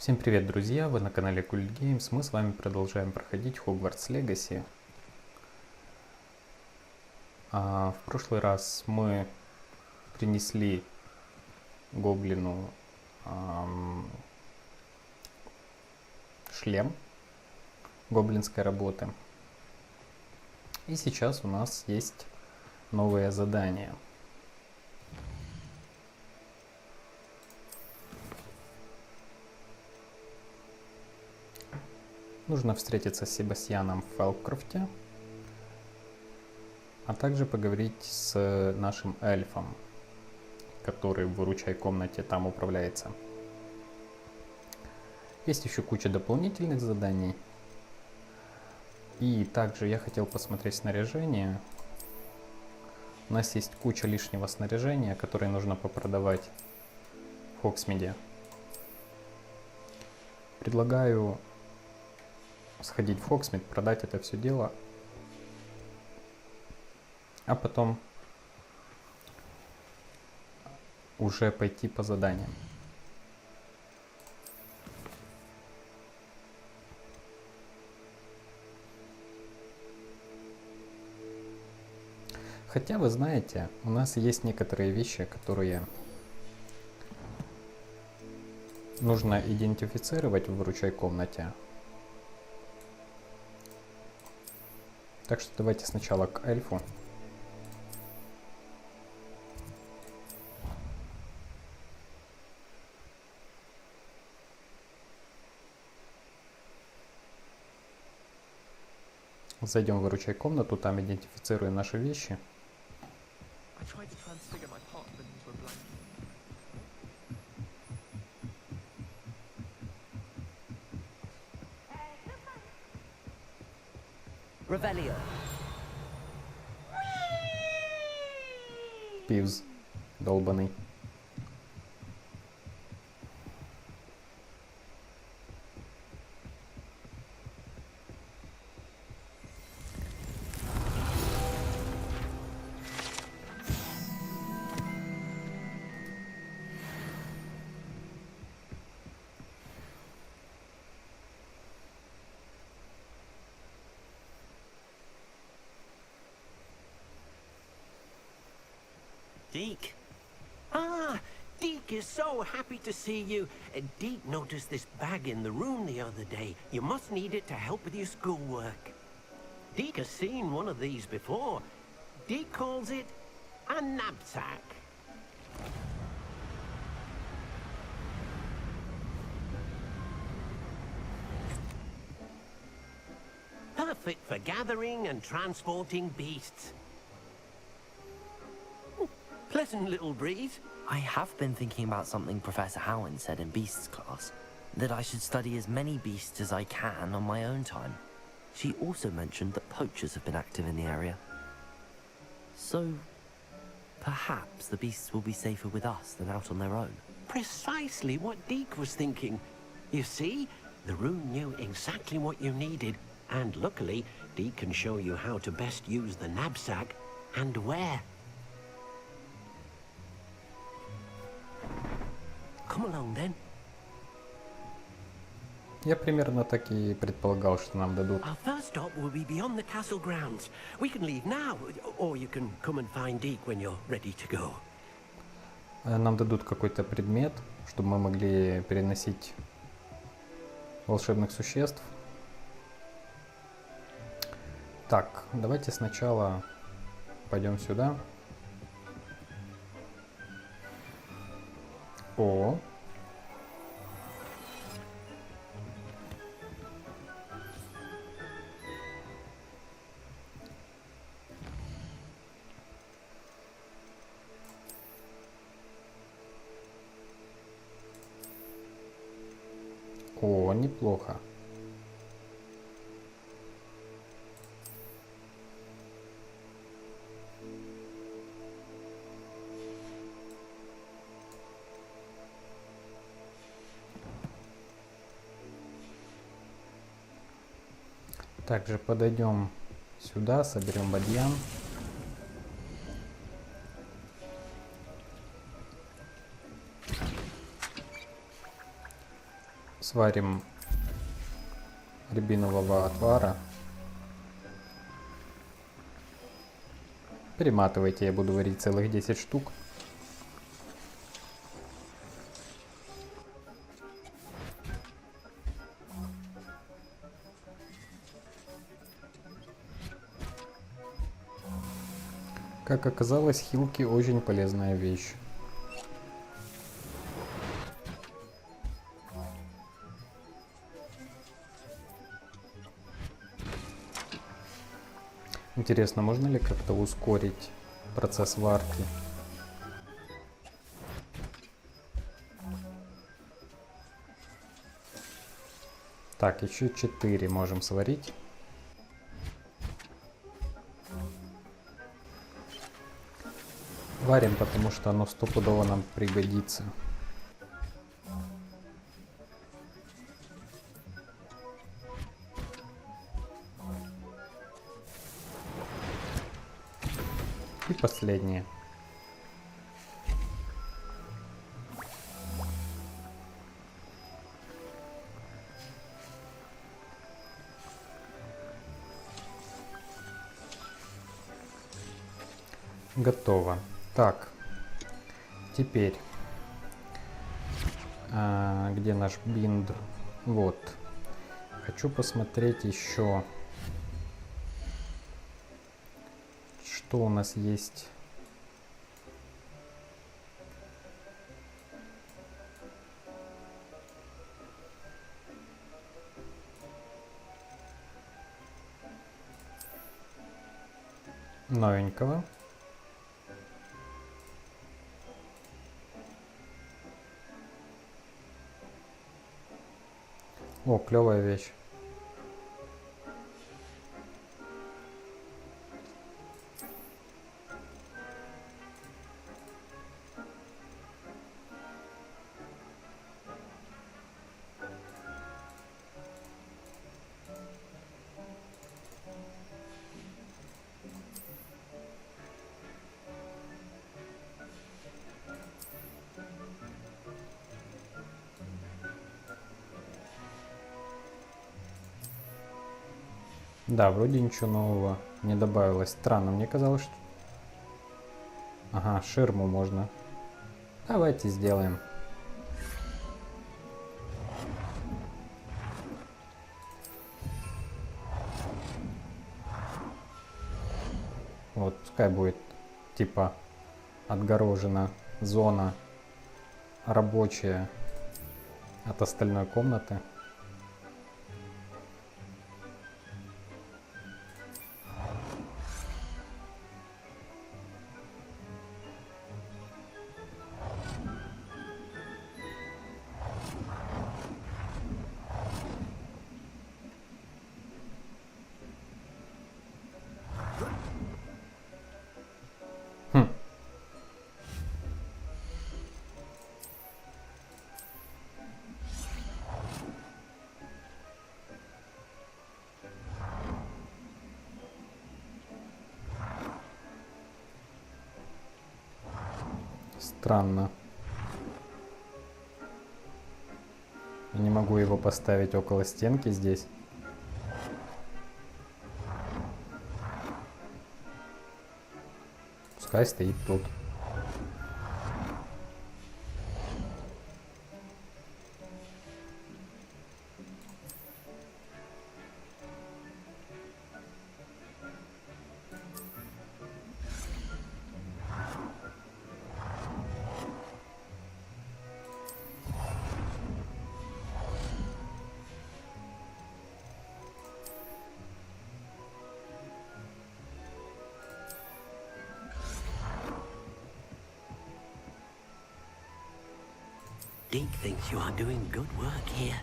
Всем привет, друзья! Вы на канале Cult Games. Мы с вами продолжаем проходить Hogwarts Legacy. В прошлый раз мы принесли гоблину шлем гоблинской работы. И сейчас у нас есть новое задание. Нужно встретиться с Себастьяном в Фелкрофте, а также поговорить с нашим эльфом, который в выручай комнате там управляется. Есть еще куча дополнительных заданий. И также я хотел посмотреть снаряжение. У нас есть куча лишнего снаряжения, которое нужно попродавать в Хогсмиде. Предлагаю сходить в Хогсмид, продать это все дело, а потом уже пойти по заданиям. Хотя, вы знаете, у нас есть некоторые вещи, которые нужно идентифицировать в выручай комнате. Так что давайте сначала к эльфу. Зайдем в выручай комнату, там идентифицируем наши вещи. Пивз долбаный. Deke. Deke is so happy to see you. Deke noticed this bag in the room the other day. You must need it to help with your schoolwork. Deke has seen one of these before. Deke calls it a knapsack. Perfect for gathering and transporting beasts. Pleasant little breeze. I have been thinking about something Professor Howin said in Beasts class, that I should study as many beasts as I can on my own time. She also mentioned that poachers have been active in the area. So, perhaps the beasts will be safer with us than out on their own. Precisely what Deke was thinking. You see, the rune knew exactly what you needed, and luckily, Deke can show you how to best use the knapsack and where. Come along then. Я примерно так и предполагал, что нам дадут. Our first stop will be beyond the castle grounds. We can leave now, or you can come and find Deke when you're ready to go. Нам дадут какой-то предмет, чтобы мы могли переносить волшебных существ. Так, давайте сначала пойдем сюда. О. О, неплохо. Также подойдем сюда, соберем бадьян. Сварим рябинового отвара. Перематывайте, я буду варить целых 10 штук. Как оказалось, хилки очень полезная вещь. Интересно, можно ли как-то ускорить процесс варки? Так, еще 4 можем сварить. Варим, потому что оно стопудово нам пригодится. И последнее. Готово. Так, теперь, где наш бинд? Вот. Хочу посмотреть еще, что у нас есть. Новенького. О, клевая вещь. Да, вроде ничего нового не добавилось. Странно, мне казалось, что... Ага, ширму можно. Давайте сделаем. Вот, пускай будет типа отгорожена зона рабочая от остальной комнаты. Странно. Я не могу его поставить около стенки здесь. Пускай стоит тут. Deke thinks you are doing good work here.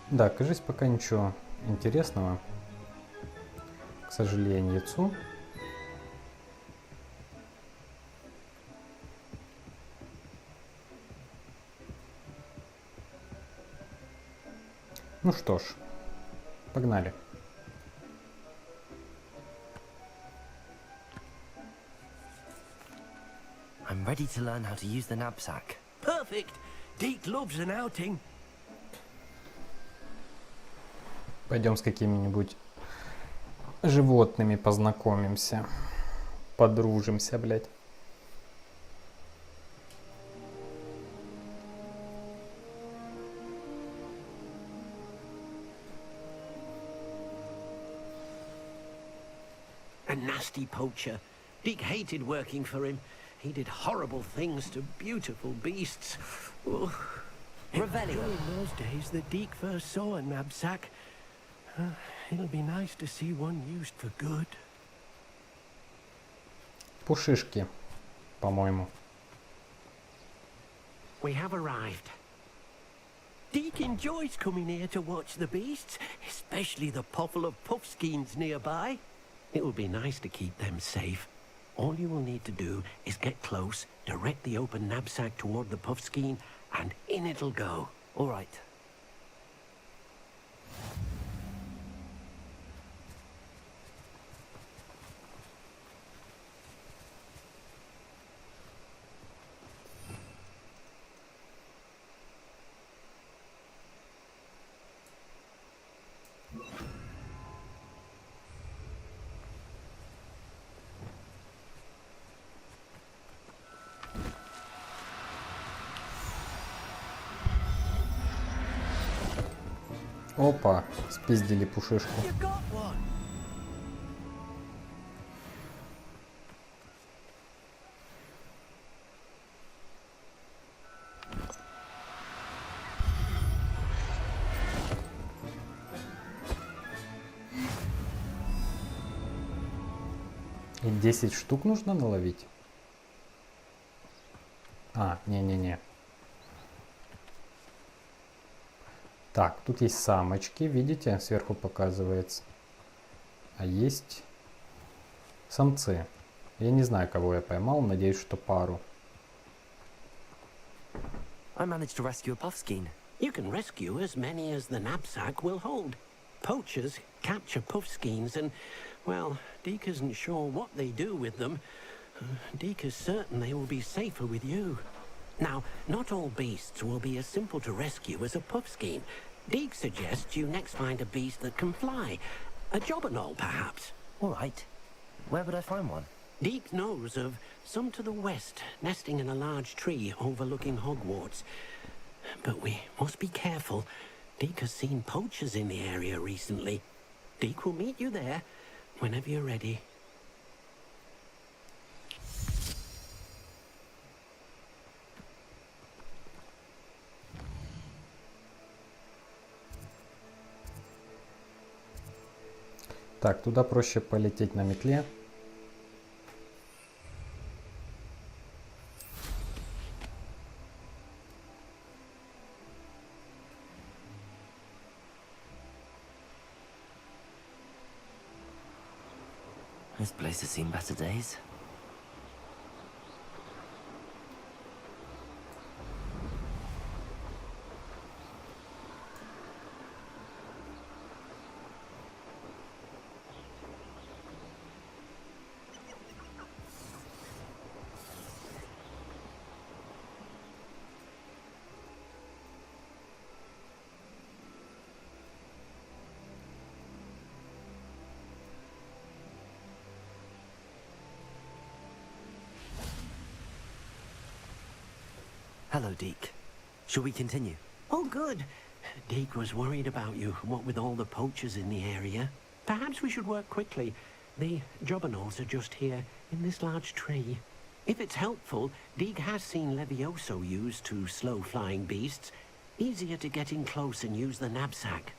Да, кажется, пока ничего интересного, к сожалению. Ну что ж, погнали. I'm ready to learn how to use the knapsack. Perfect. Deke loves an outing. Пойдем с какими-нибудь животными познакомимся. Подружимся, блядь. A nasty poacher. Deke hated working for him. He did horrible things to beautiful beasts. Oh. Revelio. In those days that Deke first saw a knapsack. It'll be nice to see one used for good. Пушишки, по-моему. We have arrived. Deke enjoys coming here to watch the beasts, especially the pottle of puffskeins nearby. It will be nice to keep them safe. All you will need to do is get close, direct the open knapsack toward the puffskein, and in it'll go. All right. Опа, спиздили пушишку. You got one. И 10 штук нужно наловить? А, не-не-не. Так, тут есть самочки, видите, сверху показывается. А есть самцы. Я не знаю, кого я поймал, надеюсь, что пару. I managed to rescue a puffskein. You can rescue as many as the knapsack will hold. Poachers capture puffskeins and, well, Deke isn't sure what they do with them. Deke is certain they will be safer with you. Now, not all beasts will be as simple to rescue as a puffskein. Deke suggests you next find a beast that can fly. A jobberknoll, perhaps. All right. Where would I find one? Deke knows of some to the west, nesting in a large tree overlooking Hogwarts. But we must be careful. Deke has seen poachers in the area recently. Deke will meet you there whenever you're ready. Так, туда проще полететь на метле. This place has seen better days. Hello, Deke. Shall we continue? Oh, good. Deke was worried about you, what with all the poachers in the area. Perhaps we should work quickly. The jobberknolls are just here, in this large tree. If it's helpful, Deke has seen leviosa used to slow flying beasts. Easier to get in close and use the knapsack.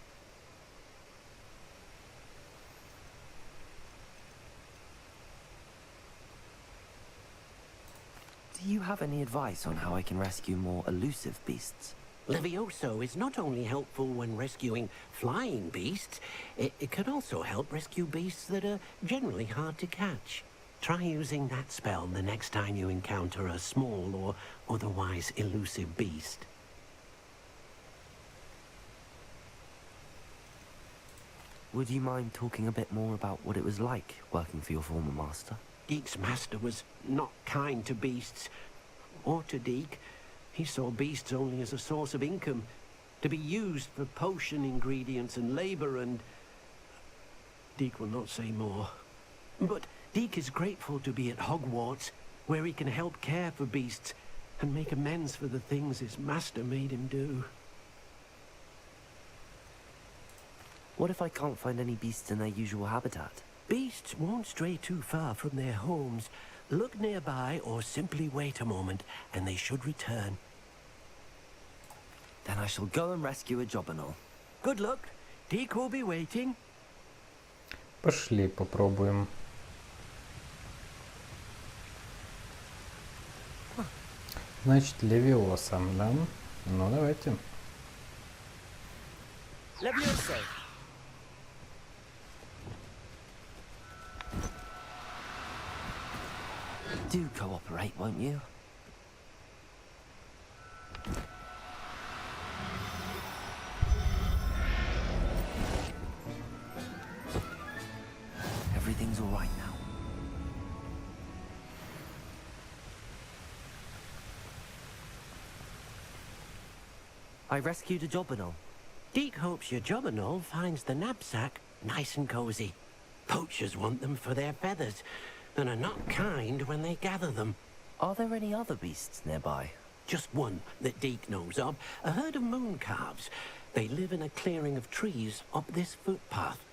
Do you have any advice on how I can rescue more elusive beasts? Leviosa is not only helpful when rescuing flying beasts, it can also help rescue beasts that are generally hard to catch. Try using that spell the next time you encounter a small or otherwise elusive beast. would you mind talking a bit more about what it was like working for your former master? Deek's master was not kind to beasts, or to Deek. He saw beasts only as a source of income, to be used for potion ingredients and labor, and Deek will not say more. But Deek is grateful to be at Hogwarts, where he can help care for beasts and make amends for the things his master made him do. What if I can't find any beasts in their usual habitat? Beasts won't stray too far from their homes. Look nearby or simply wait a moment, and they should return. Then I shall go and rescue a Jobberknoll. Good luck. Deek will be waiting. Пошли, попробуем. Значит, левиоса, да? Ну, давайте. Leviosa! Do cooperate, won't you? Everything's all right now. I rescued a Jobberknoll. Deek hopes your Jobberknoll finds the knapsack nice and cozy. Poachers want them for their feathers, and are not kind when they gather them. Are there any other beasts nearby? Just one that Deek knows of, a herd of moon calves. They live in a clearing of trees up this footpath.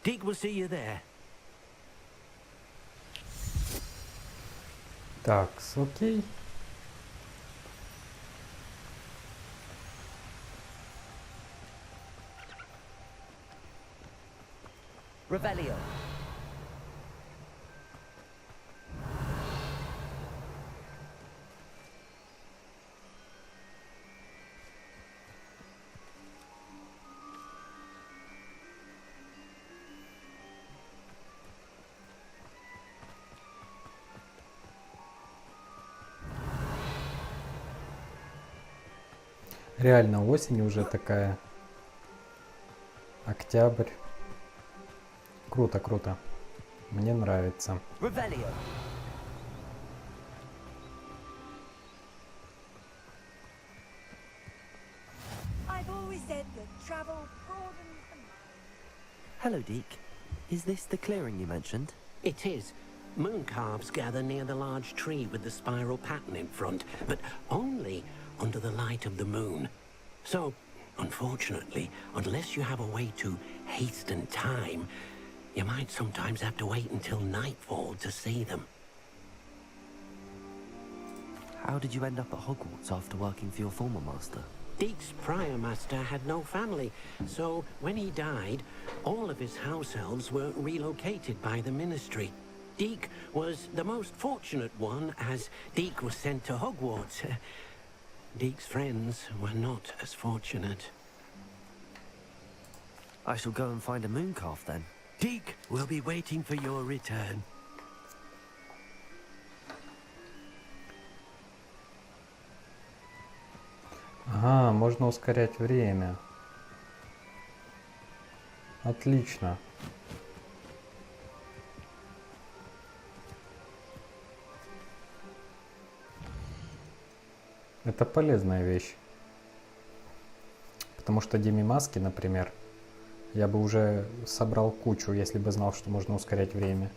Deek will see you there. Так, окей. Revelio. Реально осень уже такая. Октябрь. Круто, круто. Мне нравится. Revelio. I've always said that travel broadens the mind. Hello, Deek. Is this the clearing you mentioned? It is. Moon calves gather near the large tree with the spiral pattern in front, but only under the light of the moon. So, unfortunately, unless you have a way to hasten time, you might sometimes have to wait until nightfall to see them. How did you end up at Hogwarts after working for your former master? Deek's prior master had no family, so when he died, all of his house elves were relocated by the ministry. Deek was the most fortunate one, as Deek was sent to Hogwarts. Deek's friends were not as fortunate. I shall go and find a moon calf then. Deek will be waiting for your return. Ага, можно ускорять время. Отлично. Это полезная вещь. Потому что Деми-маски, например, я бы уже собрал кучу, если бы знал, что можно ускорять время.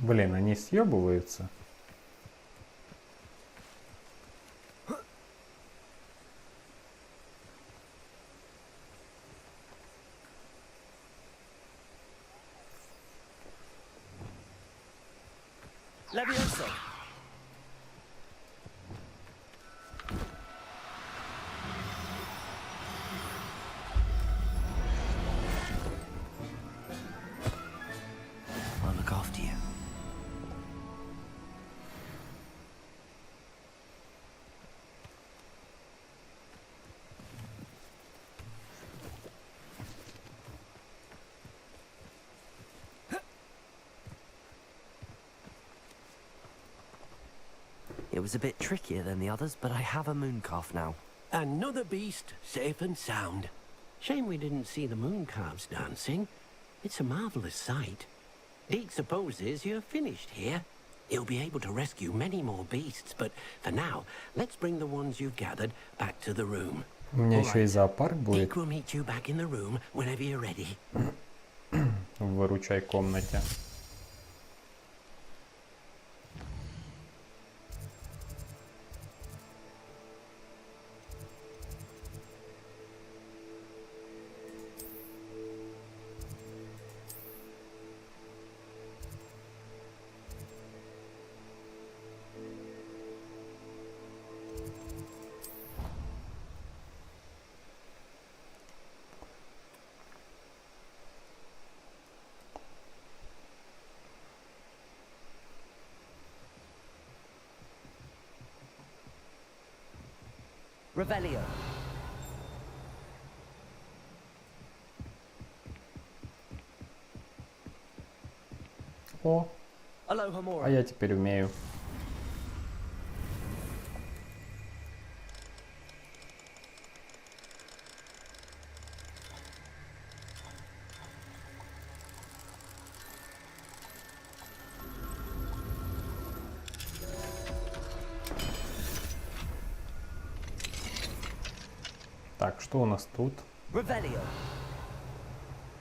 Блин, они съебываются. Leviosa. It was a bit trickier than the others, but I have a moon calf now. Another beast, safe and sound. Shame we didn't see the moon calves dancing. It's a marvelous sight. Deke supposes you're finished here. He'll be able to rescue many more beasts, but for now, let's bring the ones you've gathered back to the room. У меня еще и зоопарк будет Deke will meet you back in the room whenever you're ready. в выручай комнате. Revelio. О, Aloha а Mora. я теперь умею. Так, что у нас тут? Revelio.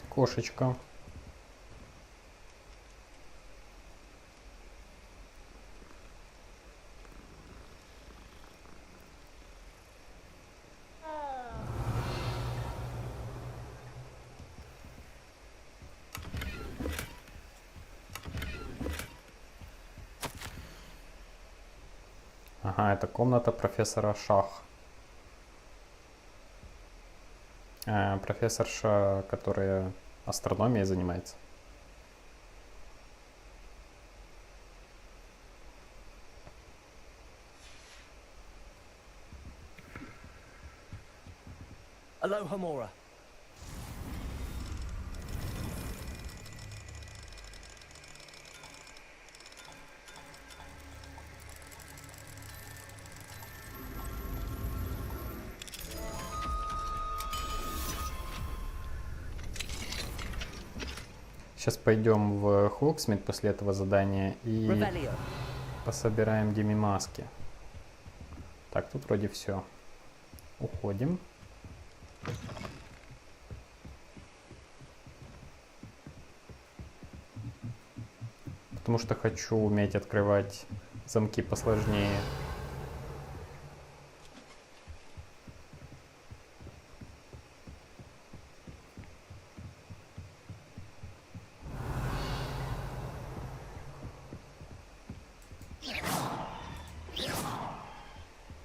Кошечка. Ага, это комната профессора Шах. Профессорша, которая астрономией занимается. Aloha Mora. Сейчас пойдем в Хоксмит после этого задания и Revelio. пособираем демимаски. Так, тут вроде все. Уходим. Потому что хочу уметь открывать замки посложнее.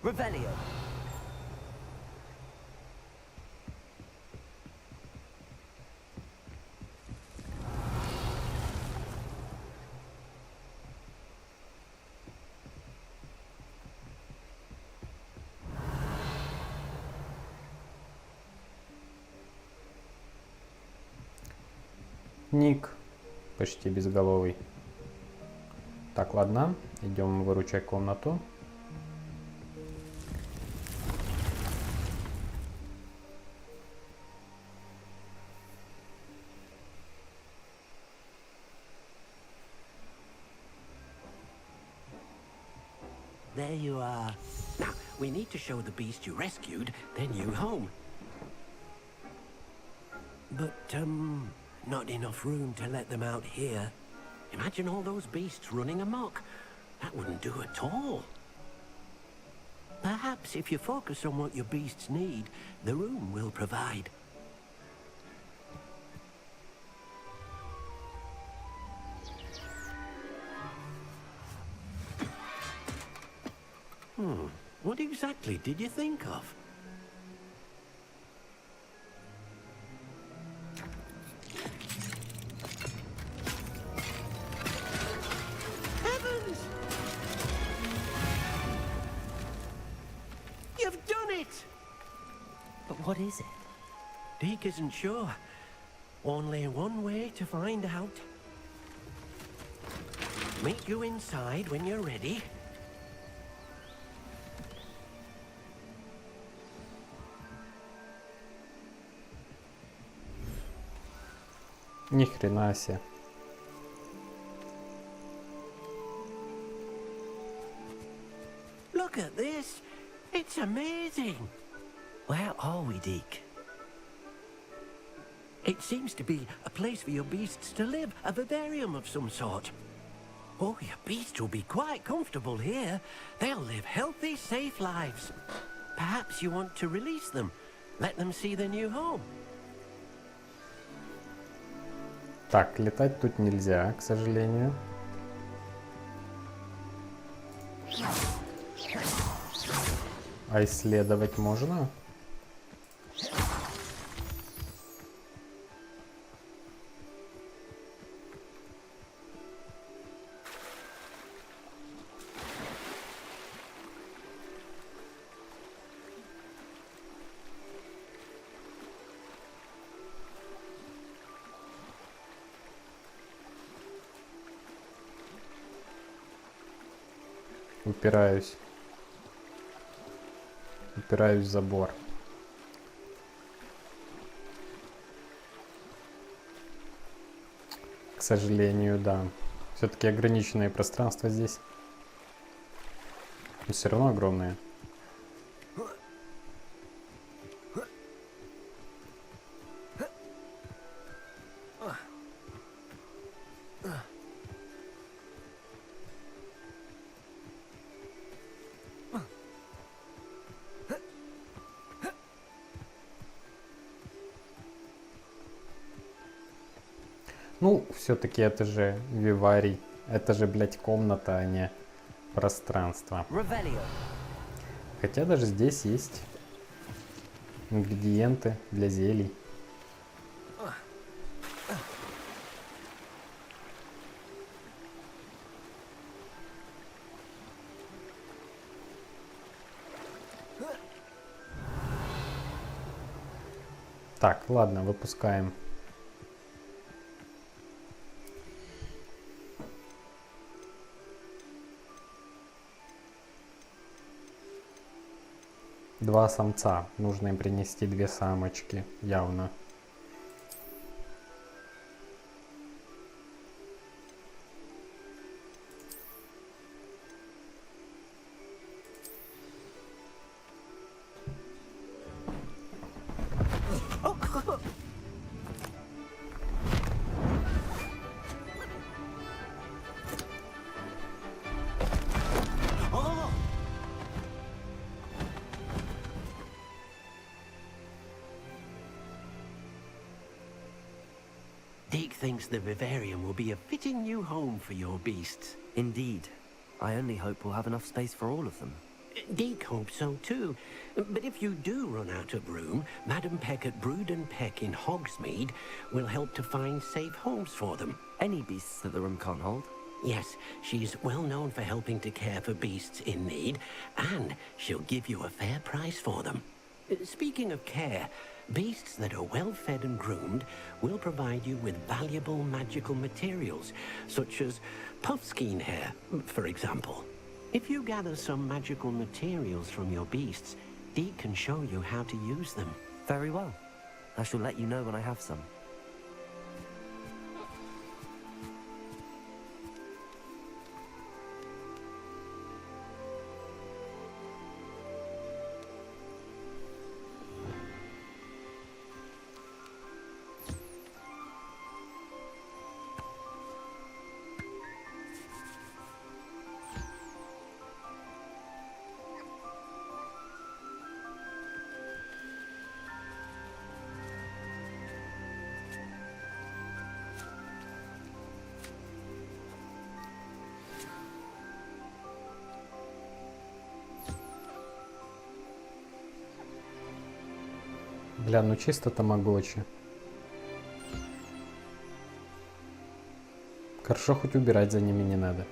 Revelio. Ник почти безголовый. Так, ладно, идем выручай комнату. There you are. Now, we need to show the beast you rescued their new home. But, not enough room to let them out here. Imagine all those beasts running amok. That wouldn't do at all. Perhaps if you focus on what your beasts need, the room will provide. What exactly did you think of? Heavens! You've done it! But what is it? Deke isn't sure. Only one way to find out. Meet you inside when you're ready. Ни хрена себе. Look at this. It's amazing. Where are we, Deke? It seems to be a place for your beasts to live, a vivarium of some sort. Oh, your beasts will be quite comfortable here. They'll live healthy, safe lives. Perhaps you want to release them, let them see their new home. Так, летать тут нельзя, к сожалению. А исследовать можно? Упираюсь. Упираюсь в забор. К сожалению, да. Все-таки ограниченное пространство здесь. Но все равно огромное. Ну, все-таки это же Виварий. Это же, блядь, комната, а не пространство. Хотя даже здесь есть ингредиенты для зелий. Так, ладно, выпускаем. Два самца. Нужно им принести две самочки, явно. Deke thinks the vivarium will be a fitting new home for your beasts. Indeed. I only hope we'll have enough space for all of them. Deke hopes so too. But if you do run out of room, Madam Peck at Brood and Peck in Hogsmeade will help to find safe homes for them. Any beasts that the room can't hold? Yes, she's well known for helping to care for beasts in need, and she'll give you a fair price for them. Speaking of care, beasts that are well fed and groomed will provide you with valuable magical materials, such as puffskein hair, for example. If you gather some magical materials from your beasts, Deke can show you how to use them. Very well. I shall let you know when I have some. Бля, ну чисто тамагочи. Хорошо, хоть убирать за ними не надо.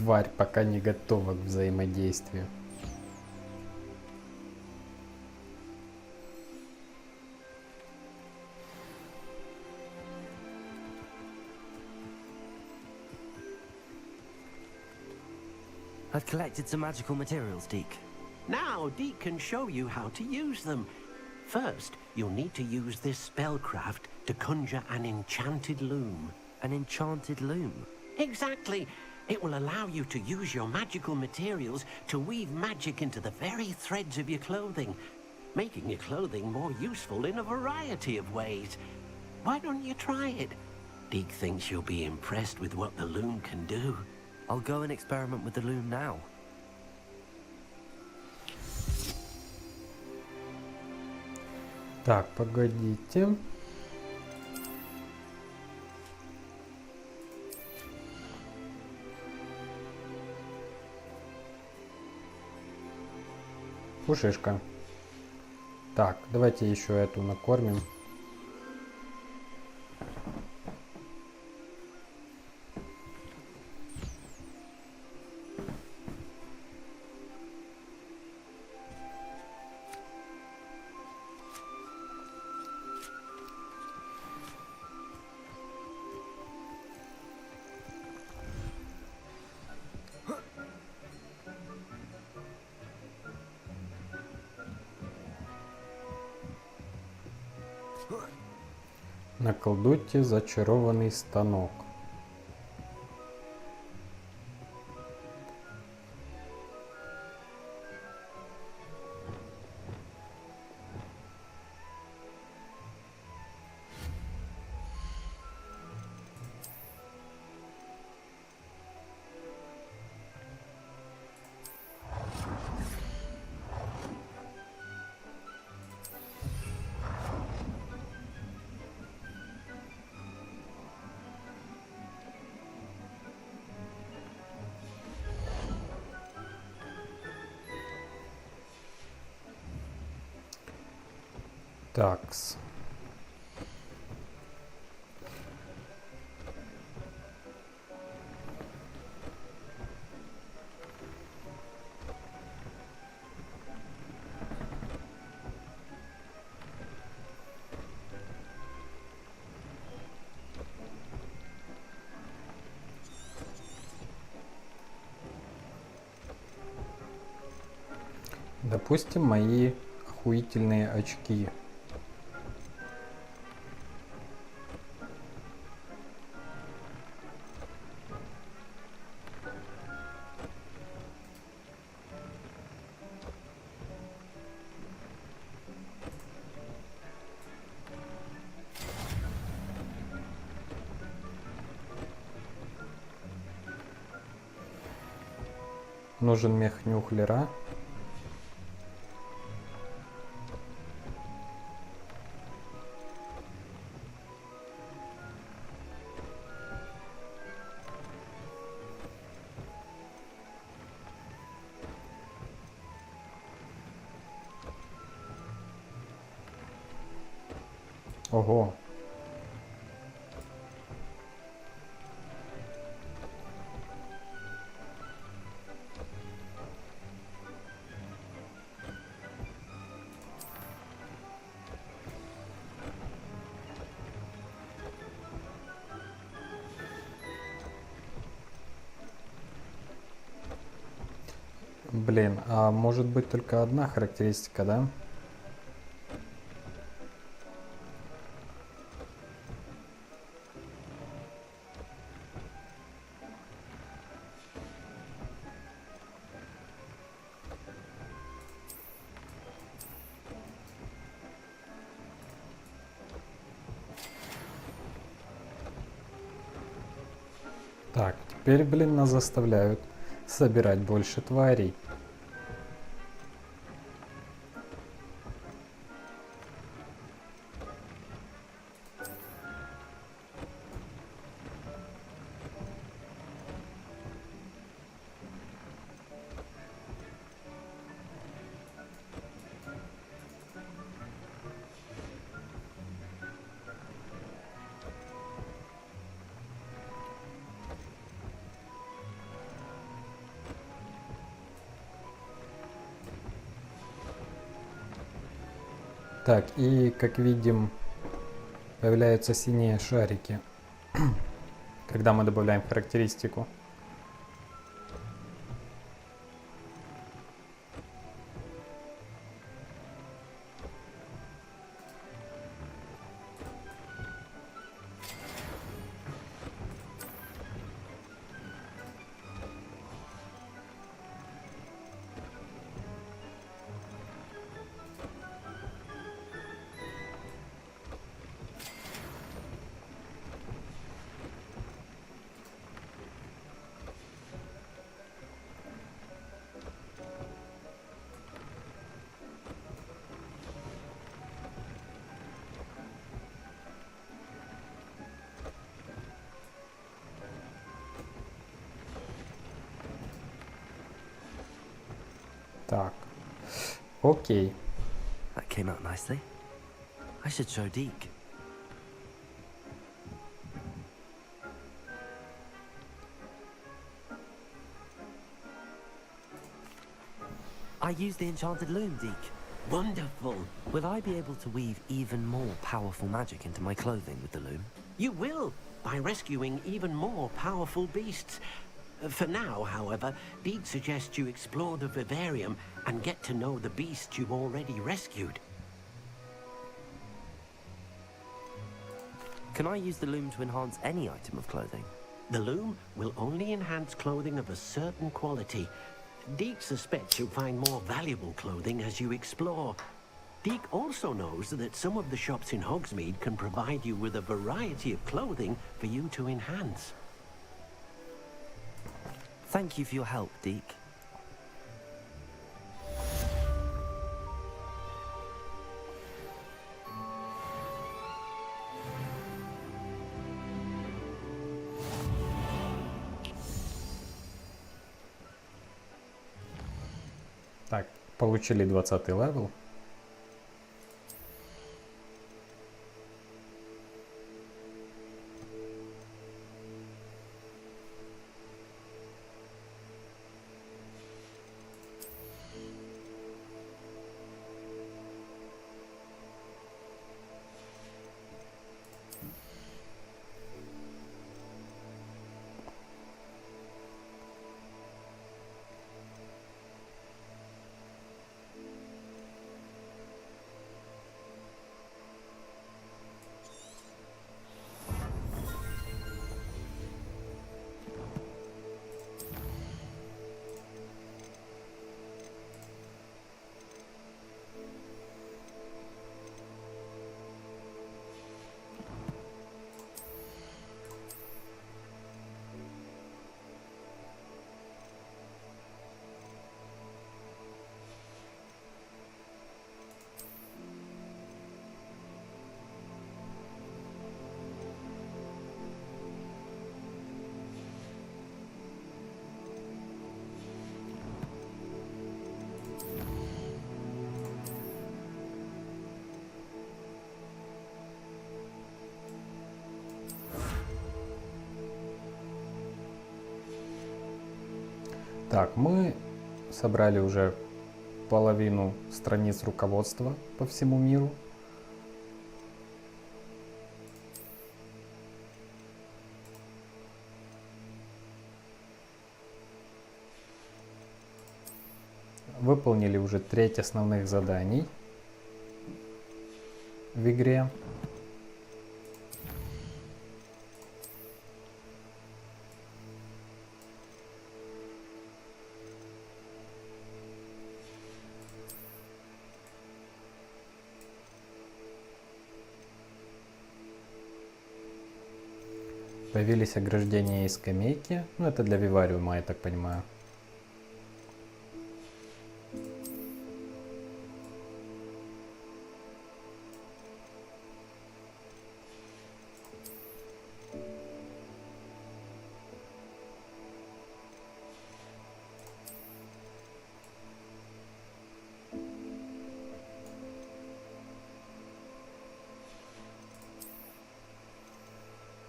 тварь пока не готова к взаимодействию. I've collected some magical materials, Deke. Now, Deke can show you how to use them. First, you'll need to use this spellcraft to conjure an enchanted loom. An enchanted loom? Exactly. It will allow you to use your magical materials to weave magic into the very threads of your clothing, making your clothing more useful in a variety of ways. Why don't you try it? Deke thinks you'll be impressed with what the loom can do. I'll go and experiment with the loom now. Так, погодите. Пушишка. Так, давайте еще эту накормим. Наколдуйте зачарованный станок. Такс. Допустим, мои охуительные очки. Нужен мех нюхлера. Ого. Блин, а может быть только одна характеристика, да? Так, теперь, блин, нас заставляют собирать больше тварей. Так, и как видим, появляются синие шарики, когда мы добавляем характеристику. Так, окей. That came out nicely. I should show Deke. I used the enchanted loom, Deke. Wonderful. Will I be able to weave even more powerful magic into my clothing with the loom? You will, by rescuing even more powerful beasts. For now, however, Deke suggests you explore the vivarium and get to know the beasts you've already rescued. Can I use the loom to enhance any item of clothing? The loom will only enhance clothing of a certain quality. Deke suspects you'll find more valuable clothing as you explore. Deke also knows that some of the shops in Hogsmeade can provide you with a variety of clothing for you to enhance. Thank you for your help, Deke. Так, получили 20-й левел. Так, мы собрали уже половину страниц руководства по всему миру. Выполнили уже треть основных заданий в игре. Появились ограждения и скамейки. Ну, это для вивариума, я так понимаю.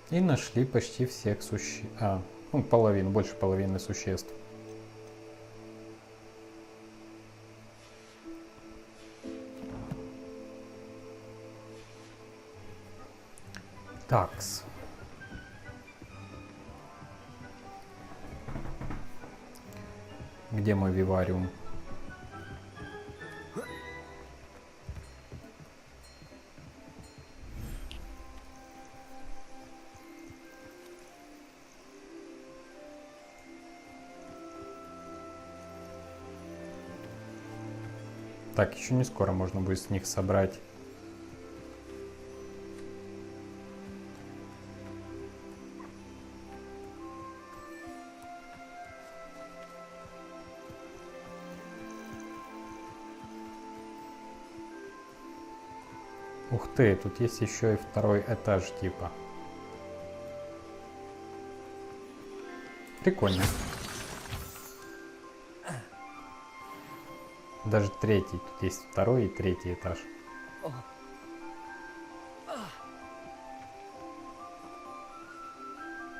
И нашли почти всех существ. Половину, больше половины существ. Такс. Где мой вивариум? Так, еще не скоро можно будет с них собрать. Ух ты, тут есть еще и второй этаж типа. Прикольно. Даже третий. Тут есть второй и третий этаж.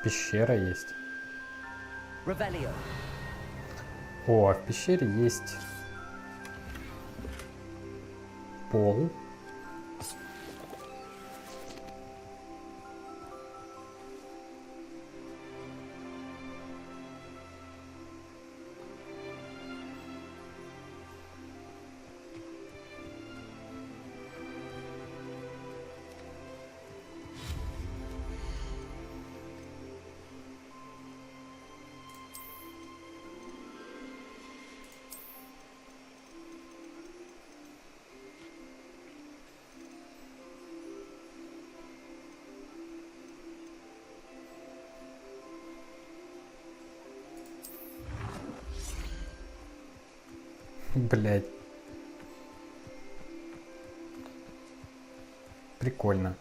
Пещера есть. О, а в пещере есть пол. Блять. Прикольно.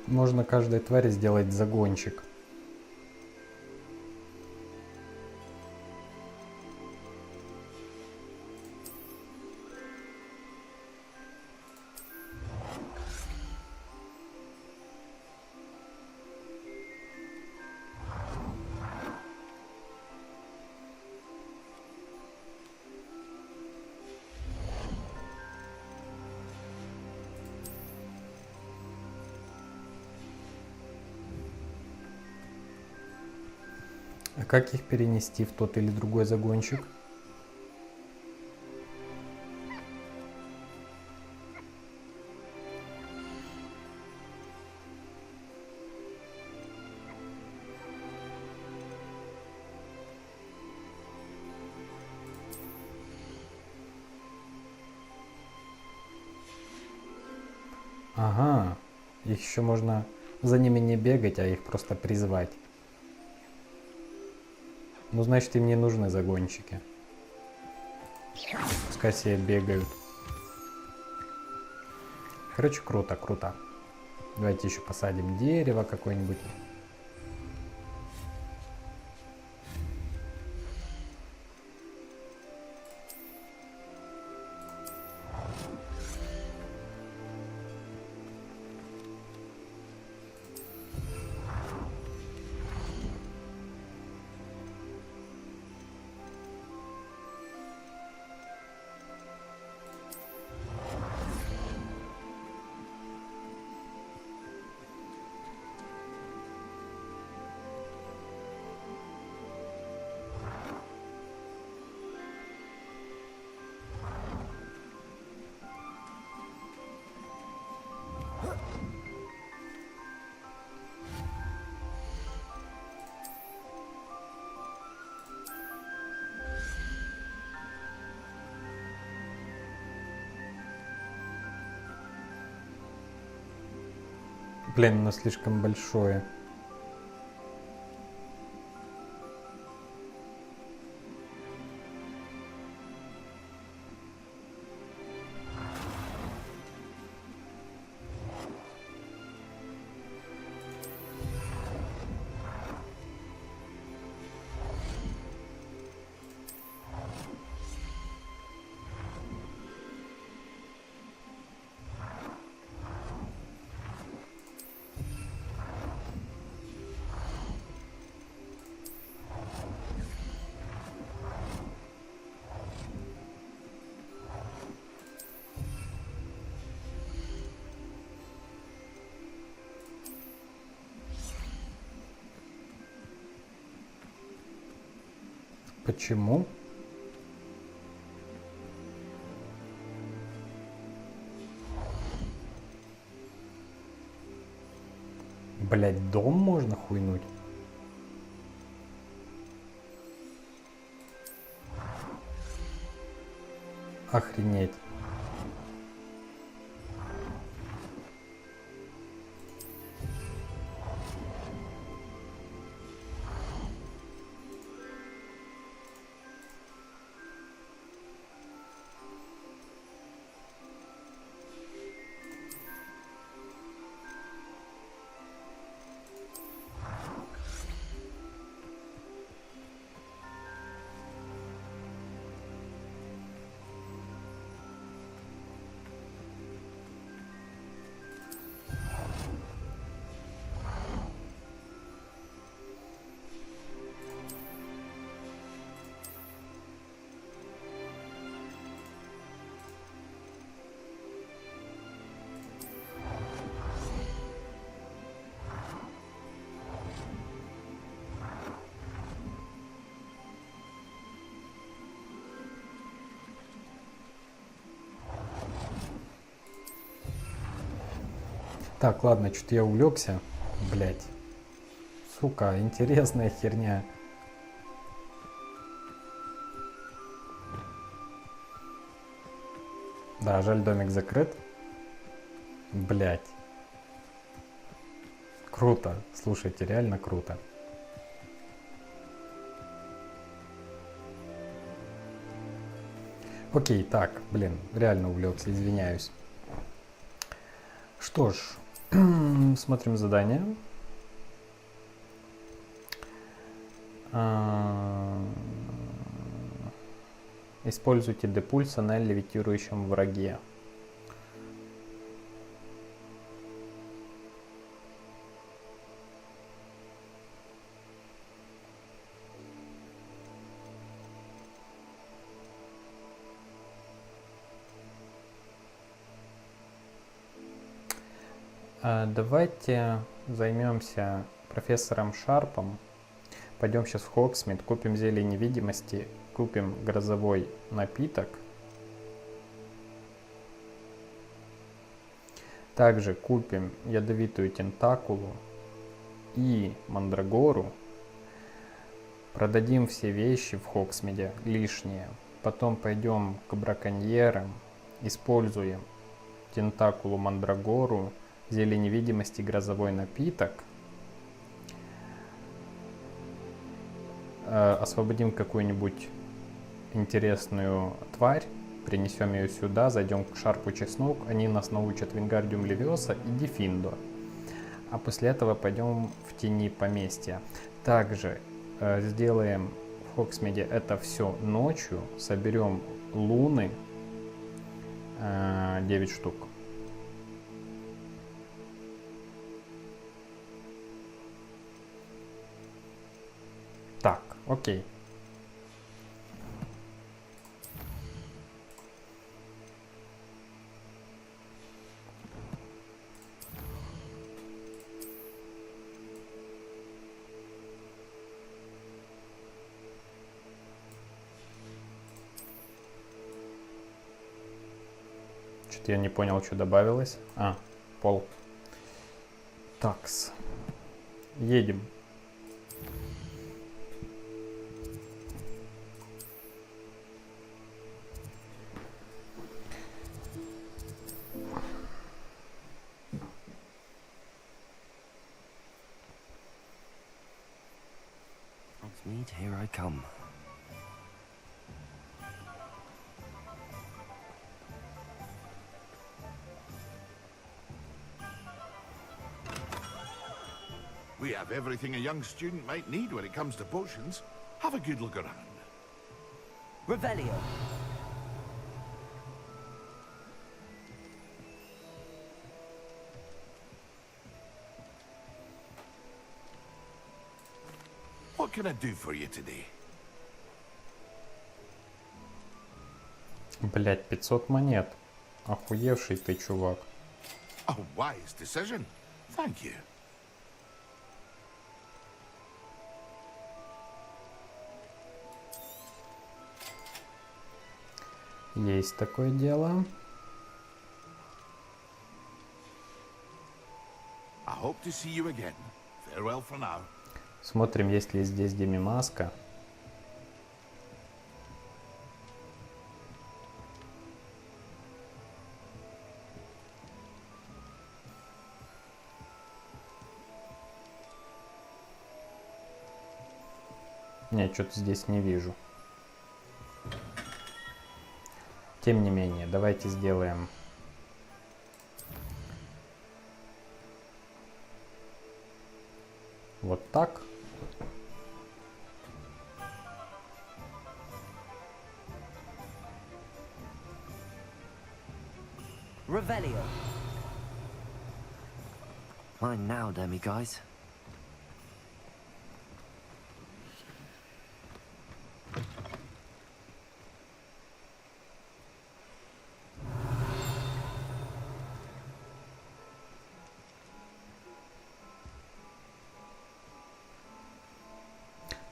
Можно каждой твари сделать загончик. А как их перенести в тот или другой загончик? Ага, их еще можно за ними не бегать, а их просто призвать. Ну, значит, им не нужны загонщики. Пускай себе бегают. Короче, круто, круто. Давайте еще посадим дерево какое-нибудь. Блин, оно слишком большое. Почему? Блять, дом можно хуйнуть? Охренеть. Так, ладно, что-то я увлекся. Блять. Сука, интересная херня. Да, жаль, домик закрыт. Блять. Круто. Слушайте, реально круто. Окей, так, блин, реально увлекся, извиняюсь. Что ж, смотрим задание. Используйте депульса на левитирующем враге. Давайте займемся профессором Шарпом. Пойдем сейчас в Хогсмит, купим зелье невидимости, купим грозовой напиток. Также купим ядовитую тентакулу и мандрагору. Продадим все вещи в Хогсмиде лишние. Потом пойдем к браконьерам, используем тентакулу, мандрагору, зелье невидимости, грозовой напиток. Освободим какую-нибудь интересную тварь, принесем ее сюда, зайдем к Шарпу, Чесноук, они нас научат Вингардиум, левиоса и Дифиндо. А после этого пойдем в тени поместья. Также сделаем в Хогсмиде это все ночью, соберем луны 9 штук. Так, окей. Что-то я не понял, что добавилось. А, пол. Такс. Едем. Here I come. We have everything a young student might need when it comes to potions. Have a good look around. Revelio. What can I do for you today? Блять, 500 монет. Охуевший ты, чувак. A wise decision. Thank you. Есть такое дело. I hope to see you again. Farewell for now. Смотрим, есть ли здесь демимаска. Нет, что-то здесь не вижу. Тем не менее, давайте сделаем вот так. Revelio. Mine now, demi guys.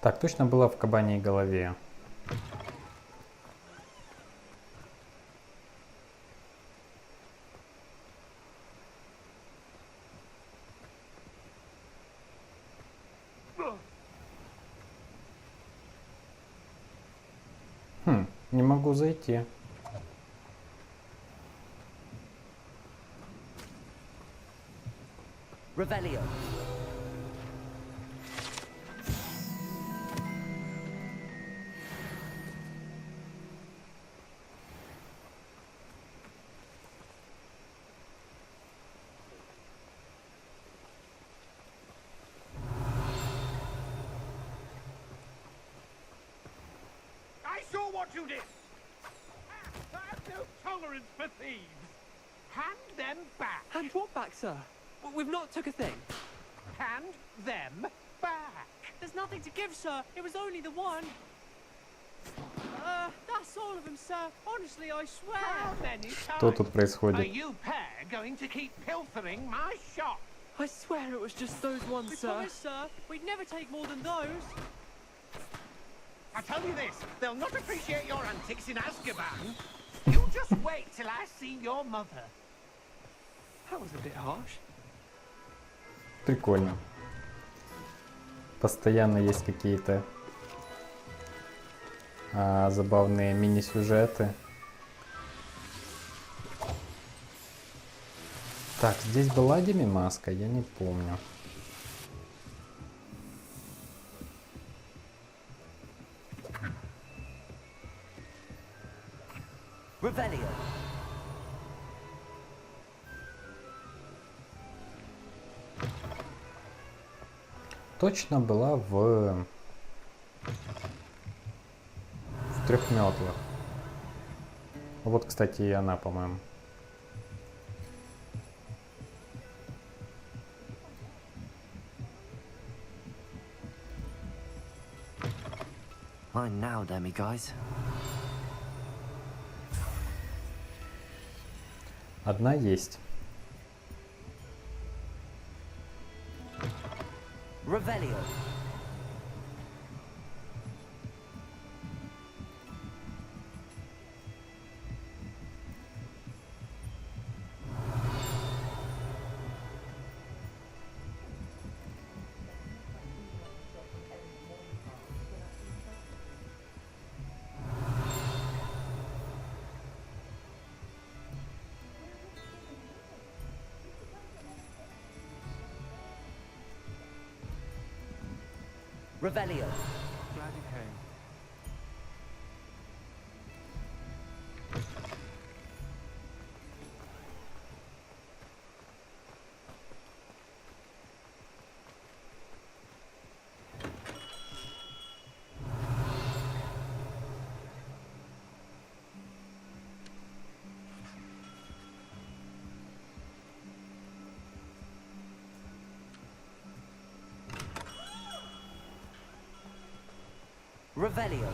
Так, точно было в кабаней голове. Не могу зайти. Revelio. I saw what you did! I have no tolerance for thieves! Hand them back! Hand what back, sir? We've not took a thing. Hand them back! There's nothing to give, sir. It was only the one. That's all of them, sir. Honestly, I swear. How many Что times тут are происходит? you pair going to keep pilfering my shop? I swear it was just those ones, We sir. promise, sir. We'd never take more than those. I tell you this, they'll not appreciate your antics in Azkaban. You just wait till I see your mother. That was a bit harsh. Прикольно. Постоянно есть какие-то забавные мини-сюжеты. Так, здесь была демимаска, я не помню. Revelio. Точно была в трех метлах. Вот, кстати, и она, по-моему. Mine now, demi guys. Одна есть. Revelio. Revelio. Glad you came. Revelio.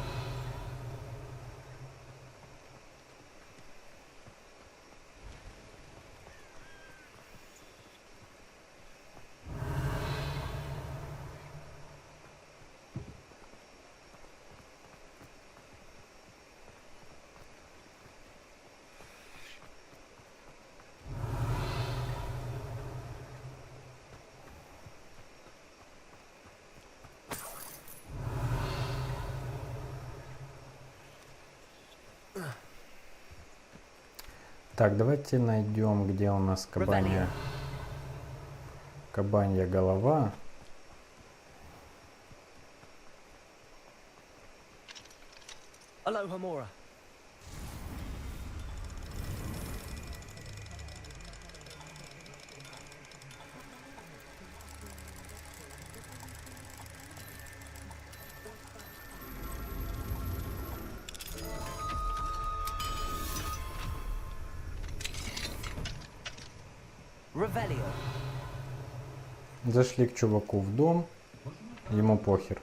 Так, давайте найдем, где у нас кабанья голова. Aloha Mora. Revelio. Зашли к чуваку в дом, ему похер.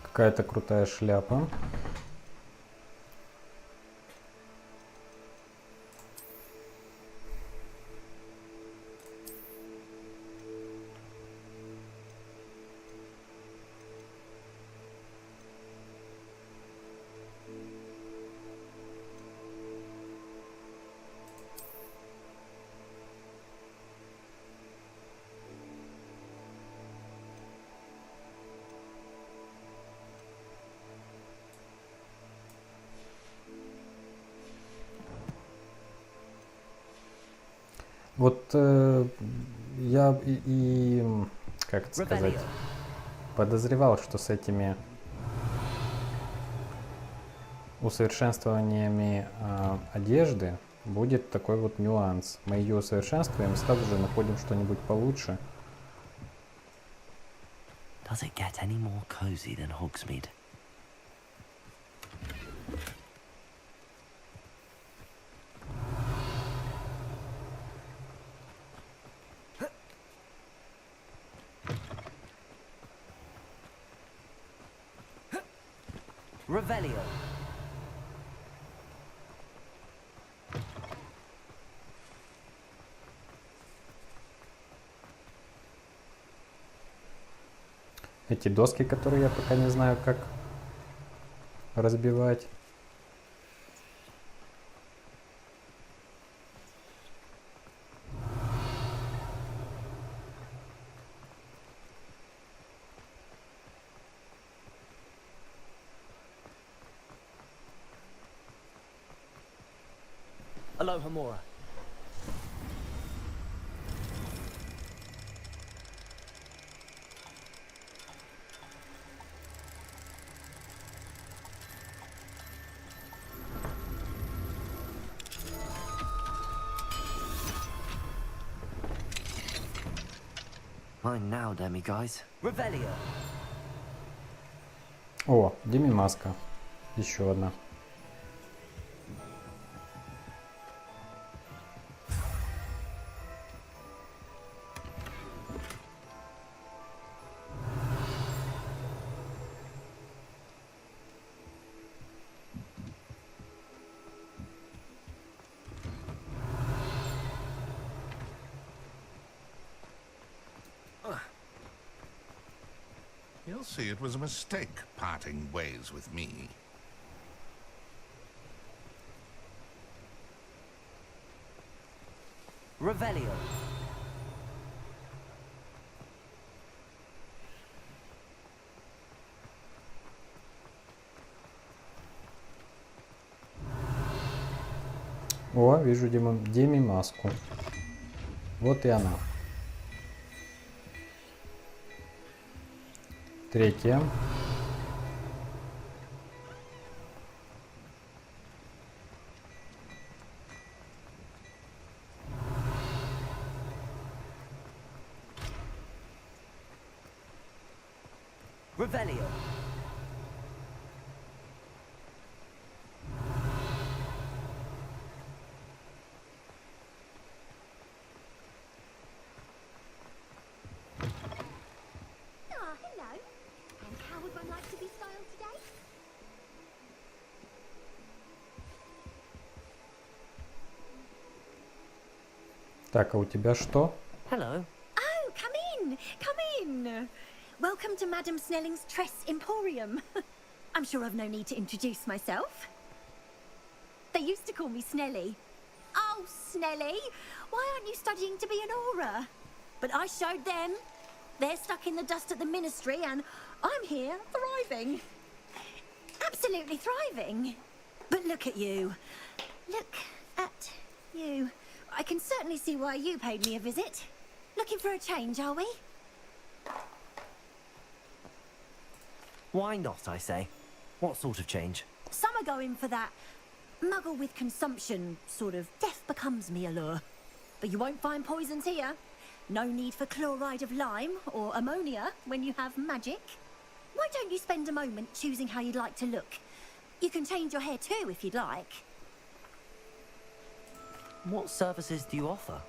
Какая-то крутая шляпа. Вот я как это сказать, подозревал, что с этими усовершенствованиями одежды будет такой вот нюанс. Мы ее усовершенствуем, сразу же находим что-нибудь получше. Does it get any more cozy than Hogsmeade? Revelio. Эти доски, которые я пока не знаю, как разбивать. Aloha Mora. Mine now, demi-guys. Revelio. О, Деми-маска. Еще одна. You'll see it was a mistake parting ways with me. Revelio. О, вижу Деми-маску. Вот и она. Третья. Revelio. Так, а у тебя что? Hello. Oh, come in. Welcome to Madame Snelling's Tress Emporium. I'm sure I've no need to introduce myself. They used to call me Snelly. Oh, Snelly. Why aren't you studying to be an aura? But I showed them. They're stuck in the dust at the ministry, and I'm here thriving. Absolutely thriving. But look at you. Look at you. I can certainly see why you paid me a visit. Looking for a change, are we? Why not, I say? What sort of change? Some are going for that muggle with consumption, sort of death becomes me allure. But you won't find poisons here. No need for chloride of lime or ammonia when you have magic. Why don't you spend a moment choosing how you'd like to look? You can change your hair too if you'd like. What services do you offer?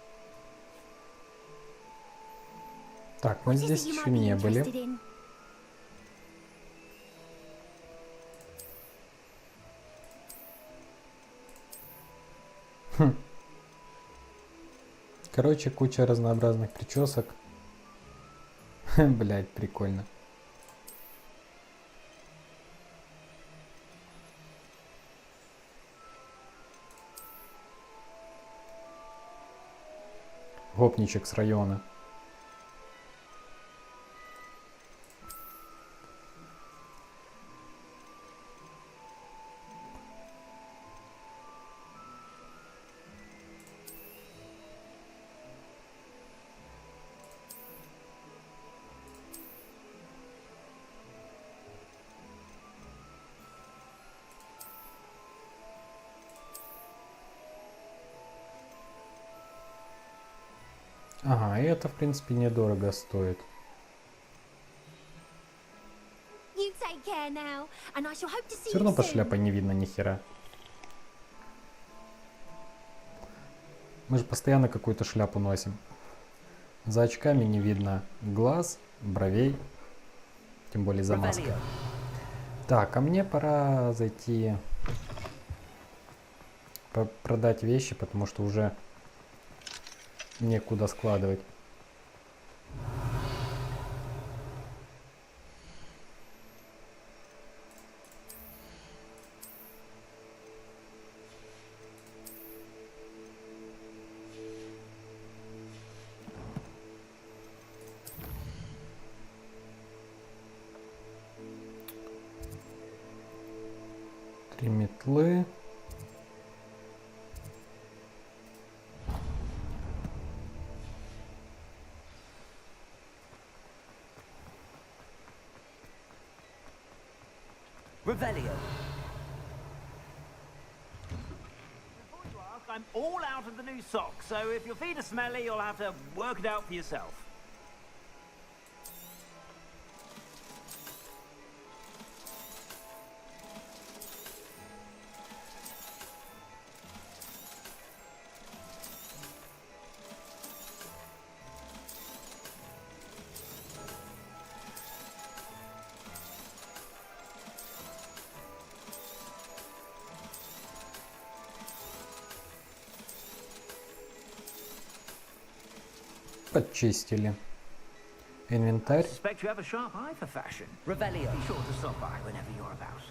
Так, мы What is здесь it you еще might be не были. interested in? Короче, куча разнообразных причесок. Блять, прикольно. Гопничек с района. Ага, и это, в принципе, недорого стоит. You take care now, and I shall hope to see Все равно you под soon. шляпой не видно ни хера. Мы же постоянно какую-то шляпу носим. За очками не видно глаз, бровей, тем более за маской. Так, а мне пора зайти продать вещи, потому что уже некуда складывать. Три метлы. Revelio. Before you ask, I'm all out of the new socks, so if your feet are smelly, you'll have to work it out for yourself. Подчистили. Инвентарь. Suspect you have a sharp eye for fashion. Revelio. Be sure to stop by whenever you're about.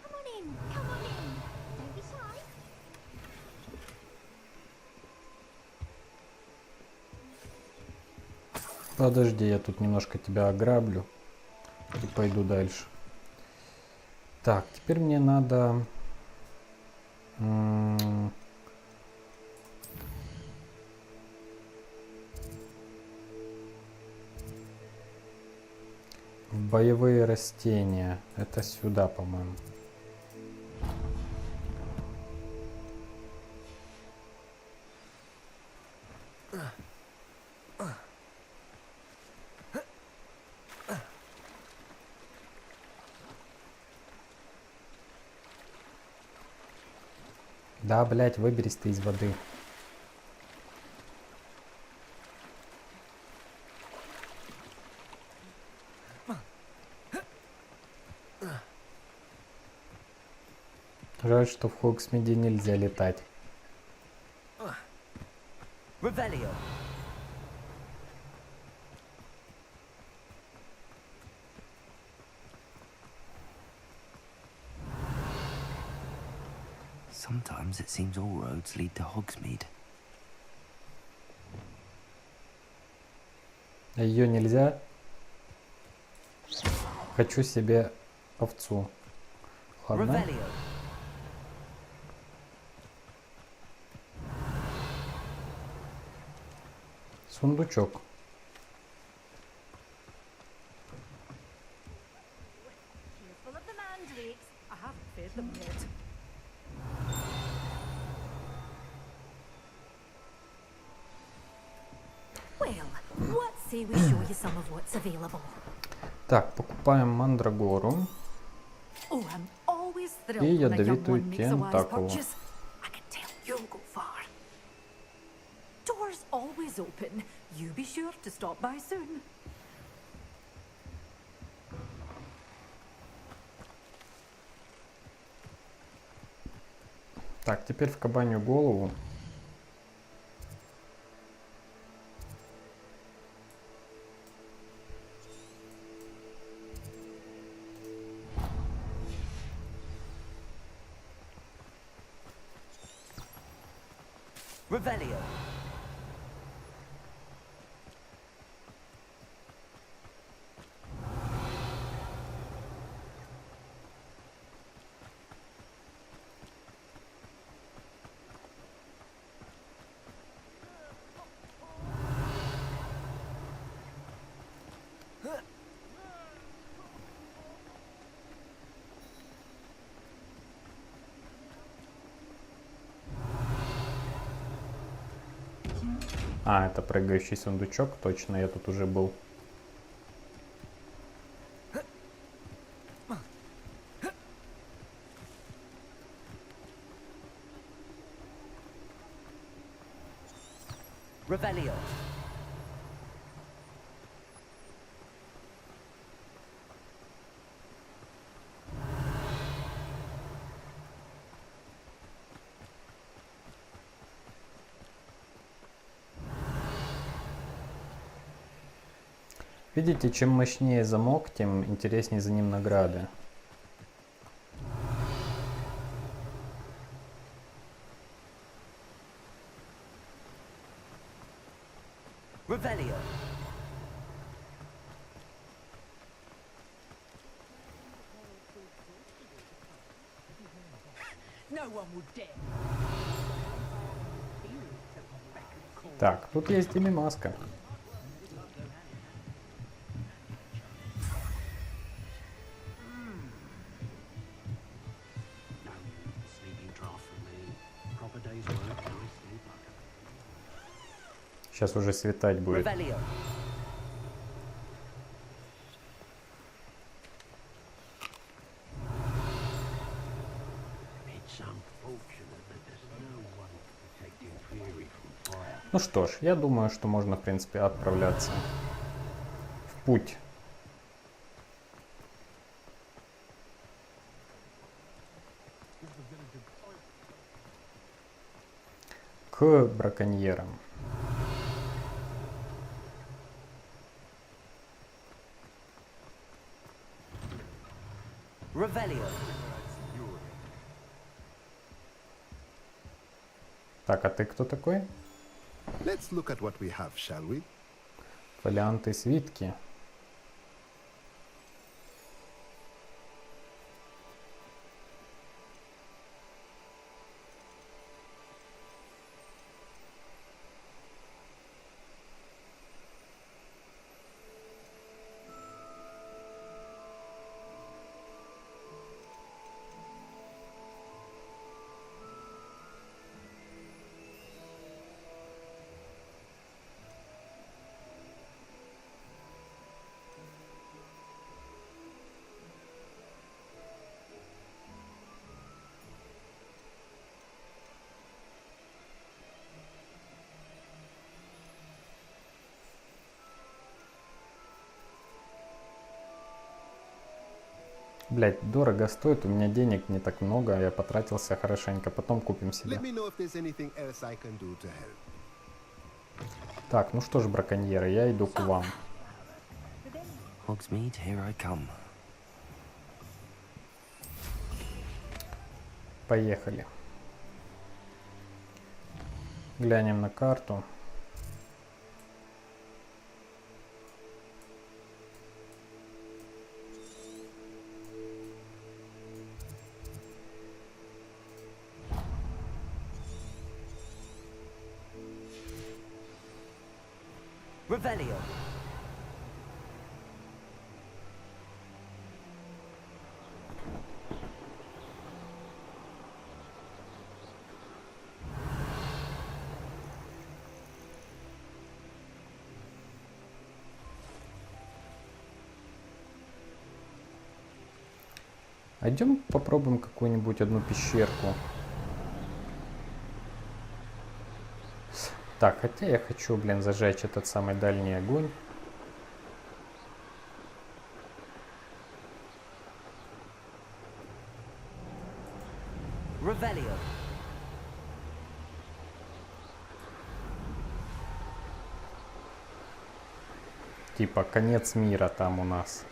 Come on in, come on in. Don't be shy. Подожди, я тут немножко тебя ограблю и пойду дальше. Так, теперь мне надо... в боевые растения. Это сюда, по-моему. Да, блядь, выберись ты из воды. Жаль, что в Хогсмиде нельзя летать. Revelio. Sometimes it seems all roads lead to Hogsmeade. Ее нельзя. Хочу себе овцу. Ладно. Revelio. Сундучок. Full of the mandrakes. I haven't fed them yet. Well, what say we show you some of what's available? Так, покупаем мандрагору. Oh, I'm always И thrilled when a young ядовитую one makes a wise тентакулу. purchase. I can tell you'll go far. Doors always open. You be sure to stop by soon. Так, теперь в кабанью голову. Revelio. А, это прыгающий сундучок. Точно, я тут уже был. Revelio. Видите, чем мощнее замок, тем интереснее за ним награды. Revelio. No one would dare. Так, тут есть и маска. Sleeping draft for me. Proper day's work, nice sleep like Сейчас уже светать будет. Revelio. It's unfortunate that there's no one protecting Fury from fire. Ну что ж, я думаю, что можно, в принципе, отправляться в путь. К браконьерам. Revelio. Так, а ты кто такой? Let's look at what we have, shall we? Фолианты, свитки. Блять, дорого стоит, у меня денег не так много, я потратился хорошенько, потом купим себе. Let me know if there's anything else I can do to help. Так, ну что ж, браконьеры, я иду к вам. Hogsmeade, here I come. Поехали. Глянем на карту. Revelio. Идем попробуем какую-нибудь одну пещерку. Так, хотя я хочу, блин, зажечь этот самый дальний огонь. Revelio. Типа конец мира там у нас.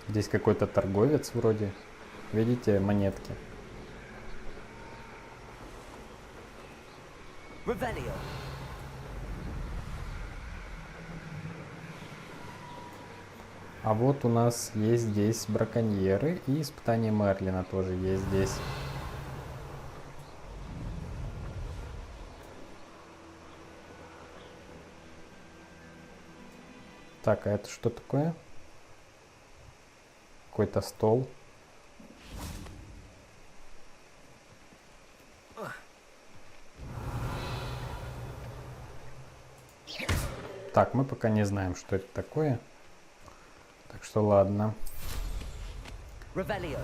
Здесь какой-то торговец вроде. Видите, монетки. Revelio. А вот у нас есть здесь браконьеры и испытания Мерлина тоже есть здесь. Так, а это что такое? Какой-то стол. Так, мы пока не знаем, что это такое. Так что ладно. Revelio.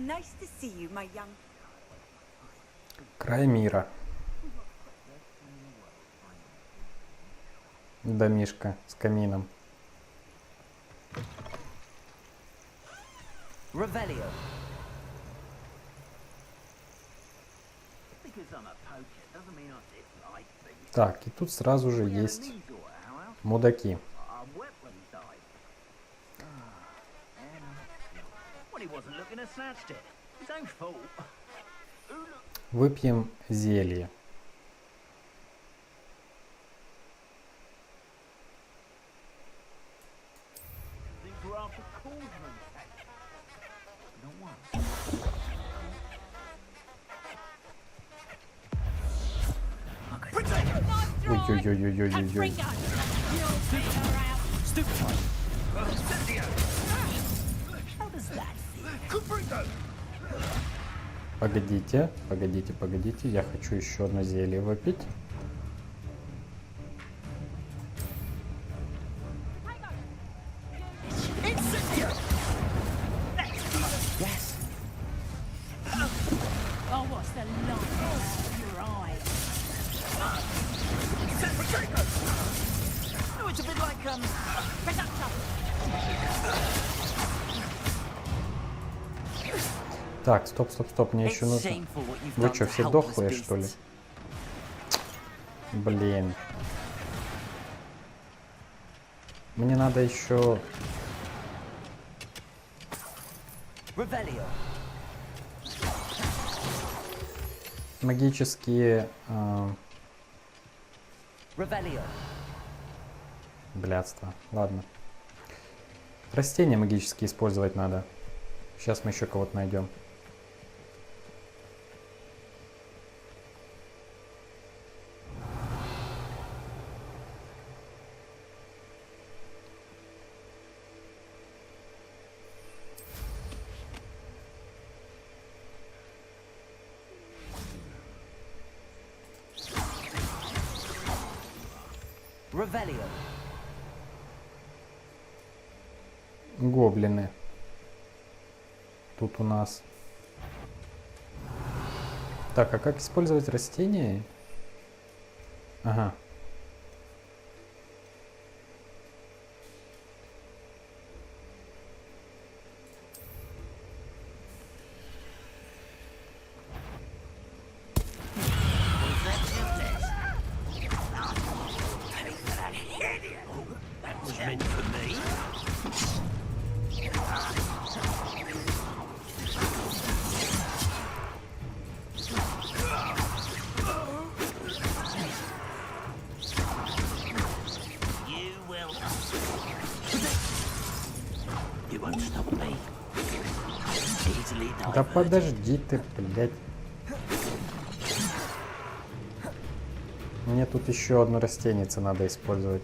Nice to see you, my young. Край мира. Домишка с камином. Revelio. Так, и тут сразу же есть мудаки. Выпьем зелье. Ой-ой-ой-ой-ой-ой. Погодите, погодите, погодите. Я хочу еще одно зелье выпить. Так, стоп, стоп, стоп, мне еще нужно... Вы что, все дохлые, что ли? Блин. Мне надо еще... Магические... Блядство. Ладно. Растения магические использовать надо. Сейчас мы еще кого-то найдем. Гоблины. Тут у нас. Так, а как использовать растения? Ага. Да подожди ты, блядь. Мне тут еще одно растенице надо использовать.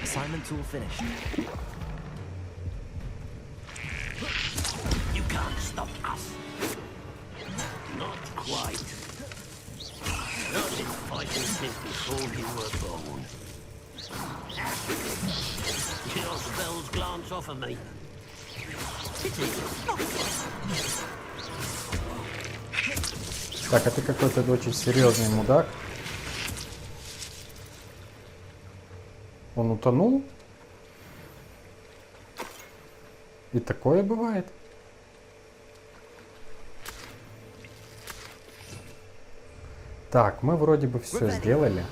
Assignment's all finished. You can't stop us. Not quite. Not been fighting since before you were born. Your spells glance off of me. Так, а ты какой-то очень серьезный мудак. Он утонул? И такое бывает? Так, мы вроде бы все сделали.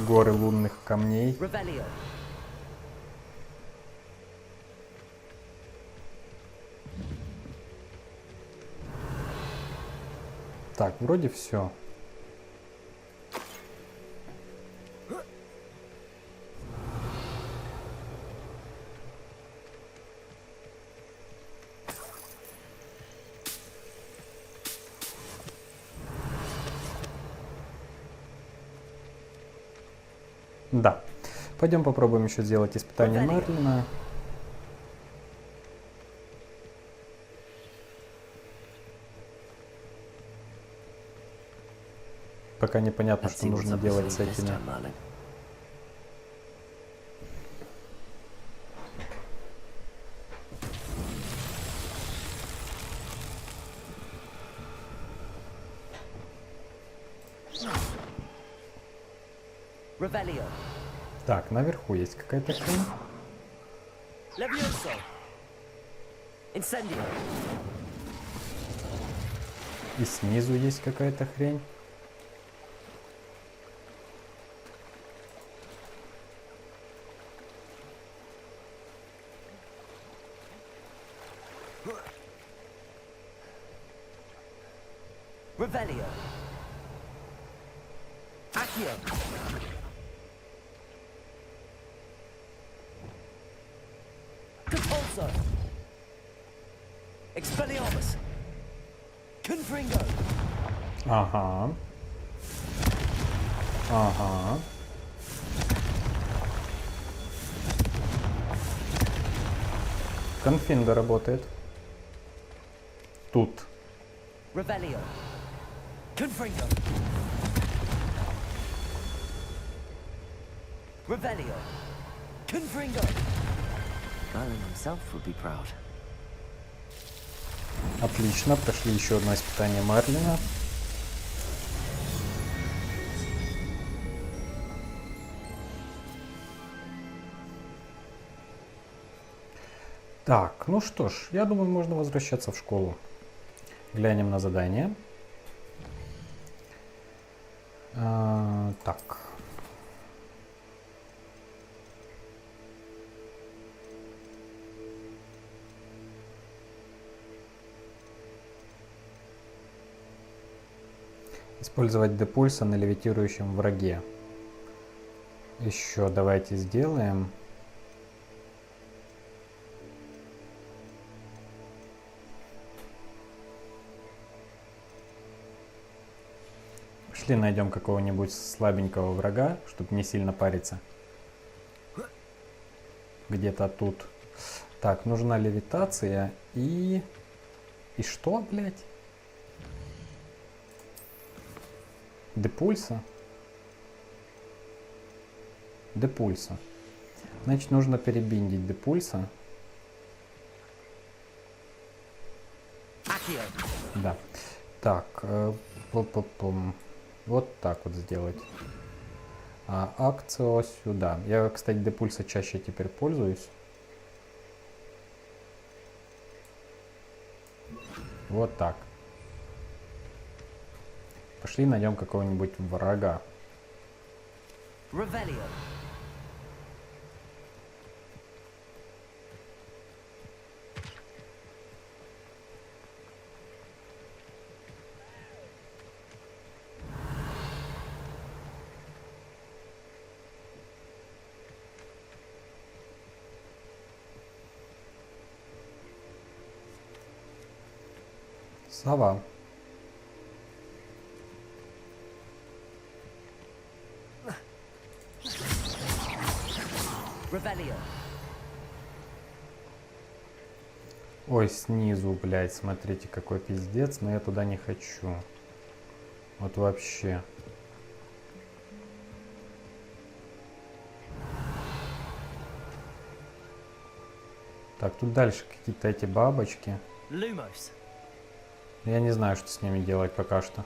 Горы лунных камней. Так, вроде все. Да. Пойдем попробуем еще сделать испытание Мерлина. Пока непонятно, что нужно делать с этими. Так, наверху есть какая-то хрень. Левиоса. Инсендио. И снизу есть какая-то хрень. Revelio. Accio. Compulso. Expelliarmus. Confringo. Ага. Ага. Конфиндо работает. Тут. Revelio. Confringo. Revelio. Confringo. Merlin himself would be proud. Отлично, прошли еще одно испытание Мерлина. Так, ну что ж, я думаю, можно возвращаться в школу. Глянем на задание. Так. Использовать депульса на левитирующем враге. Еще давайте сделаем. Пошли найдем какого-нибудь слабенького врага, чтобы не сильно париться. Где-то тут. Так, нужна левитация и... И что, блядь? Депульса? Депульса. Значит, нужно перебиндить депульса. Да. Так. Вот так вот сделать. А акцио сюда. Я, кстати, депульса чаще теперь пользуюсь. Вот так. Пошли найдем какого-нибудь врага. Сова. Ой, снизу, блядь, смотрите, какой пиздец, но я туда не хочу. Вот вообще. Так, тут дальше какие-то эти бабочки. Я не знаю, что с ними делать пока что.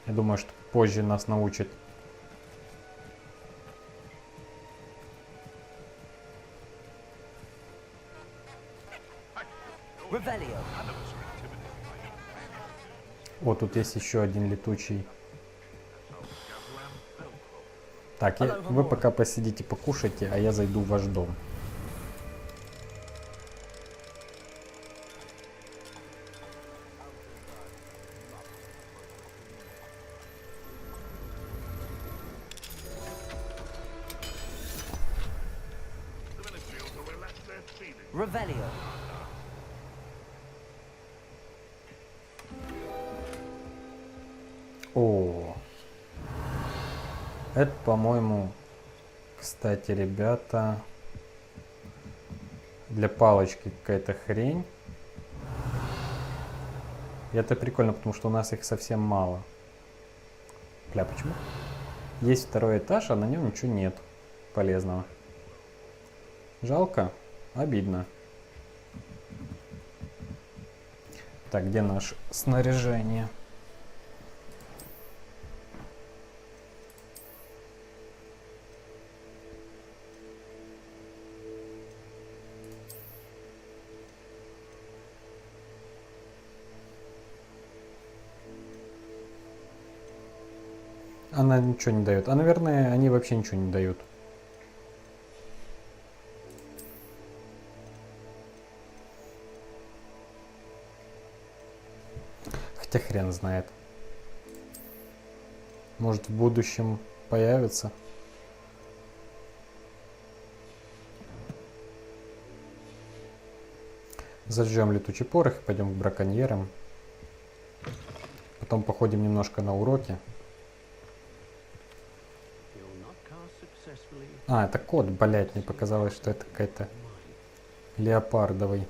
Я думаю, что позже нас научат. О, тут есть еще один летучий. Так, вы пока посидите, покушайте, а я зайду в ваш дом. О, это, по-моему, кстати, ребята, для палочки какая-то хрень. И это прикольно, потому что у нас их совсем мало. Бля, почему? Есть второй этаж, а на нем ничего нет полезного. Жалко, обидно. Так, где наше снаряжение? Она ничего не дает. А, наверное, они вообще ничего не дают. Хотя хрен знает. Может, в будущем появится. Зажжем летучий порох и пойдем к браконьерам. Потом походим немножко на уроки. А, это кот, блять, мне показалось, что это какая-то леопардовый.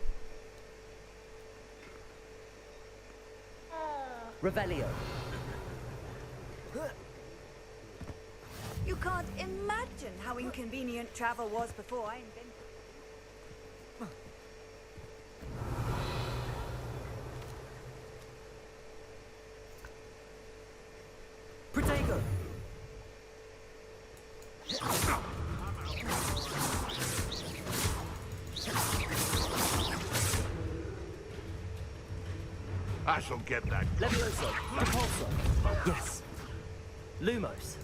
You can't imagine how inconvenient travel was before I invented. I shall get that. Leviosa. Repulsor. Yes. Lumos.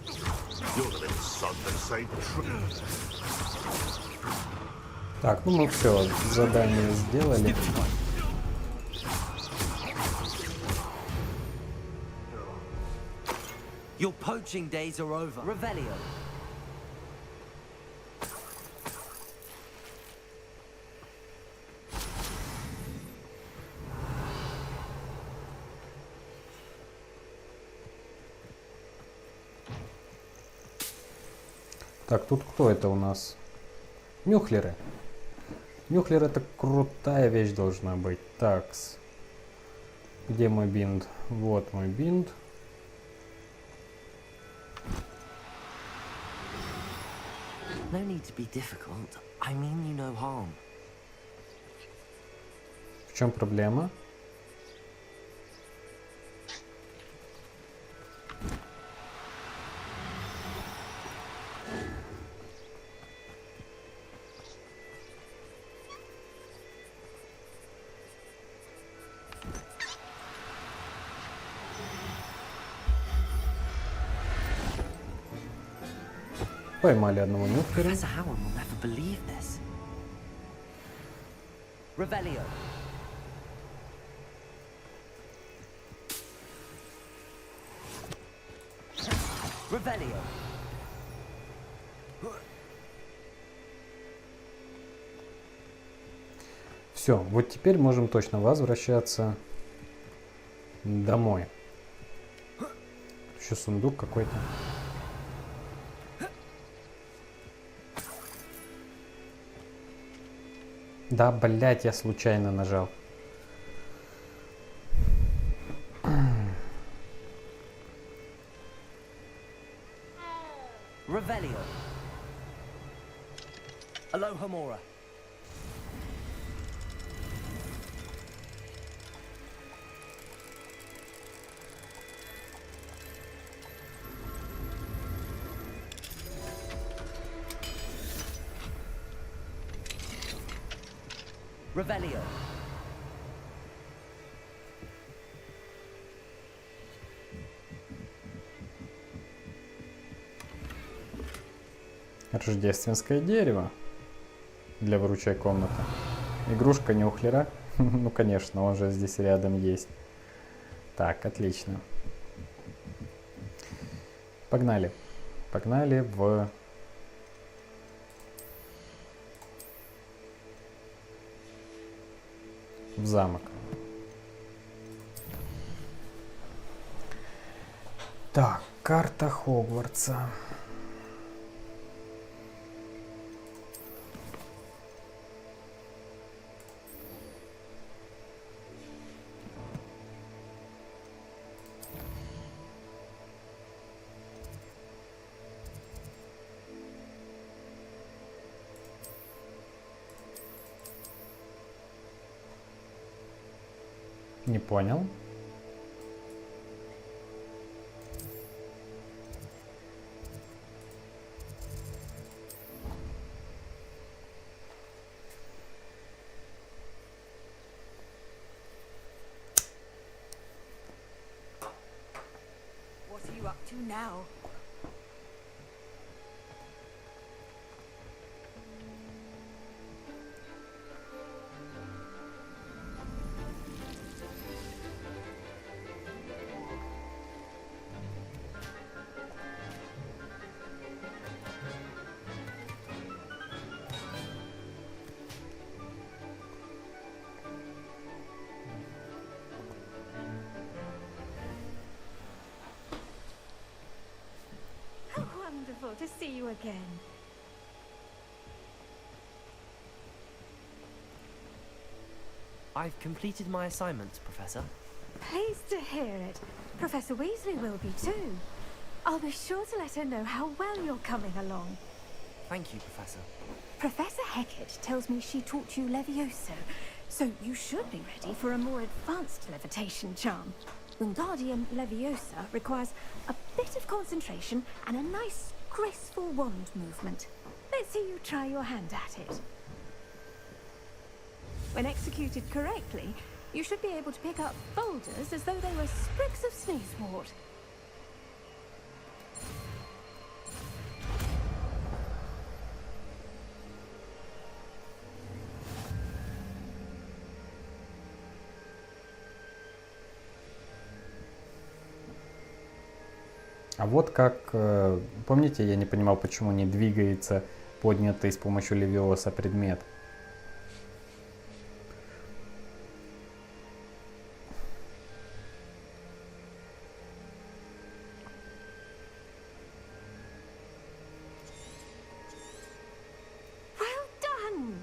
You're the little sod that say truth. Так, ну мы все, задание сделали. Your poaching days are over. Revelio. Так, тут кто это у нас? Нюхлеры. Нюхлер — это крутая вещь должна быть. Такс. Где мой бинд? Вот мой бинд. No need to be difficult. I mean you no harm. В чем проблема? Поймали одного нюхлера. Professor Howard will never believe this. Revelio. Revelio. Все, вот теперь можем точно возвращаться домой. Еще сундук какой-то. Да, блять, я случайно нажал. Revelio. Alohomora. Revelio. Рождественское дерево для выручай комнаты. Игрушка нюхлера. Ну, конечно, он же здесь рядом есть. Так, отлично. Погнали. Погнали в замок. Так, карта Хогвартса. Не понял. What are you up to now? Wonderful to see you again. I've completed my assignments, Professor. Pleased to hear it. Professor Weasley will be too. I'll be sure to let her know how well you're coming along. Thank you, Professor. Professor Hecat tells me she taught you leviosa, so you should be ready for a more advanced levitation charm. Wingarddium leviosa requires a bit of concentration and a nice, graceful wand movement. Let's see you try your hand at it. When executed correctly, You should be able to pick up boulders as though they were sprigs of sneezewort. А вот как, помните, я не понимал, почему не двигается поднятый с помощью левиоса предмет. Well done!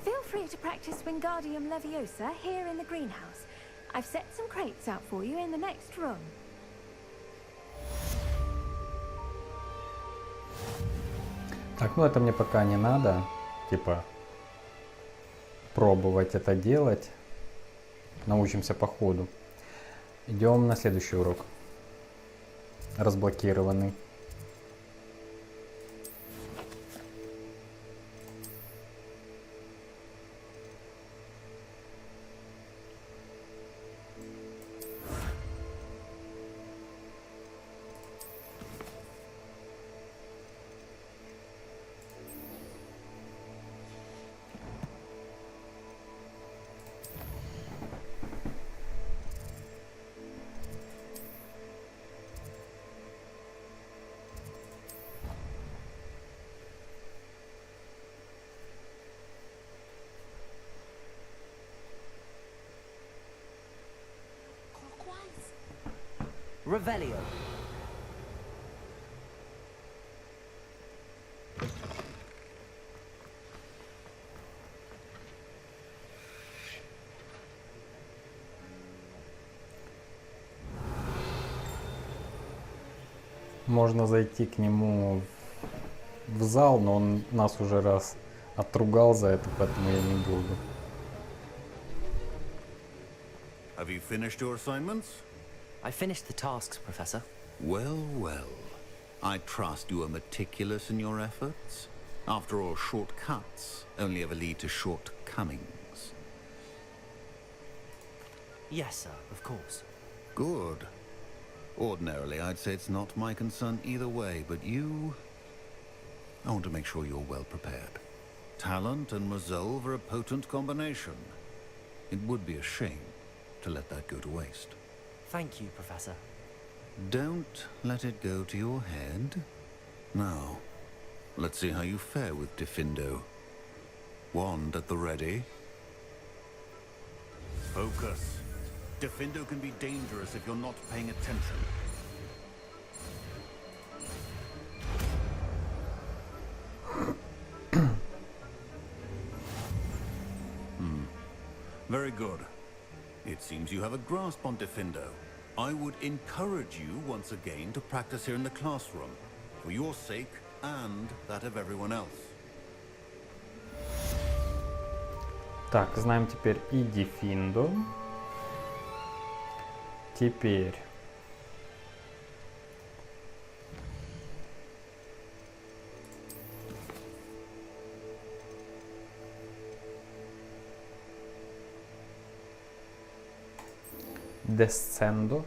Feel free to practice Wingardиум leviosa here in the greenhouse. I've set some crates out for you in the next room. Так, ну это мне пока не надо, типа, пробовать это делать. Научимся по ходу. Идем на следующий урок. Разблокированный. Revelio. Можно зайти к нему в зал, но он нас уже раз отругал за это, поэтому я не буду. Have you finished your assignments? I finished the tasks, Professor. Well, well. I trust you are meticulous in your efforts. After all, shortcuts only ever lead to shortcomings. Yes, sir, of course. Good. Ordinarily, I'd say it's not my concern either way, but you... I want to make sure you're well prepared. Talent and resolve are a potent combination. It would be a shame to let that go to waste. Thank you, Professor. Don't let it go to your head. Now, let's see how you fare with Difindo. Wand at the ready. Focus. Difindo can be dangerous if you're not paying attention. Very good. It seems you have a grasp on Difindo. I would encourage you once again to practice here in the classroom, for your sake and that of everyone else. Так, знаем теперь и Дифиндо. Теперь Десцендо.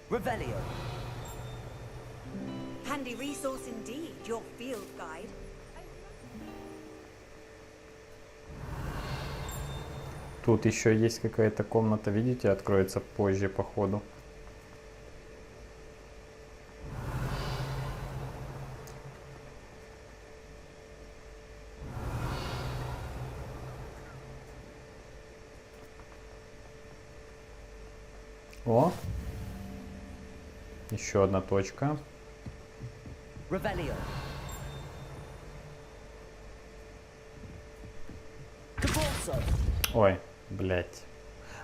Revelio. Handy resource indeed, your field guide. Тут еще есть какая-то комната, видите, откроется позже по ходу. О! Еще одна точка. Revelio. Caborso. Ой, блядь.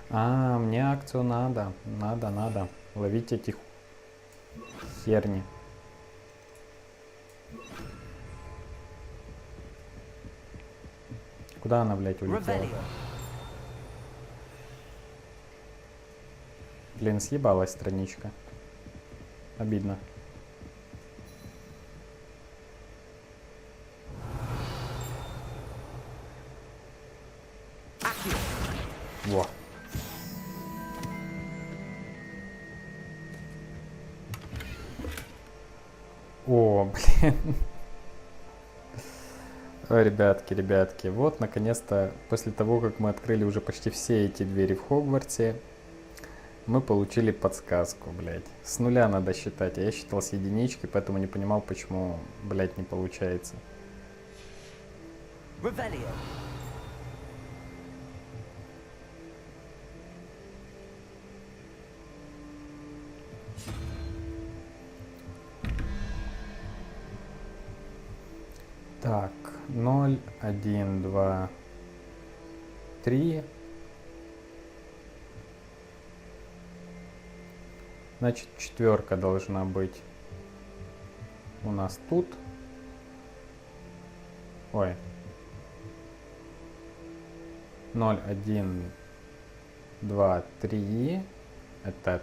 А, мне акцию надо. Надо. Ловить этих херни. Куда она, блядь, улетела? Revelio. Блин, съебалась страничка. Обидно. Во. О, блин. Ой, ребятки, вот наконец-то, после того, как мы открыли уже почти все эти двери в Хогвартсе, мы получили подсказку, блядь. С нуля надо считать, а я считал с единички, поэтому не понимал, почему, блядь, не получается. Revelio. Так, 0, 1, 2, 3. Значит, четверка должна быть у нас тут. Ой. 0, 1, 2, 3. Это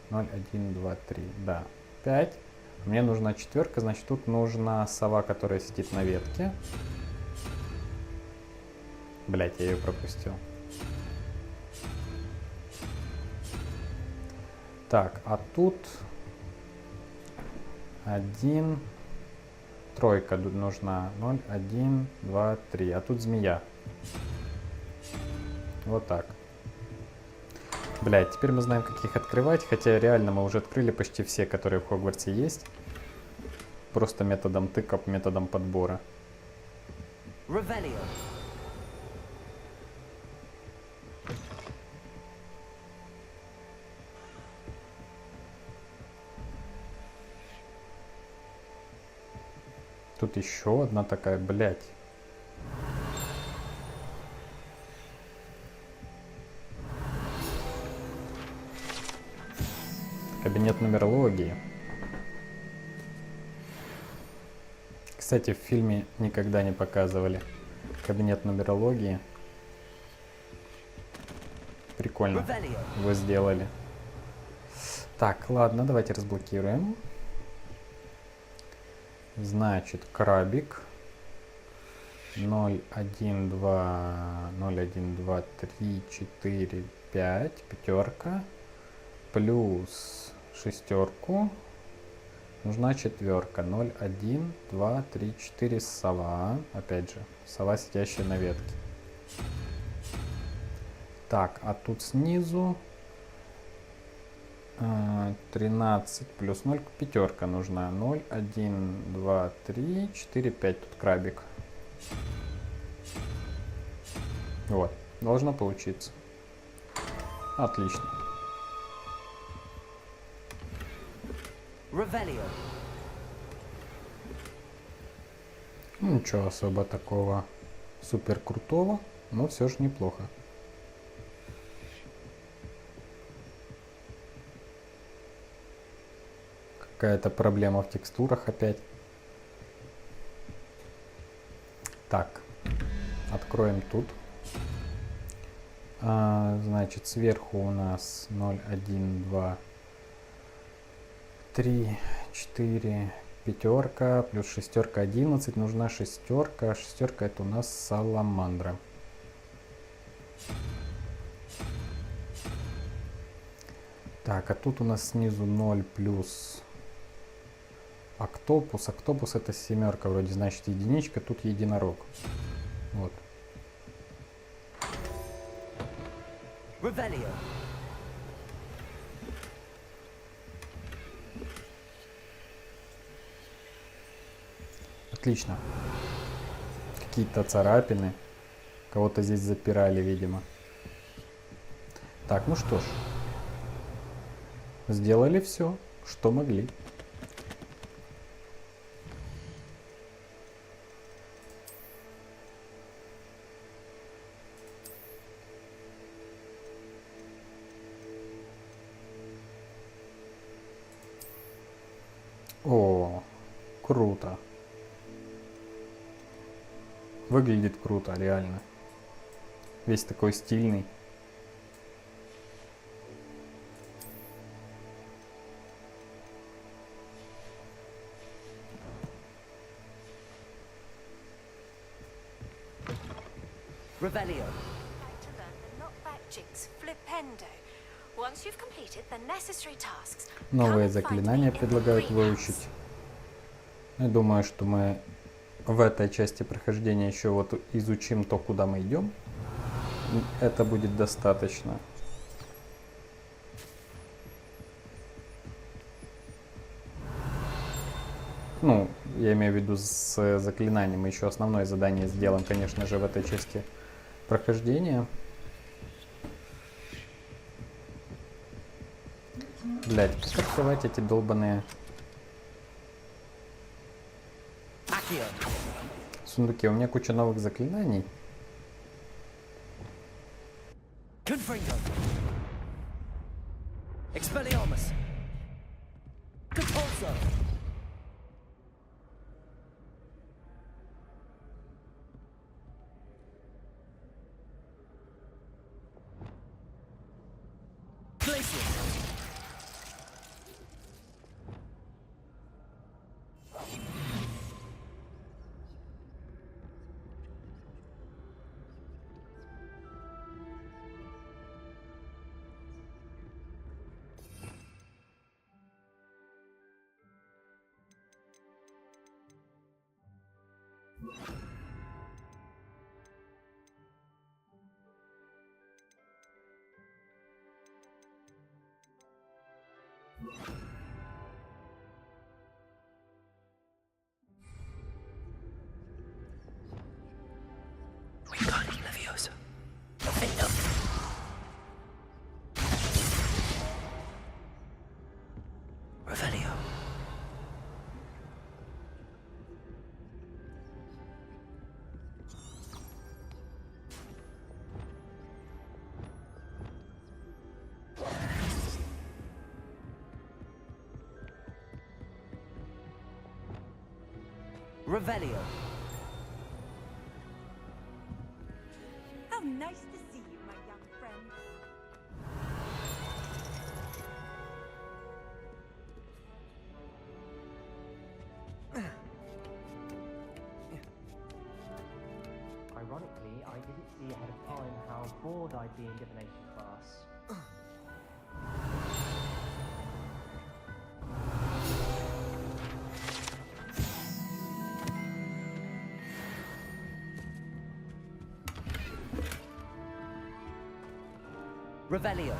0, 1, 2, 3. Да, 5. Мне нужна четверка, значит, тут нужна сова, которая сидит на ветке. Блять, я ее пропустил. Так, а тут 1, тройка нужна. 0, 1, 2, 3. А тут змея. Вот так. Блять, теперь мы знаем, как их открывать, хотя реально мы уже открыли почти все, которые в Хогвартсе есть. Просто методом тыков, методом подбора. Revelio. Тут еще одна такая, блять. Кабинет нумерологии. Кстати, в фильме никогда не показывали кабинет нумерологии. Прикольно. Вы сделали. Так, ладно, давайте разблокируем. Значит, крабик. 0, 1, 2, 0, 1, 2, 3, 4, 5. Пятерка. Плюс шестерку. Нужна четверка. 0, 1, 2, 3, 4. Сова. Опять же, сова, сидящая на ветке. Так, а тут снизу 13 плюс 0. Пятерка нужна. 0, 1, 2, 3, 4, 5. Тут крабик. Вот. Должно получиться. Отлично. Revelio. Ничего особо такого супер крутого, но все же неплохо. Какая-то проблема в текстурах опять. Так, откроем тут. Значит, сверху у нас 0, 1, 2, 3, 4, пятерка, плюс шестерка 11, нужна шестерка. Шестерка это у нас саламандра. Так, а тут у нас снизу 0 плюс октопус. Октопус это семерка вроде, значит единичка, тут единорог. Вот. Revelio. Отлично. Какие-то царапины. Кого-то здесь запирали, видимо. Так, ну что ж. Сделали все, что могли. Круто. Выглядит круто, реально. Весь такой стильный. Revelio. To learn the knockback jigs, flipendo. Once you've completed the necessary tasks, Новые заклинания предлагают выучить. Я думаю, что мы в этой части прохождения еще вот изучим то, куда мы идем. Это будет достаточно. Ну, я имею в виду с заклинанием. Мы еще основное задание сделаем, конечно же, в этой части прохождения. Блять, как открывать эти долбаные сундуки? У меня куча новых заклинаний. Expelliarmus. Compulso. Wingarding leviosa. Difindum. Revelio. Revelio. How nice to see you, my young friend. Ironically, I didn't see ahead of time how bored I'd be in divination class. Revelio.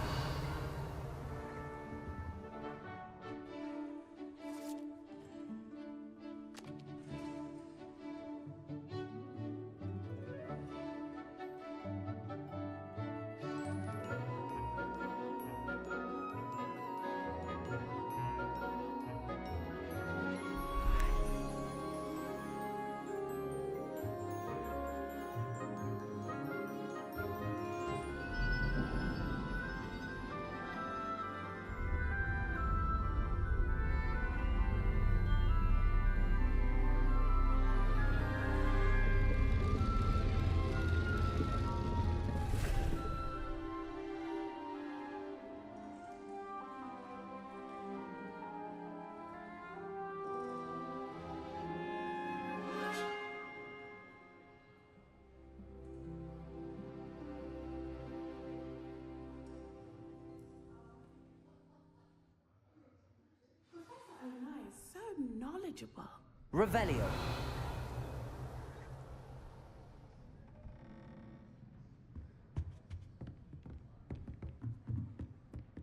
Onai is so knowledgeable. Revelio.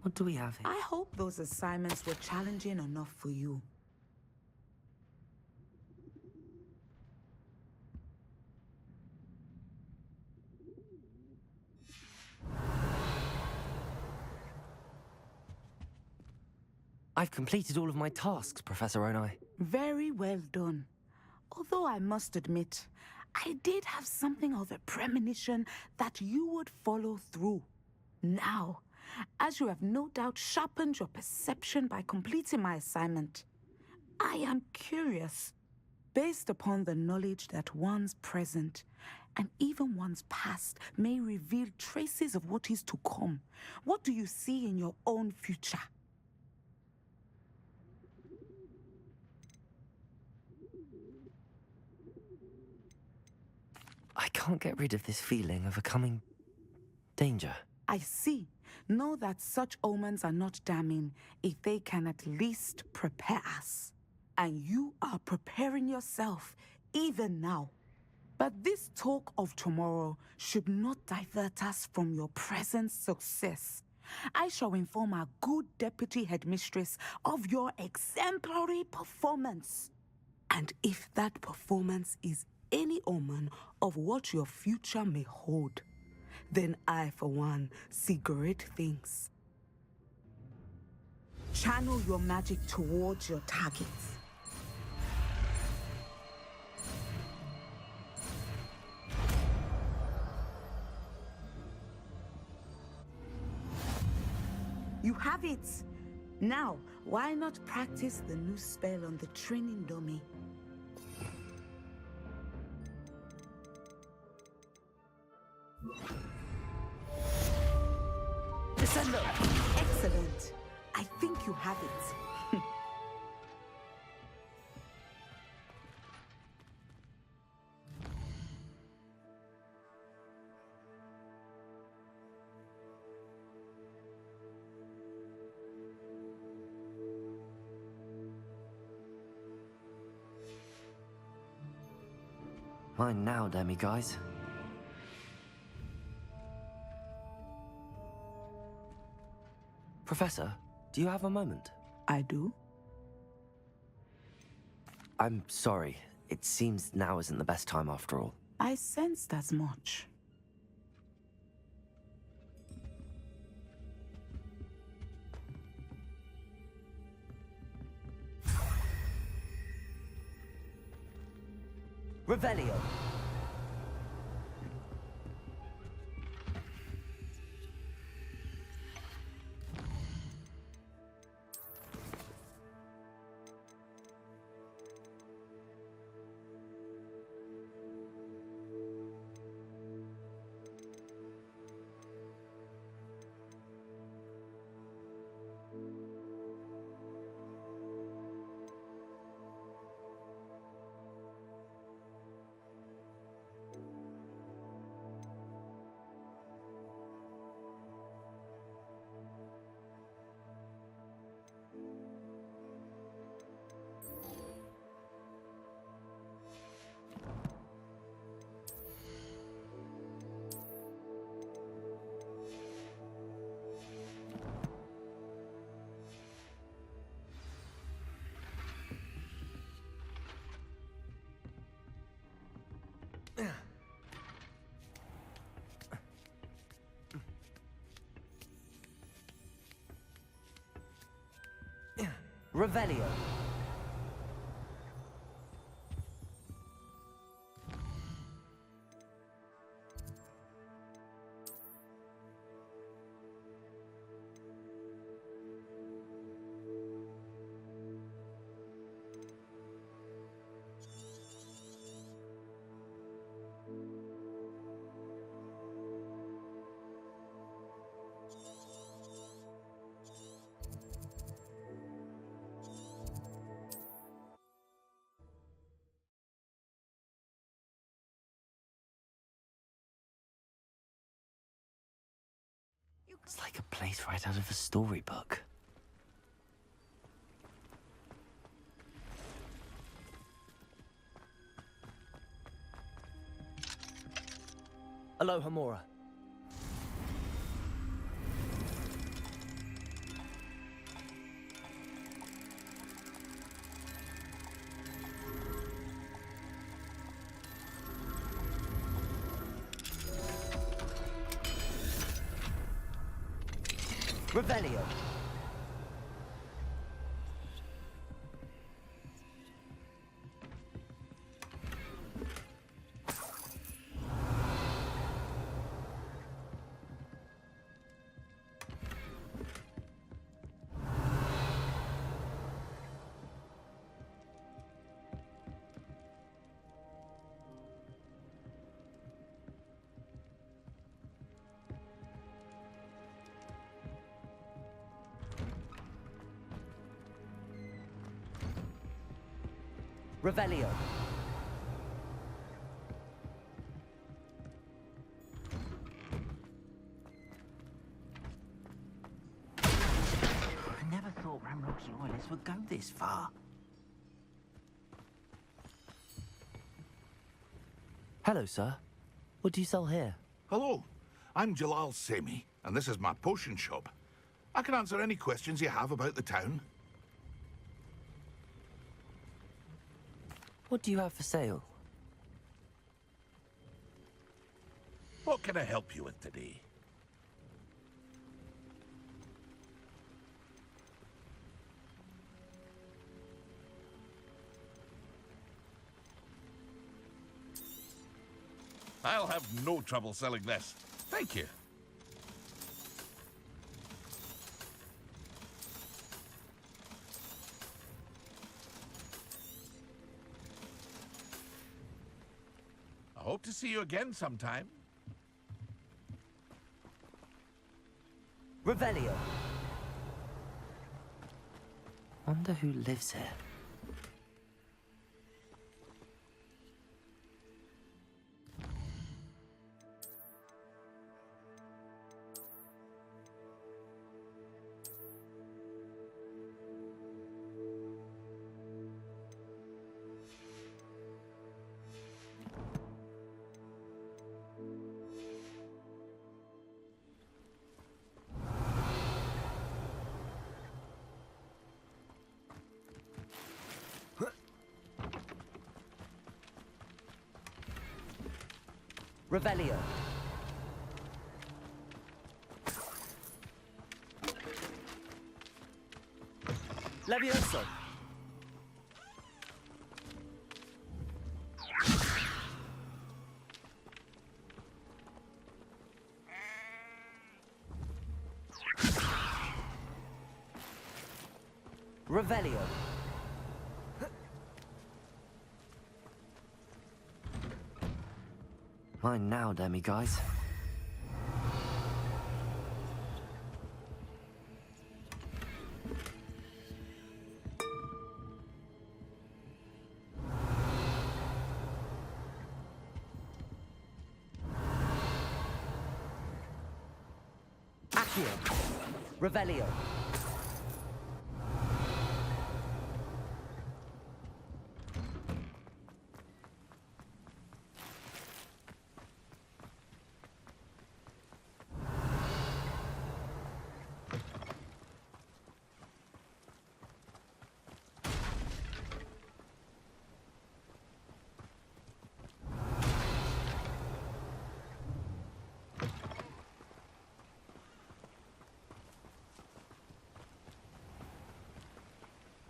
What do we have here? I hope those assignments were challenging enough for you. I've completed all of my tasks, Professor Onai. Very well done. Although I must admit, I did have something of a premonition that you would follow through. Now, as you have no doubt sharpened your perception by completing my assignment, I am curious. based upon the knowledge that one's present and even one's past may reveal traces of what is to come. What do you see in your own future? I can't get rid of this feeling of a coming danger. I see. Know that such omens are not damning if they can at least prepare us. And you are preparing yourself even now. But this talk of tomorrow should not divert us from your present success. I shall inform our good deputy headmistress of your exemplary performance. And if that performance is any omen of what your future may hold, then I, for one, see great things. Channel your magic towards your targets. You have it! Now, why not practice the new spell on the training dummy? Dessendo! Excellent. I think you have it. Mine now, demi-guys. Professor, do you have a moment? I do. I'm sorry. It seems now isn't the best time after all. I sensed as much. Revelio. Revelio. It's like a place right out of a storybook. Aloha Mora. Revelio. Revelio. I never thought Ramrock's loyalists would go this far. Hello, sir. What do you sell here? Hello, I'm Jalal Semi, and this is my potion shop. I can answer any questions you have about the town. What do you have for sale? What can I help you with today? I'll have no trouble selling this. Thank you. I hope to see you again sometime. Revelio. Wonder who lives here. Revelio. Leviosa. Revelio. Mine now, demi-guys. Accio. Revelio.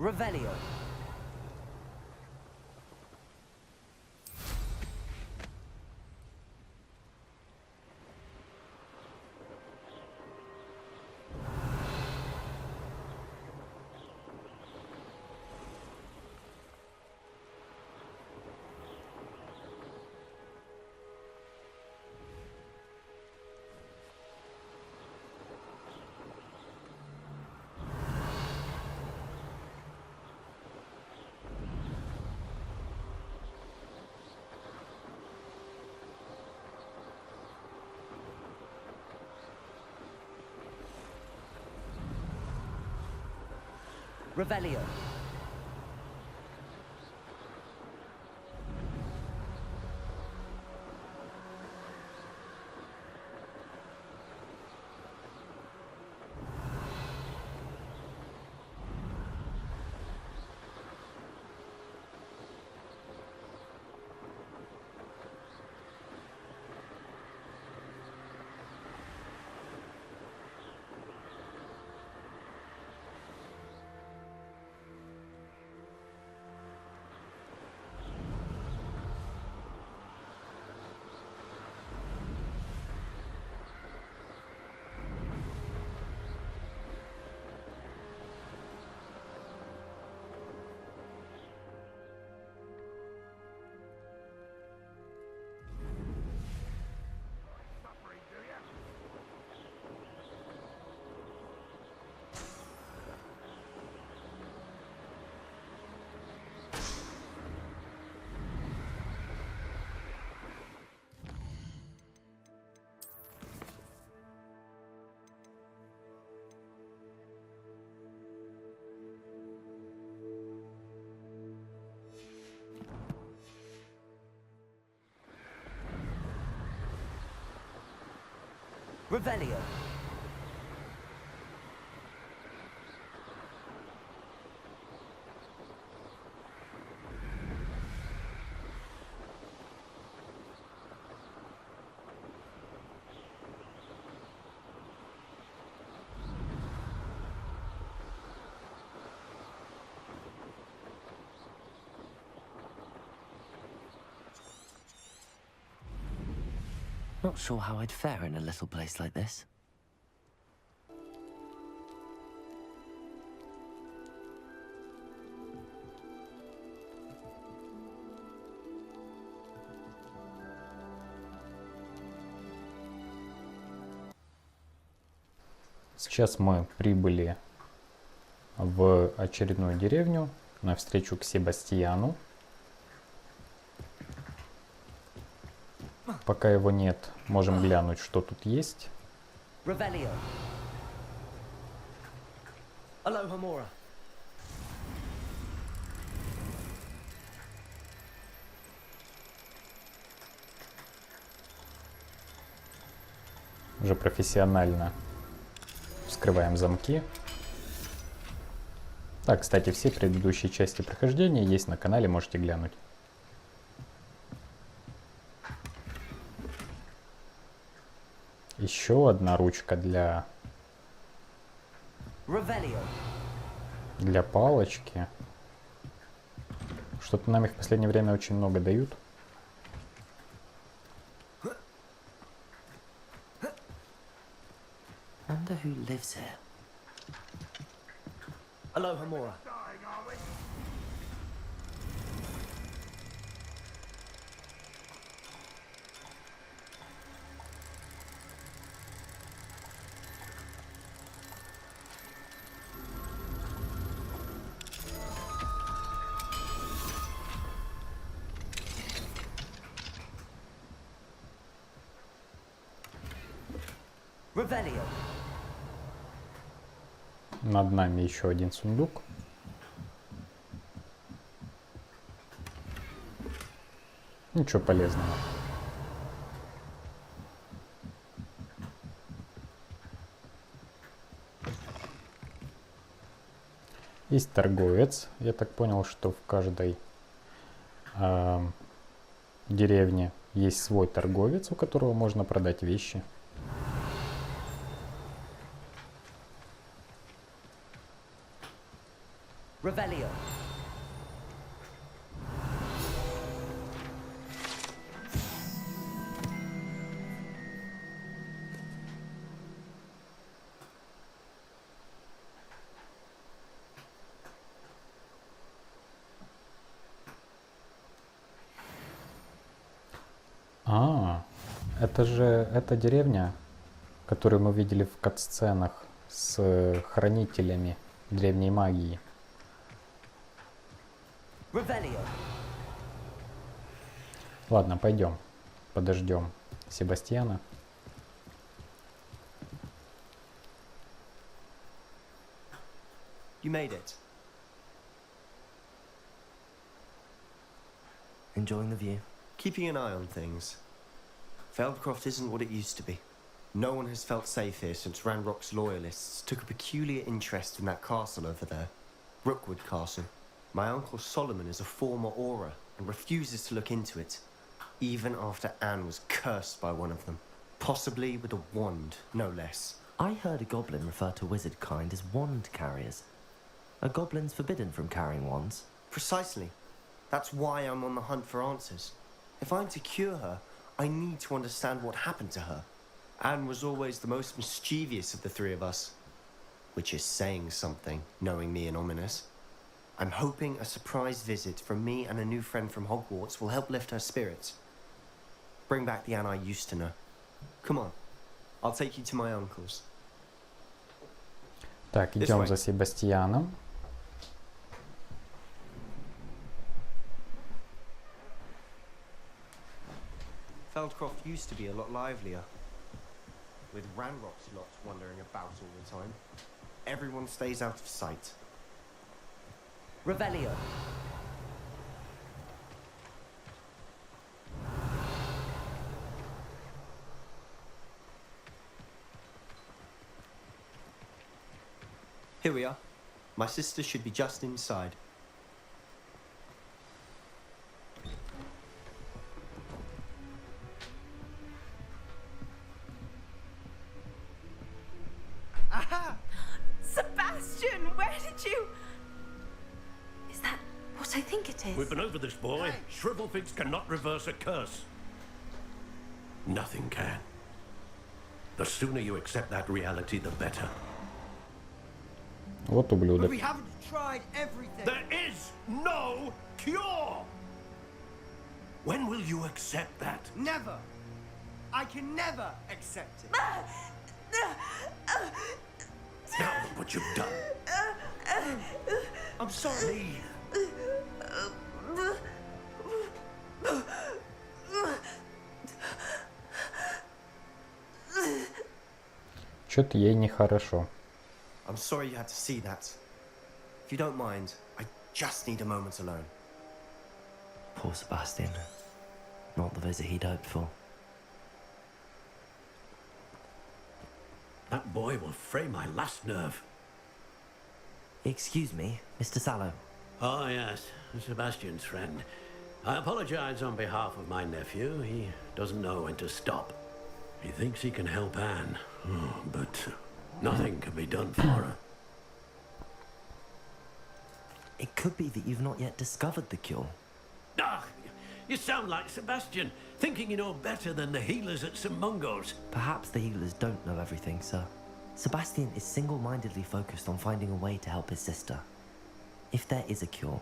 Revelio. Revelio. Revelio. Not sure how I'd fare in a little place like this. Сейчас мы прибыли в очередную деревню навстречу к Себастьяну. Пока его нет, можем глянуть, что тут есть. Revelio. Aloha Mora. Уже профессионально вскрываем замки. Так, кстати, все предыдущие части прохождения есть на канале, можете глянуть. Еще одна ручка для палочки. Что-то нам их в последнее время очень много дают. Wonder who lives here. Aloha Mora. Revelio. Над нами еще один сундук. Ничего полезного. Есть торговец. Я так понял, что в каждой деревне есть свой торговец, у которого можно продать вещи. Revelio. Это же эта деревня, которую мы видели в кат-сценах с хранителями древней магии. Ладно, пойдем, подождем Себастьяна. You made it. Enjoying the view. Keeping an eye on things. Feldcroft isn't what it used to be. No one has felt safe here since Ranrock's loyalists took a peculiar interest in that castle over there. Rookwood Castle. My uncle Solomon is a former Auror and refuses to look into it, even after Anne was cursed by one of them. Possibly with a wand, no less. I heard a goblin refer to wizard kind as wand carriers. Are goblins forbidden from carrying wands? Precisely. That's why I'm on the hunt for answers. If I'm to cure her, I need to understand what happened to her. Anne was always the most mischievous of the three of us. Which is saying something, knowing me and Ominous. I'm hoping a surprise visit from me and a new friend from Hogwarts will help lift her spirits. Bring back the Anne I used to know. Come on, I'll take you to my uncle's. Так, идем за Себастьяном. Feldcroft used to be a lot livelier. With Ranrock's lot wandering about all the time. Everyone stays out of sight. Revelio. Here we are. My sister should be just inside. Aha! Sebastian, where did you... Is that what I think it is? We've been over this, boy. Shrivelfigs cannot reverse a curse. Nothing can. The sooner you accept that reality, the better. Вот ублюдок. We haven't tried everything. There is no cure! When will you accept that? Never. I can never accept it. Now look what you've done. I'm sorry. Чё-то ей нехорошо. I'm sorry you had to see that. If you don't mind, I just need a moment alone. Poor Sebastian. Not the visit he'd hoped for. That boy will fray my last nerve. Excuse me, Mr. Sallow. Oh, yes, Sebastian's friend. I apologize on behalf of my nephew. He doesn't know when to stop. He thinks he can help Anne, but nothing can be done for her. It could be that you've not yet discovered the cure. Ah, you sound like Sebastian, thinking you know better than the healers at St. Mungo's. Perhaps the healers don't know everything, sir. Sebastian is single-mindedly focused on finding a way to help his sister. If there is a cure,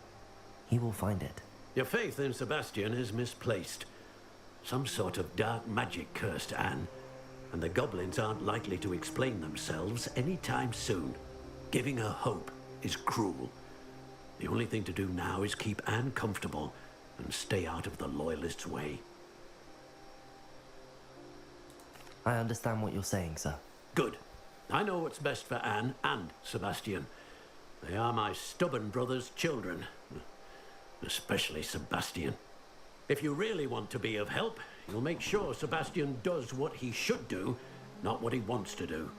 he will find it. Your faith in Sebastian is misplaced. Some sort of dark magic cursed Anne, and the goblins aren't likely to explain themselves anytime soon. Giving her hope is cruel. The only thing to do now is keep Anne comfortable and stay out of the Loyalists' way. I understand what you're saying, sir. Good. I know what's best for Anne and Sebastian. They are my stubborn brother's children. Especially Sebastian. If you really want to be of help, you'll make sure Sebastian does what he should do, not what he wants to do.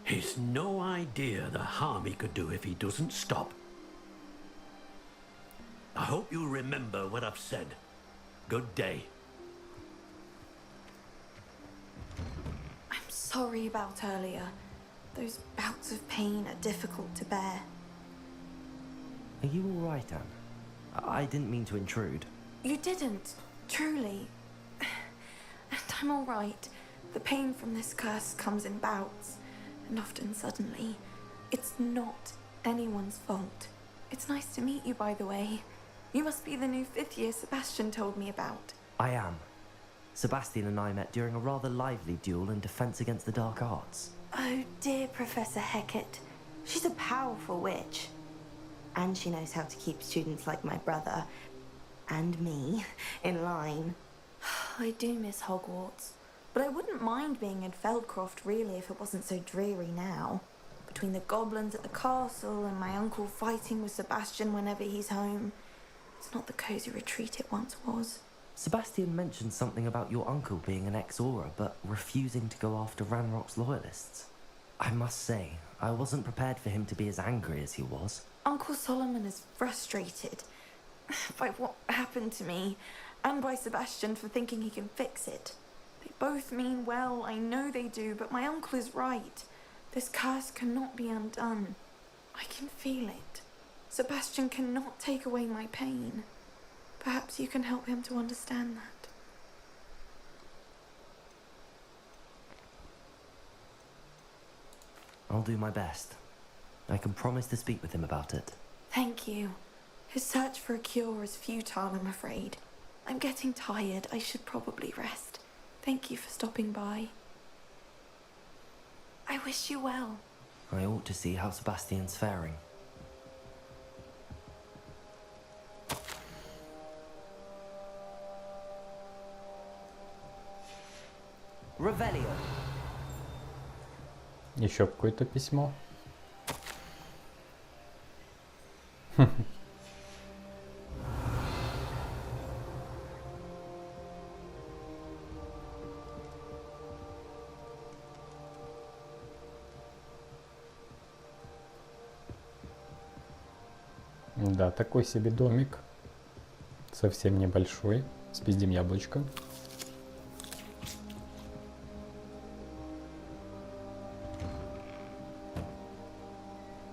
He's no idea the harm he could do if he doesn't stop. I hope you remember what I've said. Good day. I'm sorry about earlier. Those bouts of pain are difficult to bear. Are you all right, Anne? I didn't mean to intrude. You didn't, truly. And I'm all right. The pain from this curse comes in bouts, and often suddenly. It's not anyone's fault. It's nice to meet you, by the way. You must be the new 5th year Sebastian told me about. I am. Sebastian and I met during a rather lively duel in defense against the dark arts. Oh dear, Professor Hecat. She's a powerful witch. And she knows how to keep students like my brother and me in line. I do miss Hogwarts, but I wouldn't mind being in Feldcroft really if it wasn't so dreary now. Between the goblins at the castle and my uncle fighting with Sebastian whenever he's home, it's not the cozy retreat it once was. Sebastian mentioned something about your uncle being an ex-Auror, but refusing to go after Ranrock's loyalists. I must say, I wasn't prepared for him to be as angry as he was. Uncle Solomon is frustrated by what happened to me, and by Sebastian for thinking he can fix it. They both mean well, I know they do, but my uncle is right. This curse cannot be undone. I can feel it. Sebastian cannot take away my pain. Perhaps you can help him to understand that. I'll do my best. I can promise to speak with him about it. Thank you. His search for a cure is futile, I'm afraid. I'm getting tired. I should probably rest. Thank you for stopping by. I wish you well. I ought to see how Sebastian's faring. Revelio. Еще какое-то письмо. Да, такой себе домик. Совсем небольшой. Спиздим яблочко.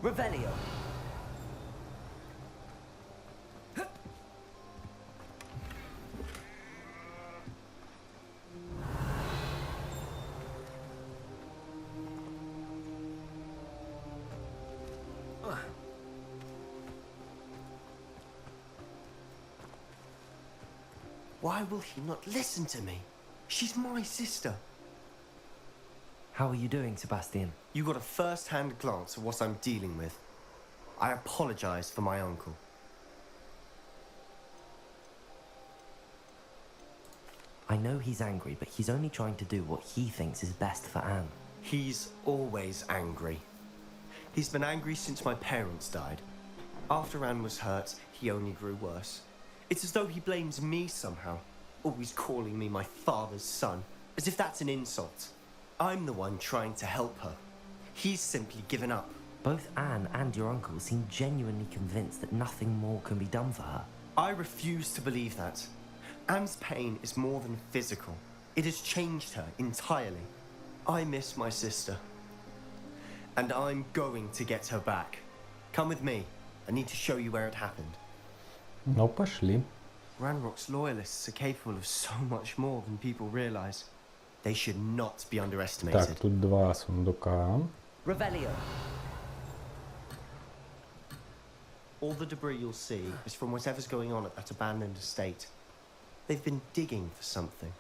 Revelio. Why will he not listen to me? She's my sister. How are you doing, Sebastian? You got a first-hand glance of what I'm dealing with. I apologize for my uncle. I know he's angry, but he's only trying to do what he thinks is best for Anne. He's always angry. He's been angry since my parents died. After Anne was hurt, he only grew worse. It's as though he blames me somehow, always calling me my father's son, as if that's an insult. I'm the one trying to help her. He's simply given up. Both Anne and your uncle seem genuinely convinced that nothing more can be done for her. I refuse to believe that. Anne's pain is more than physical. It has changed her entirely. I miss my sister. And I'm going to get her back. Come with me. I need to show you where it happened. Ну, пошли. Ranrock's loyalists are capable of so much more than people realize. They should not be underestimated. Так, тут два сундука. Revelio. All the debris you'll see is from whatever's going on at that abandoned estate. They've been digging for something.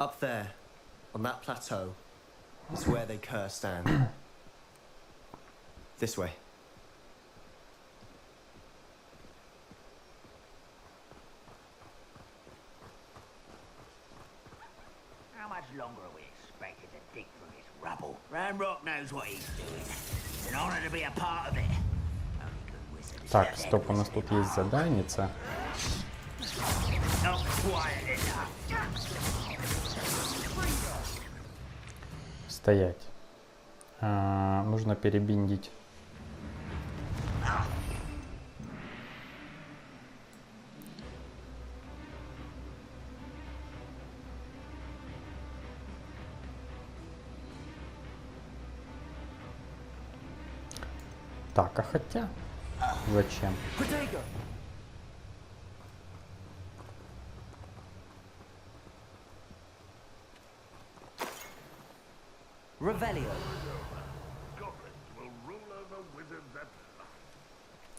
Up there, on that plateau, is where they cursed Anne. This way. How much longer are we expected to dig through this rubble? Ranrock knows what he's doing. It's an honor to be a part of it. Only good wizard is Так, out стоп, у нас тут есть заданица. Not quiet enough. Стоять. Нужно перебиндить. Так, а хотя... Зачем? Revelio.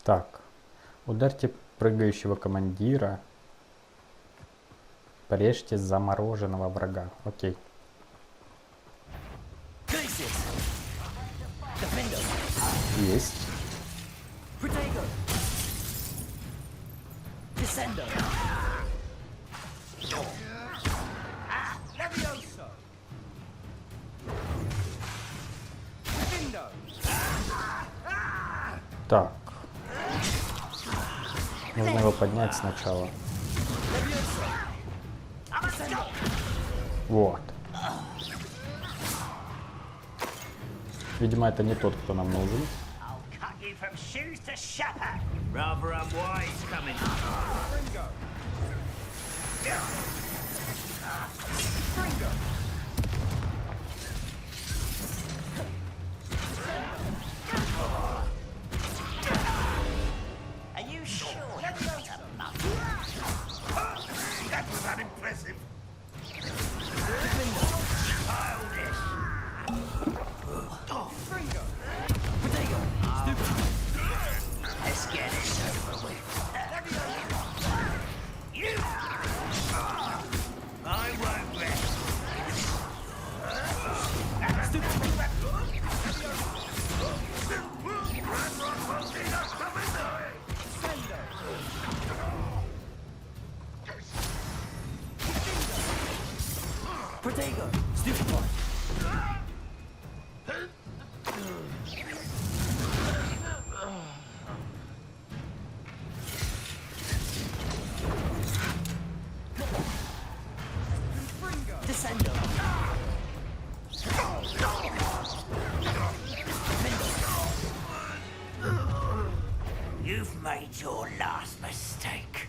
Так, ударьте прыгающего командира. Порежьте замороженного врага. Окей. Есть. Dessendo. Leviosa. Difindo. Так. Нужно его поднять сначала. Вот. Видимо, это не тот, кто нам нужен. From shoes to Shapper. Rather unwise coming. Fringo. Fringo. Are you sure? That was unimpressive. Childish. Oh, Fringo. Let's get this over with. You! I won't rest. made your last mistake.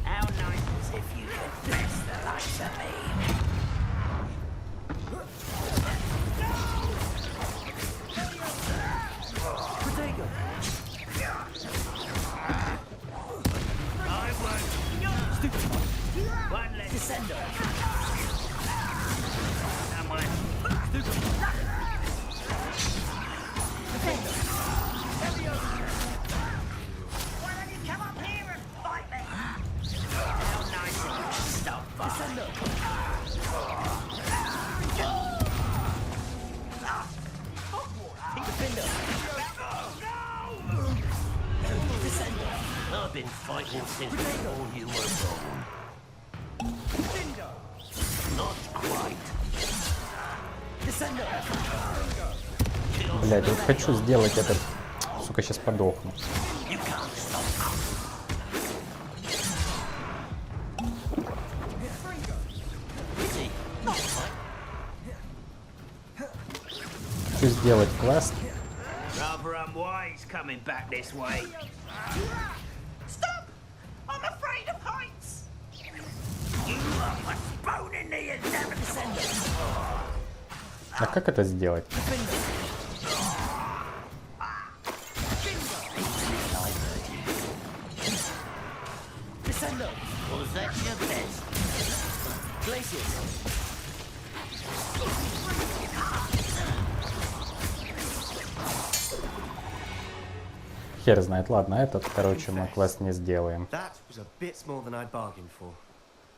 How nice as if you could best the likes of me. Protego! I won't. Stupid. One less. Descendo! Someone. Why don't you come up here and fight me? How nice of you to stop by. I've been fighting since before you were born. Not quite. Блядь, вот хочу сделать этот... Сука, сейчас подохну. Хочу сделать квест. Rather unwise coming back this way. Stop! I'm afraid of heights. You are postponing the inevitable. А как это сделать? Was that your best? Хер знает. Ладно, этот, короче, мы квест не сделаем. That was a bit more than I'd bargained for.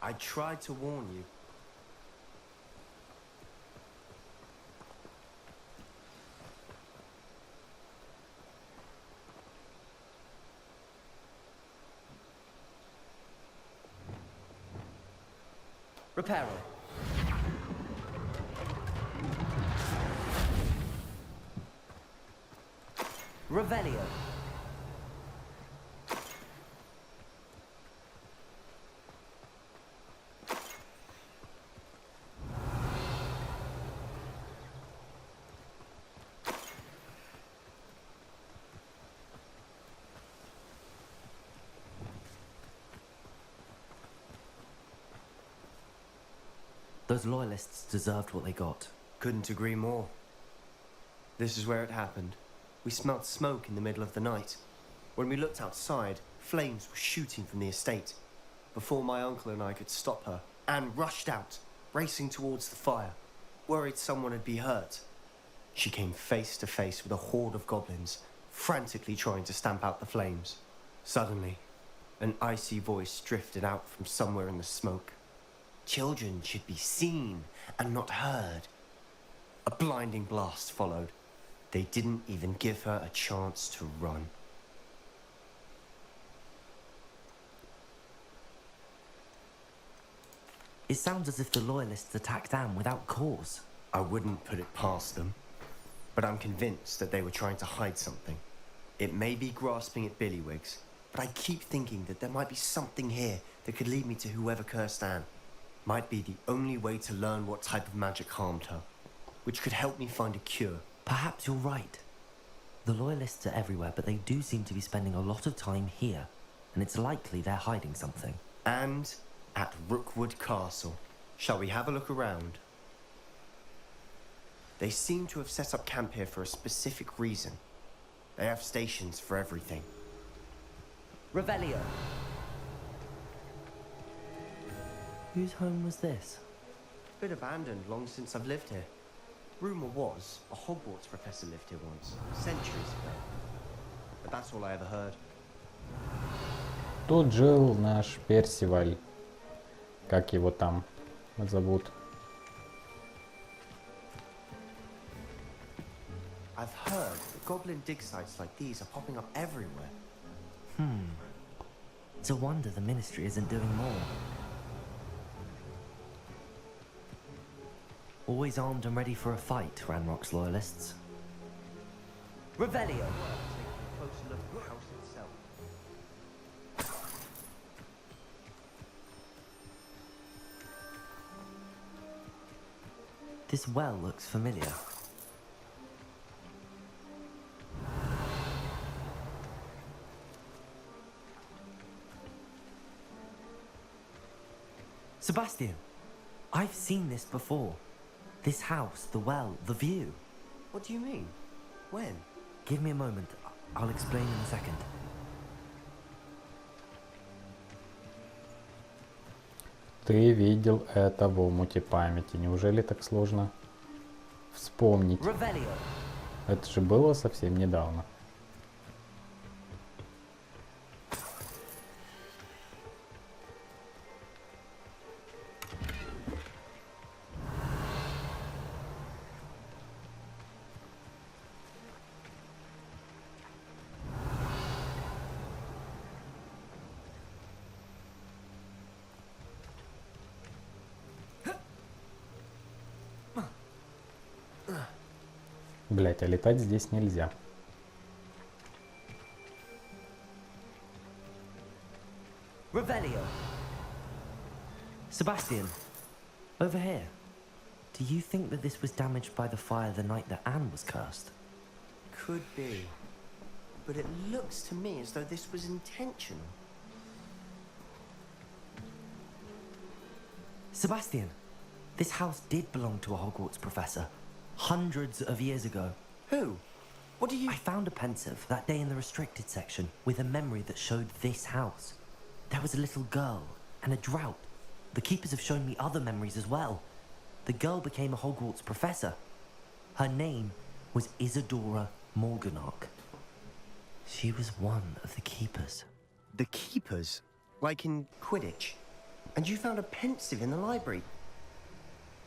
I tried to warn you. Reparo. Revelio. Those loyalists deserved what they got. Couldn't agree more. This is where it happened. We smelt smoke in the middle of the night. When we looked outside, flames were shooting from the estate. Before my uncle and I could stop her, Anne rushed out, racing towards the fire, worried someone had been hurt. She came face to face with a horde of goblins, frantically trying to stamp out the flames. Suddenly, an icy voice drifted out from somewhere in the smoke. Children should be seen and not heard. A blinding blast followed. They didn't even give her a chance to run. It sounds as if the loyalists attacked Anne without cause. I wouldn't put it past them, but I'm convinced that they were trying to hide something. It may be grasping at billywhigs, but I keep thinking that there might be something here that could lead me to whoever cursed Anne. Might be the only way to learn what type of magic harmed her, which could help me find a cure. Perhaps you're right. The loyalists are everywhere, but they do seem to be spending a lot of time here, and it's likely they're hiding something. And at Rookwood Castle. Shall we have a look around? They seem to have set up camp here for a specific reason. They have stations for everything. Revelio. Whose home was this? Bit abandoned long since I've lived here. Rumour was a Hogwarts professor lived here once, centuries ago. But that's all I ever heard. Тут жил наш Персиваль. Как его там зовут? I've heard that goblin dig sites like these are popping up everywhere. It's a wonder the Ministry isn't doing more. Always armed and ready for a fight, Ranrock's loyalists. Revelio! Closer look at the house itself. This well looks familiar. Sebastian, I've seen this before. This house, the well, the view. What do you mean? When? Give me a moment. I'll explain in a second. Ты видел это в омуте памяти. Неужели так сложно вспомнить? Revelio. Это же было совсем недавно. Блять, а летать здесь нельзя. Revelio. Sebastian, over here. Do you think that this was damaged by the fire the night that Anne was cursed? Could be. But it looks to me as though this was intentional. Sebastian, this house did belong to a Hogwarts professor. Hundreds of years ago. Who? What do you... I found a pensive that day in the restricted section with a memory that showed this house. There was a little girl and a drought. The keepers have shown me other memories as well. The girl became a Hogwarts professor. Her name was Isadora Morganach. She was one of the keepers. The keepers? Like in Quidditch? And you found a pensive in the library?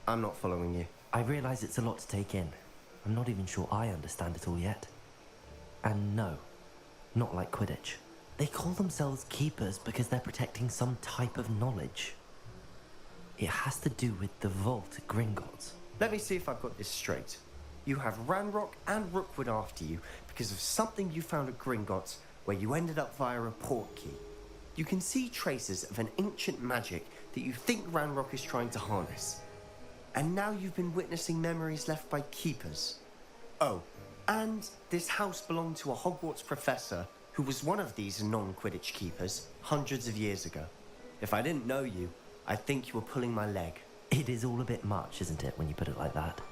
I'm not following you. I realize it's a lot to take in. I'm not even sure I understand it all yet. And no, not like Quidditch. They call themselves keepers because they're protecting some type of knowledge. It has to do with the vault at Gringotts. Let me see if I've got this straight. You have Ranrock and Rookwood after you because of something you found at Gringotts where you ended up via a port key. You can see traces of an ancient magic that you think Ranrock is trying to harness. And now you've been witnessing memories left by keepers. Oh, and this house belonged to a Hogwarts professor who was one of these non-Quidditch keepers hundreds of years ago. If I didn't know you, I'd think you were pulling my leg. It is all a bit much, isn't it, when you put it like that?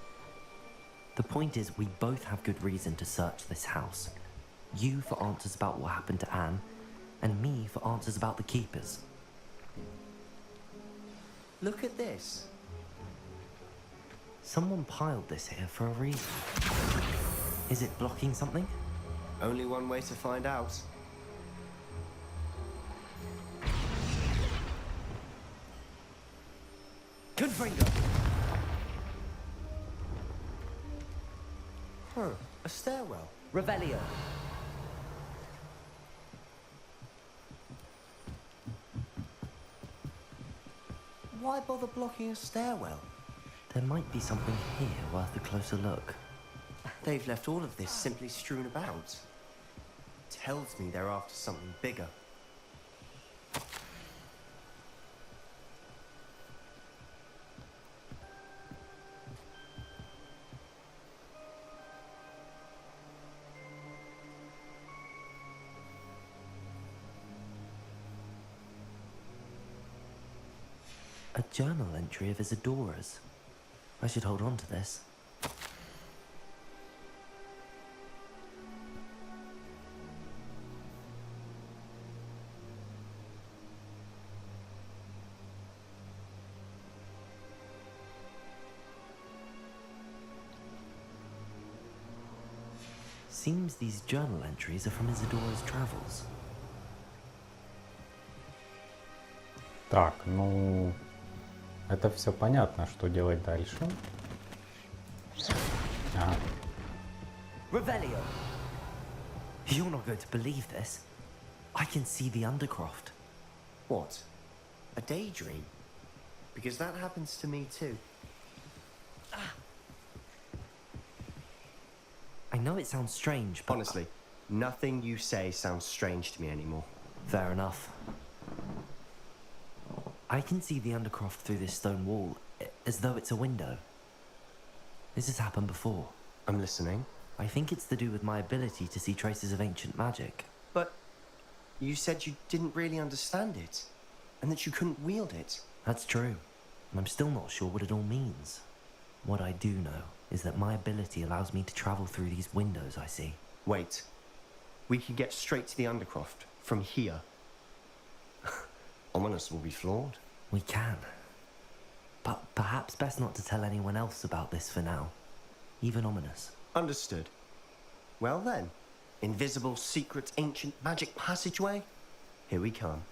The point is, we both have good reason to search this house. You for answers about what happened to Anne, and me for answers about the keepers. Look at this. Someone piled this here for a reason. Is it blocking something? Only one way to find out. Confringo! Huh, a stairwell. Revelio. Why bother blocking a stairwell? There might be something here worth a closer look. They've left all of this simply strewn about. Tells me they're after something bigger. A journal entry of Isadora's. I should hold on to this. Seems these journal entries are from Isadora's travels. Так, ну... Это все понятно, что делать дальше. Ага. Revelio! You're not going to believe this. I can see the Undercroft. What? A daydream? Because that happens to me too. I know it sounds strange, but... Honestly, nothing you say sounds strange to me anymore. Fair enough. I can see the Undercroft through this stone wall, as though it's a window. This has happened before. I'm listening. I think it's to do with my ability to see traces of ancient magic. But you said you didn't really understand it, and that you couldn't wield it. That's true. And I'm still not sure what it all means. What I do know is that my ability allows me to travel through these windows I see. Wait. We can get straight to the Undercroft from here. Ominous will be flawed. We can. But perhaps best not to tell anyone else about this for now. Even Ominous. Understood. Well then, invisible, secret, ancient magic passageway? Here we come.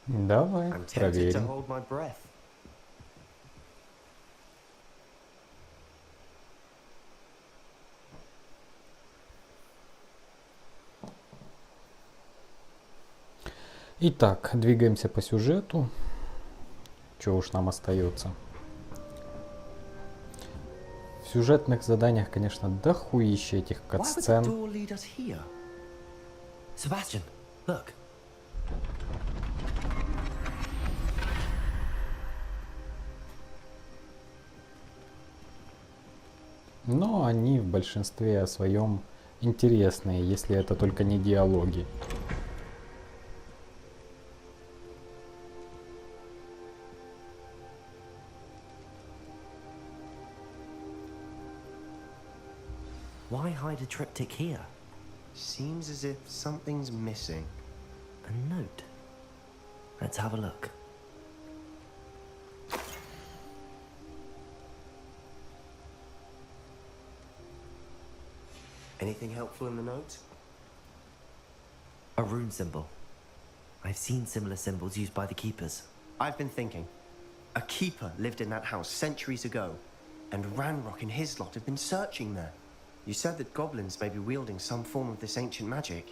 Давай, I'm tempted to проверим. hold my breath. Итак, двигаемся по сюжету. Что уж нам остается? В сюжетных заданиях, конечно, дохуище этих Why would the катсцен. door lead us here? Sebastian, look. Но они в большинстве своем интересные, если это только не диалоги. Why hide a triptych here? Seems as if something's missing. A note. Let's have a look. Anything helpful in the note? A rune symbol. I've seen similar symbols used by the keepers. I've been thinking. A keeper lived in that house centuries ago, and Ranrock and his lot have been searching there. You said that goblins may be wielding some form of this ancient magic.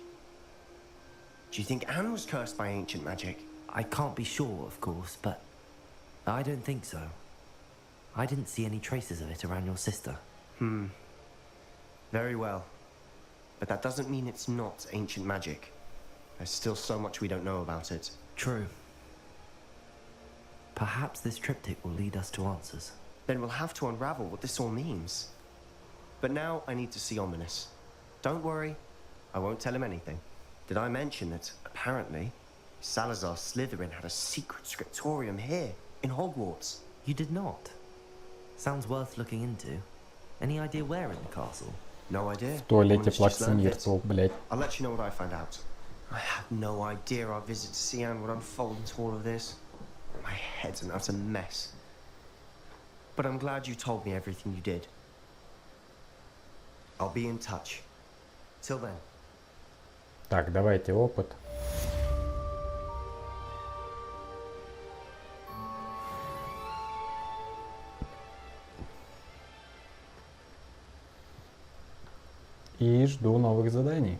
Do you think Anne was cursed by ancient magic? I can't be sure, of course, but I don't think so. I didn't see any traces of it around your sister. Very well. But that doesn't mean it's not ancient magic. There's still so much we don't know about it. True. Perhaps this triptych will lead us to answers. Then we'll have to unravel what this all means. But now I need to see Ominous. Don't worry, I won't tell him anything. Did I mention that, apparently, Salazar Slytherin had a secret scriptorium here, in Hogwarts? You did not? Sounds worth looking into. Any idea where in the castle? No idea. В туалете Ominous just learned it. плаксимиртовал, блядь. I'll let you know what I find out. I had no idea our visit to Sian would unfold into all of this. My head's an utter mess. But I'm glad you told me everything you did. I'll be in touch. Till then. Так, давайте опыт. И жду новых заданий.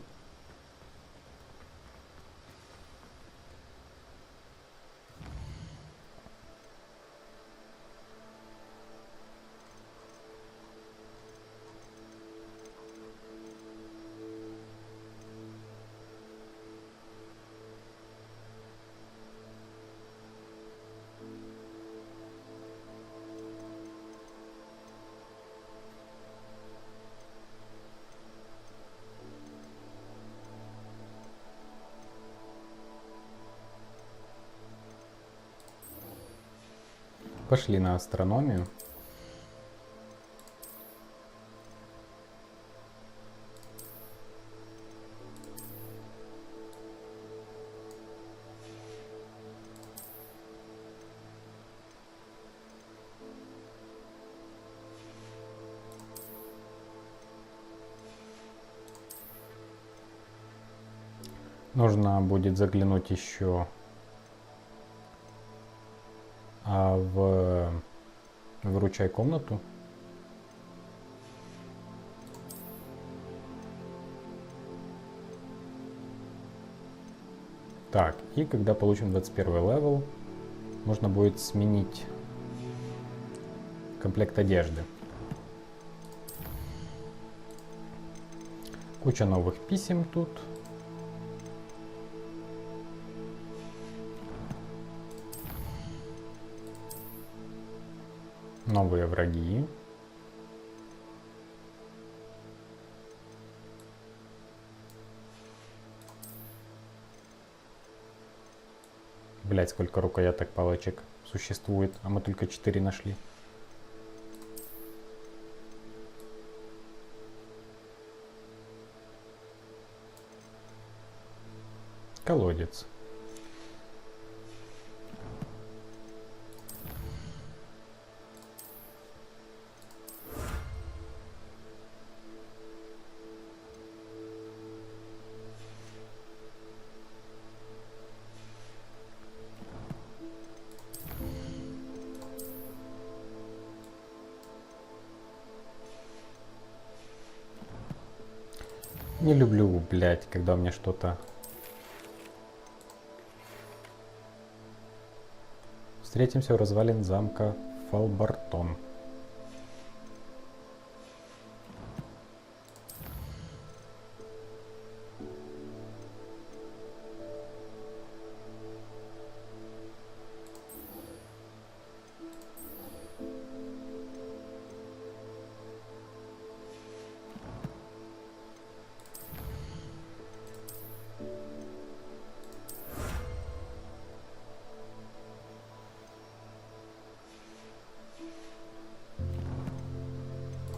Пошли на астрономию. Нужно будет заглянуть еще в выручай комнату. Так, и когда получим 21 левел, можно будет сменить комплект одежды. Куча новых писем тут. Новые враги. Блять, сколько рукояток палочек существует, а мы только 4 нашли. Колодец. Не люблю, блядь, когда у меня что-то... Встретимся у развалин замка Фалбартон.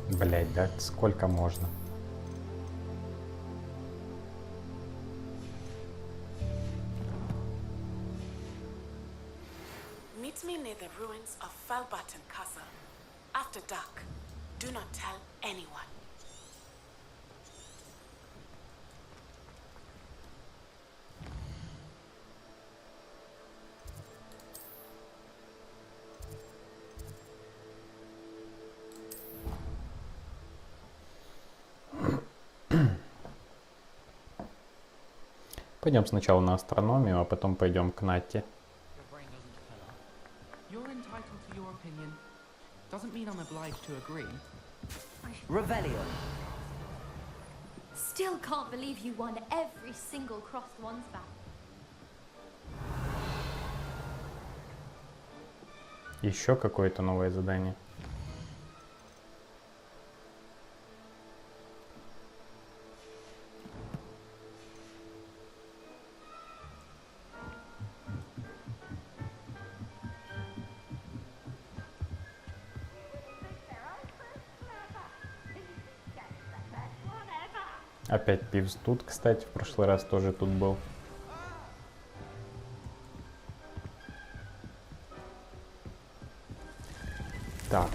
Блять, да сколько можно? Meet me near the ruins of Falbarton Castle. After dark. Do not tell anyone. Пойдем сначала на астрономию, а потом пойдем к Натте. You're entitled to your opinion. Doesn't mean I'm obliged to agree. Revelio. Still can't believe you won every single crossed ones back. Еще какое-то новое задание. Опять Пивз тут, кстати, в прошлый раз тоже тут был. Так,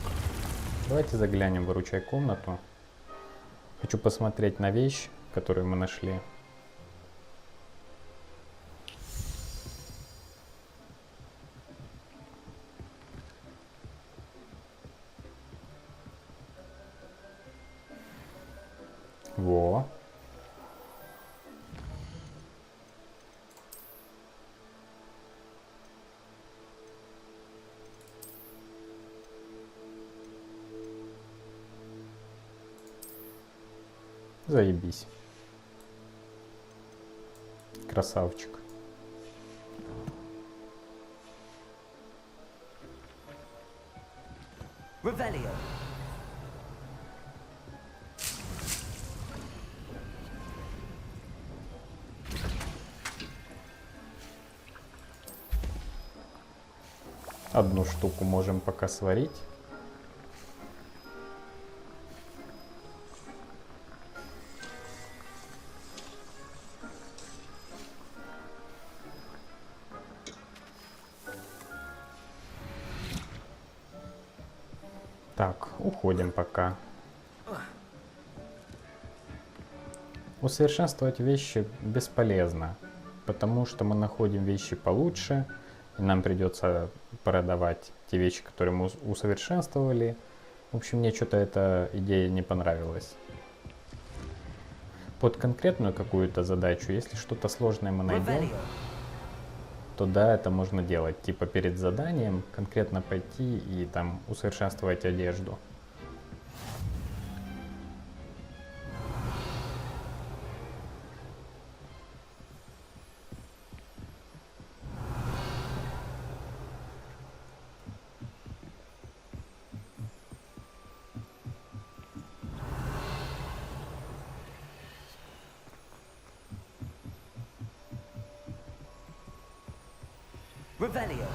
давайте заглянем в выручай комнату. Хочу посмотреть на вещь, которую мы нашли. Во. Заебись. Красавчик. Revelio. Одну штуку можем пока сварить. Так, уходим пока. Усовершенствовать вещи бесполезно, потому что мы находим вещи получше, и нам придется продавать те вещи, которые мы усовершенствовали. В общем, мне что-то эта идея не понравилась. Под конкретную какую-то задачу, если что-то сложное мы найдем, то да, это можно делать. Типа перед заданием конкретно пойти и там усовершенствовать одежду. Revelio.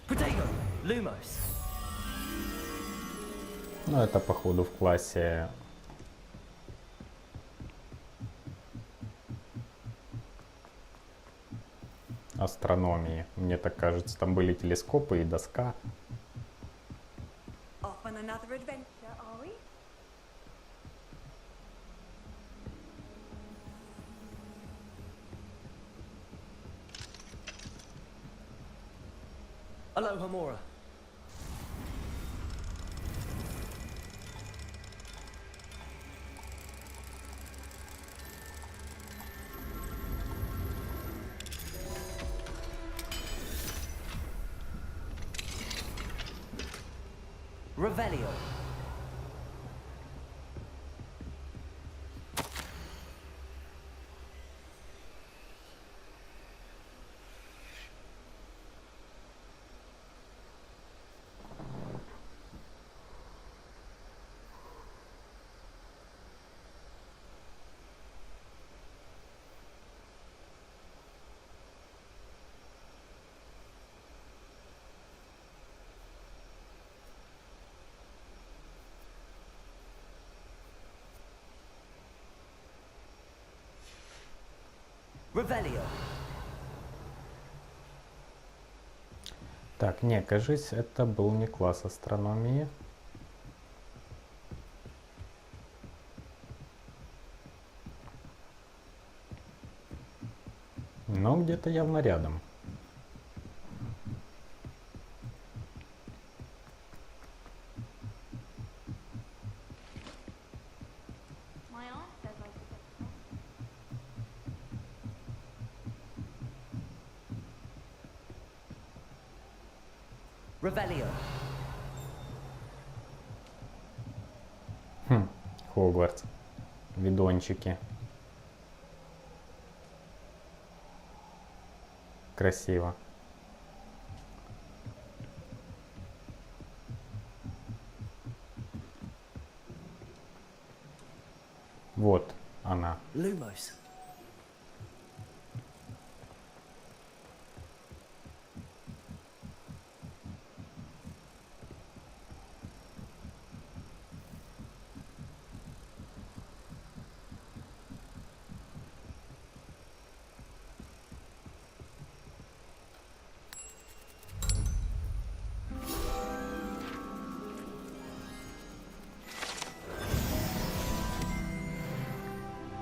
Protego. Lumos. Ну, это походу в классе астрономии. Мне так кажется, там были телескопы и доска. Off on another adventure, are we? Aloha Mora. Revelio. Revelio. Так, не, кажись, это был не класс астрономии. Но где-то явно рядом. Revelio. Хогвартс. Бидончики. Красиво. Вот она. Lumos.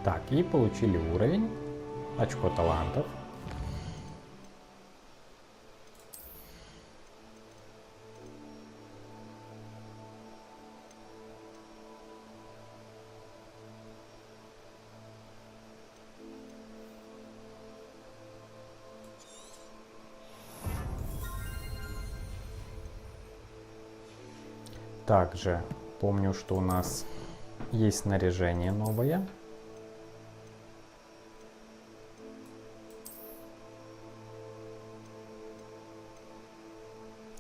Так, и получили уровень, очко талантов. Также помню, что у нас есть снаряжение новое.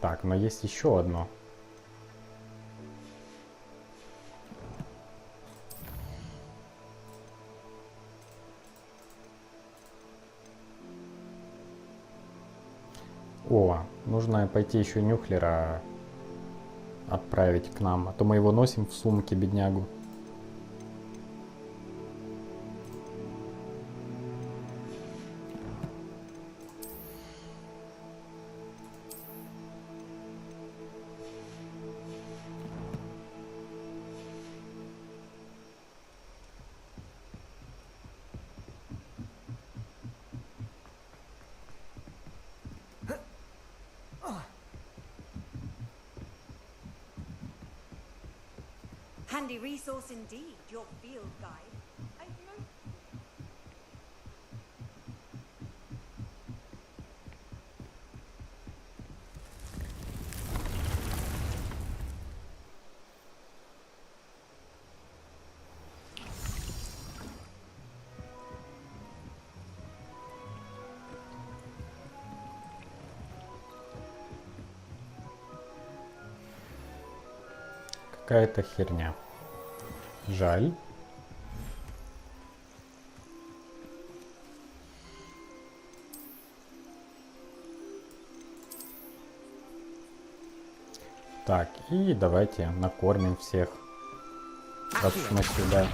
Так, но есть еще одно. О, нужно пойти еще Нюхлера отправить к нам, а то мы его носим в сумке, беднягу. Handy resource indeed, your field guide. Какая-то херня. Жаль. Так, и давайте накормим всех. Раз мы сюда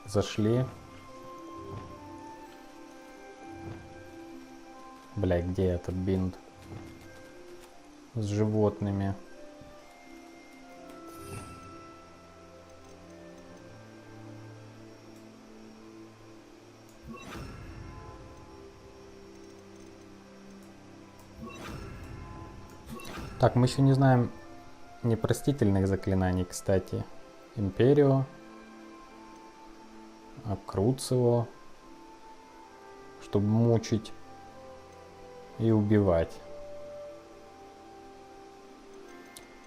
зашли. Бля, где этот бинт с животными? Так, мы еще не знаем непростительных заклинаний, кстати. Империо, Акруцио, чтобы мучить и убивать.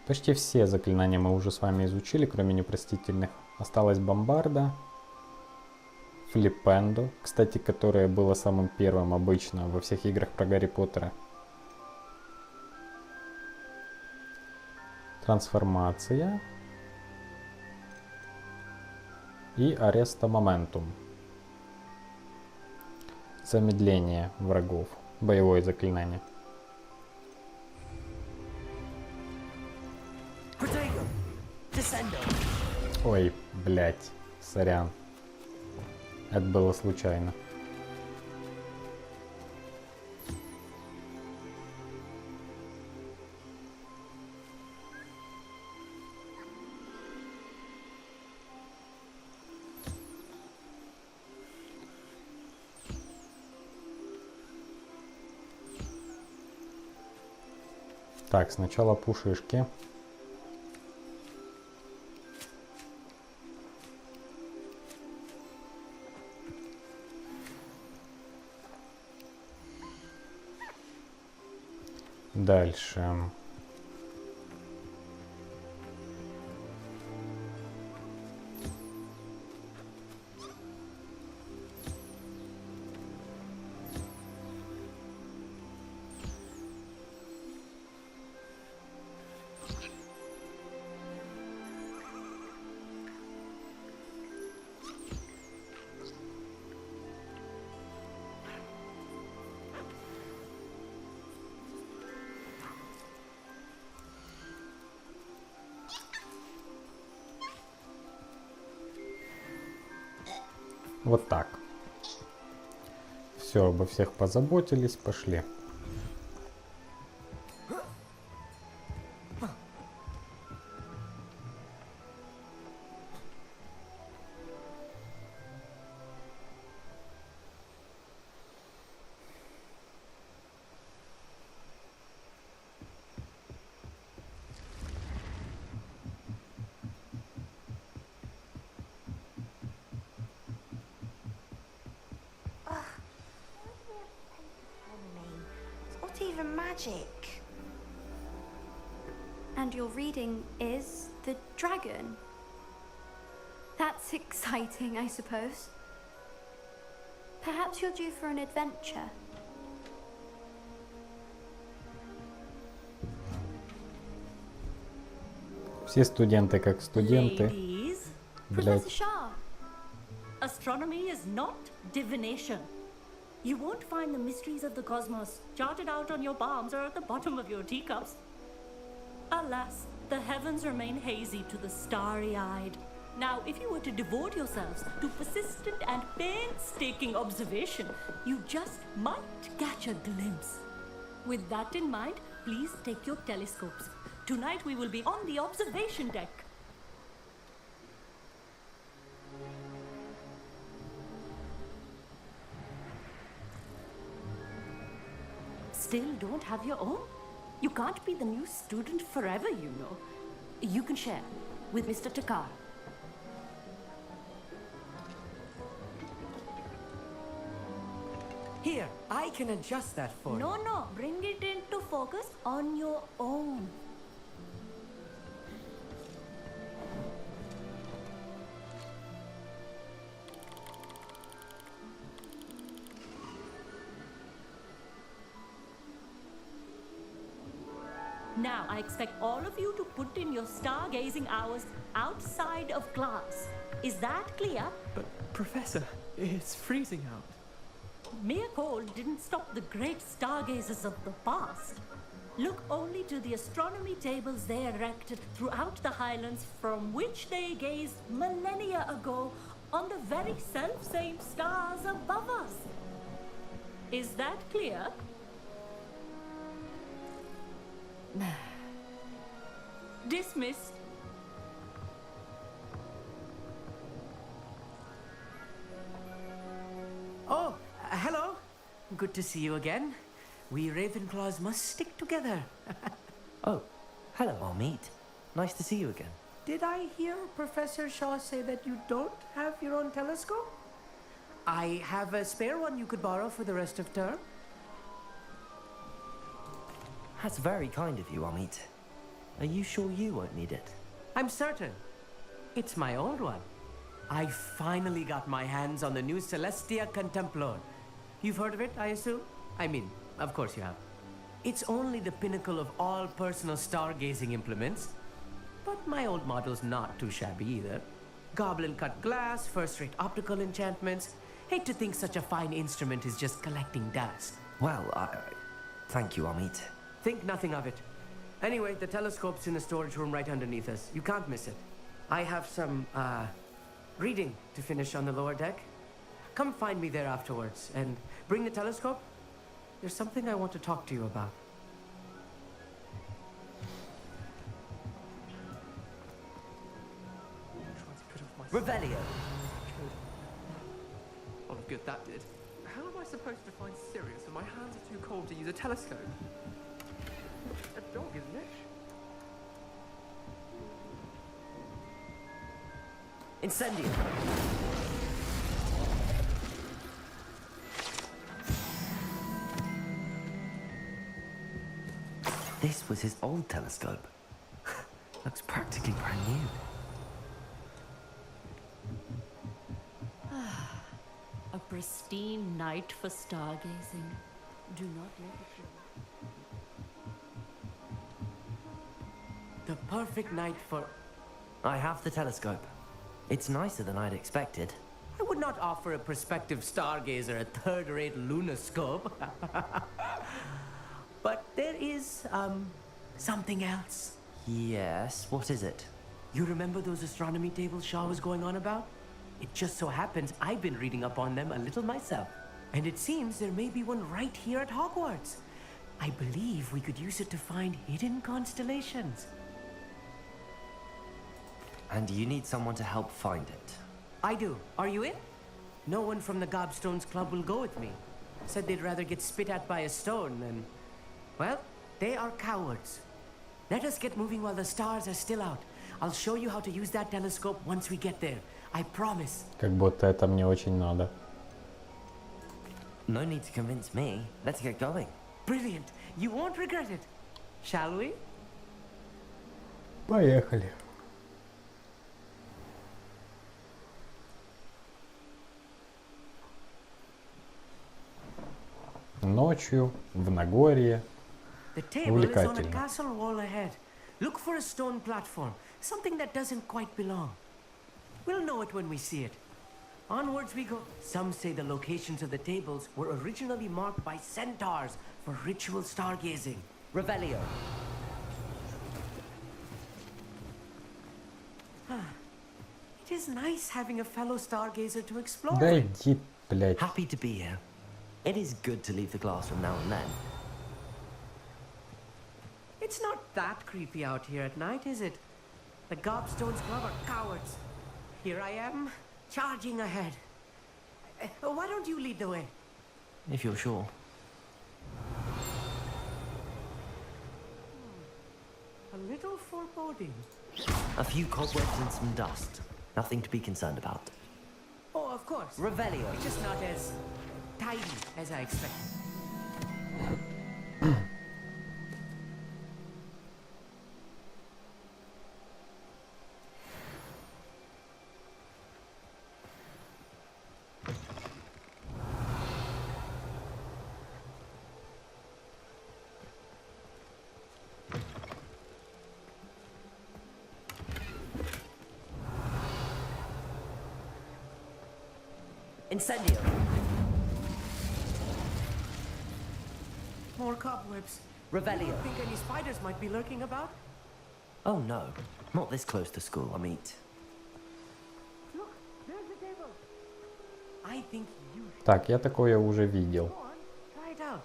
Почти все заклинания мы уже с вами изучили, кроме непростительных. Осталась бомбарда, флипендо, кстати, которое было самым первым обычно во всех играх про Гарри Поттера. Трансформация и ареста моментум. Замедление врагов. Боевое заклинание. Ой, блять, сорян. Это было случайно. Так, сначала пушишки. Дальше. Вот так. Все, обо всех позаботились, пошли. Even magic. And your reading is the dragon. That's exciting, I suppose. Perhaps you're due for an adventure. Все студенты как студенты. Блять. Professor Shah, astronomy is not divination. You won't find the mysteries of the cosmos charted out on your palms or at the bottom of your teacups. Alas, the heavens remain hazy to the starry-eyed. Now, if you were to devote yourselves to persistent and painstaking observation, you just might catch a glimpse. With that in mind, please take your telescopes. Tonight we will be on the observation deck. Still don't have your own? You can't be the new student forever, you know. You can share with Mr. Takkar. Here, I can adjust that for you. No, bring it into focus on your own. Now, I expect all of you to put in your stargazing hours outside of class. Is that clear? But, Professor, it's freezing out. Mere cold didn't stop the great stargazers of the past. Look only to the astronomy tables they erected throughout the highlands from which they gazed millennia ago on the very self-same stars above us. Is that clear? Dismissed. Oh, hello. Good to see you again. We Ravenclaws must stick together. Oh, hello, Ammit. Nice to see you again. Did I hear Professor Shaw say that you don't have your own telescope? I have a spare one you could borrow for the rest of term. That's very kind of you, Ammit. Are you sure you won't need it? I'm certain. It's my old one. I finally got my hands on the new Celestia Contemplor. You've heard of it, I assume? I mean, of course you have. It's only the pinnacle of all personal stargazing implements. But my old model's not too shabby either. Goblin-cut glass, first-rate optical enchantments. Hate to think such a fine instrument is just collecting dust. Well, thank you, Ammit. Think nothing of it. Anyway, the telescope's in the storage room right underneath us. You can't miss it. I have some, reading to finish on the lower deck. Come find me there afterwards, and bring the telescope. There's something I want to talk to you about. Revelio! Oh, good, that did. How am I supposed to find Sirius when my hands are too cold to use a telescope? A dog, isn't it? Incendio! This was his old telescope. Looks practically brand new. A pristine night for stargazing. Do not let it go. The perfect night for... I have the telescope. It's nicer than I'd expected. I would not offer a prospective stargazer a third-rate lunoscope. But there is, something else. Yes, what is it? You remember those astronomy tables Shaw was going on about? It just so happens I've been reading up on them a little myself. And it seems there may be one right here at Hogwarts. I believe we could use it to find hidden constellations. And you need someone to help find it. I do. Are you in? No one from the Gobstones Club will go with me. Said they'd rather get spit at by a stone than... Well, they are cowards. Let us get moving while the stars are still out. I'll show you how to use that telescope once we get there. I promise. Как будто это мне очень надо. No need to convince me. Let's get going. Brilliant. You won't regret it. Shall we? Поехали. Ночью, в Нагорье. The table is on a Увлекательно. castle wall ahead. Look for a stone platform, something that doesn't quite belong. We'll know it when we see it. Onwards we go. Some say the locations of the tables were originally marked by centaurs for ritual stargazing. Revelio. It is nice having a fellow stargazer to explore Да with. иди, блядь. Happy to be here. It is good to leave the classroom now and then. It's not that creepy out here at night, is it? The Gobstones Club are cowards. Here I am, charging ahead. Why don't you lead the way? If you're sure. A little foreboding. A few cobwebs and some dust. Nothing to be concerned about. Oh, of course. Revelio. It's just not as tidy as I expected. Incendio. More cobwebs. Revelio. Think any spiders might be lurking about? Oh no, not this close to school, Ammit. Look, there's the table. I think you should Так, я такое уже видел. go on, try it out.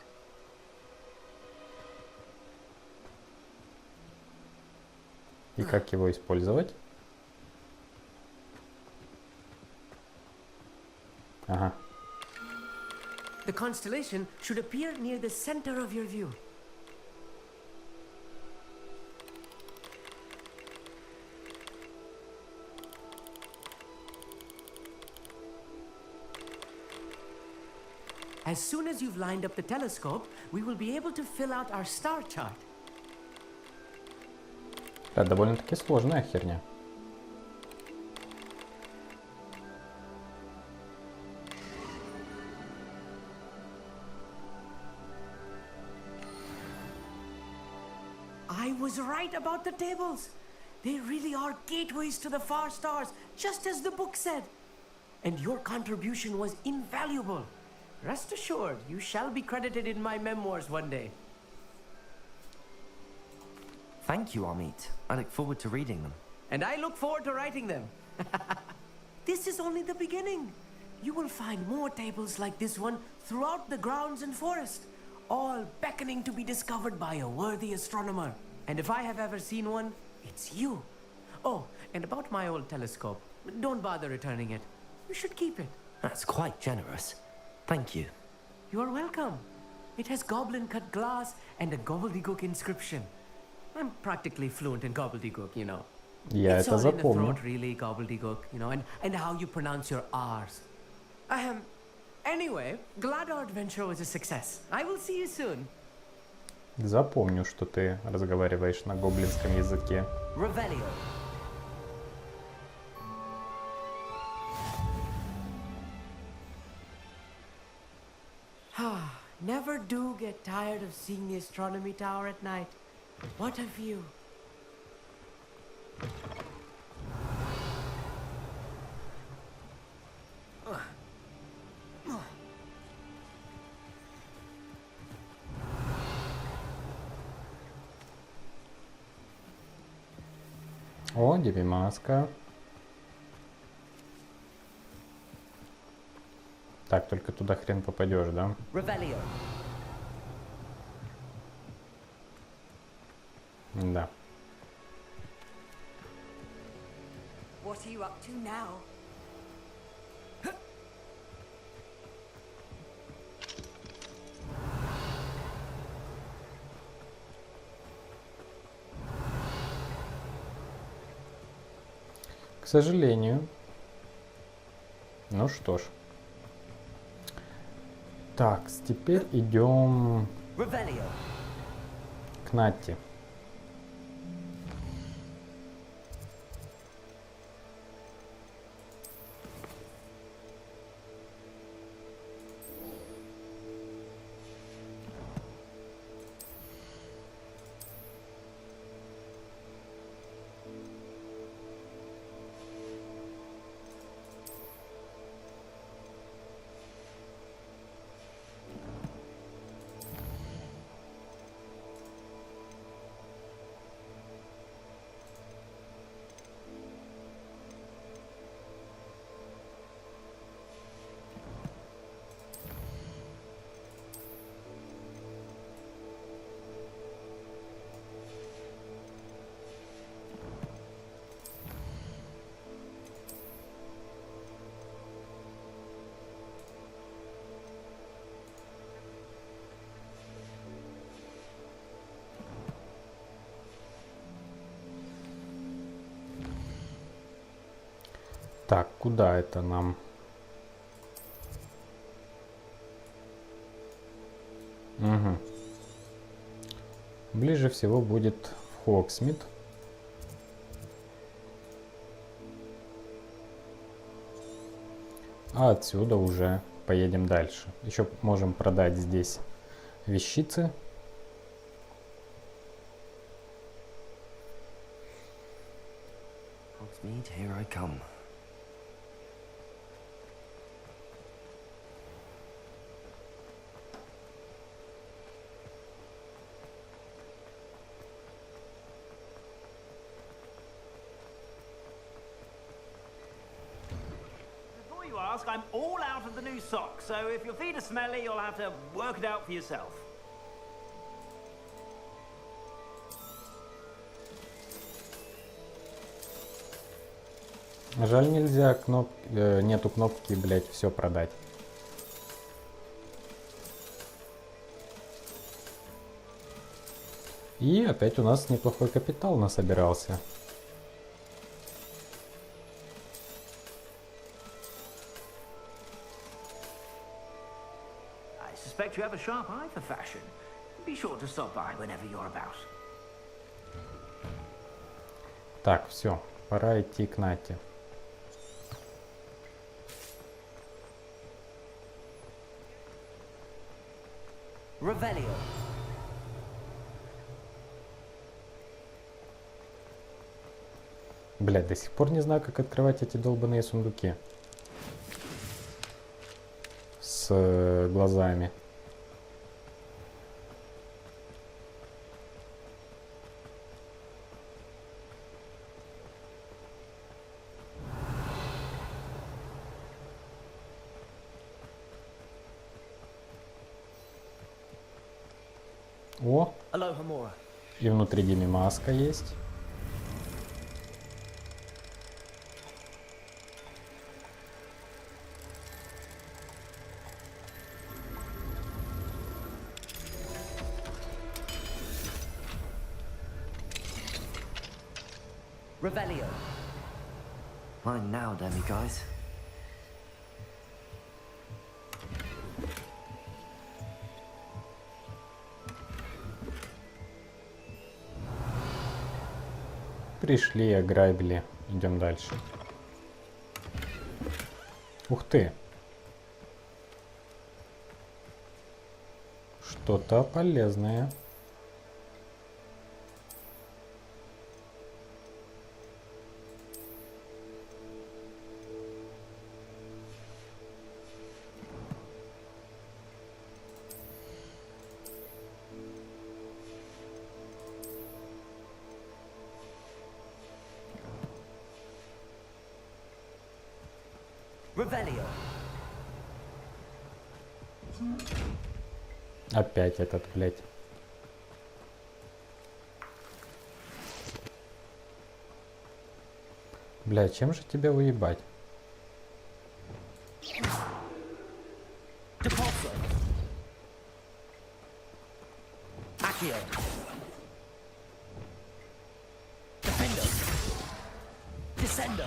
И как его использовать? Ага. The constellation should appear near the center of your view. As soon as you've lined up the telescope, we will be able to fill out our star chart. Это довольно-таки сложная херня. I was right about the tables. They really are gateways to the far stars, just as the book said. And your contribution was invaluable. Rest assured, you shall be credited in my memoirs one day. Thank you, Ammit. I look forward to reading them. And I look forward to writing them. This is only the beginning. You will find more tables like this one throughout the grounds and forest, all beckoning to be discovered by a worthy astronomer. And if I have ever seen one, it's you. Oh, and about my old telescope, don't bother returning it. You should keep it. That's quite generous. Thank you. You are welcome. It has goblin-cut glass and a gobbledygook inscription. I'm practically fluent in gobbledygook, you know. Я It's это all in the запомню. throat, really, gobbledygook, you know, and how you pronounce your R's. Anyway, glad our adventure was a success. I will see you soon. Запомню, что ты разговариваешь на гоблинском языке. Revelio. Never do get tired of seeing the astronomy tower at night. What a view. О, маска. Так, только туда хрен попадешь, да? Revelio. Да. What are you up to now? К сожалению. Ну что ж. Так, теперь идем Revelio. к Натти. Так, куда это нам? Угу. Ближе всего будет в Хогсмит. А отсюда уже поедем дальше. Еще можем продать здесь вещицы. Hogsmeade, here I come. ask, I'm all out of the new socks, so if your feet are smelly, you'll have to work it out for yourself. Жаль, нельзя нету кнопки, блять, все продать. И опять у нас неплохой капитал насобирался. I suspect you have a sharp eye for fashion. Be sure to stop by whenever you're about. Так, все, пора идти к Нате. Revelio. Блядь, до сих пор не знаю, как открывать эти долбаные сундуки. С глазами. О! И внутри Дими маска есть. Revelio. Mine now, dummy guys. Пришли, ограбили. Идем дальше. Ух ты. Что-то полезное. Revelio. Опять этот, блядь. Бля, чем же тебя уебать? Difindo. Dessendo.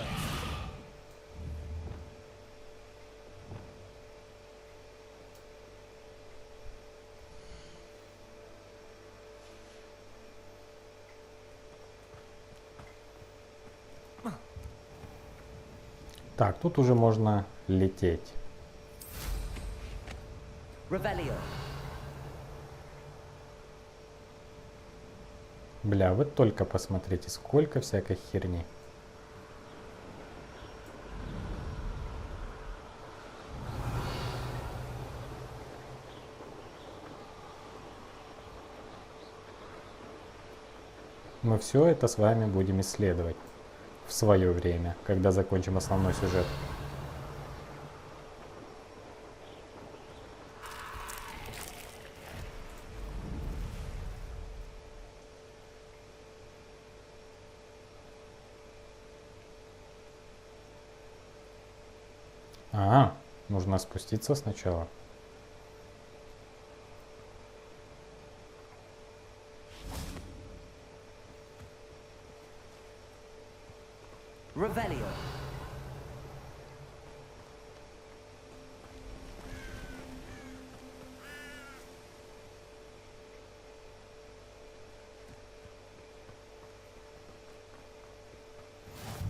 Так, тут уже можно лететь. Revelio. Бля, вы только посмотрите, сколько всякой херни. Мы все это с вами будем исследовать в свое время, когда закончим основной сюжет. Нужно спуститься сначала. Revelio.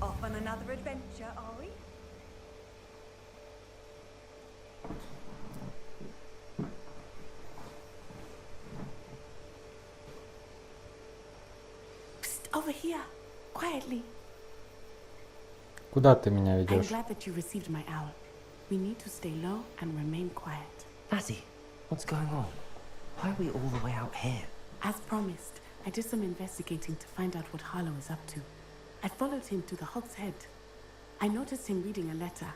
Off on another adventure, are we? Psst, over here, quietly. Куда ты меня I'm ведешь? glad that you received my owl. We need to stay low and remain quiet. Lazzy, what's going on? Why are we all the way out here? As promised, I did some investigating to find out what Harlow is up to. I followed him to the Hog's Head. I noticed him reading a letter.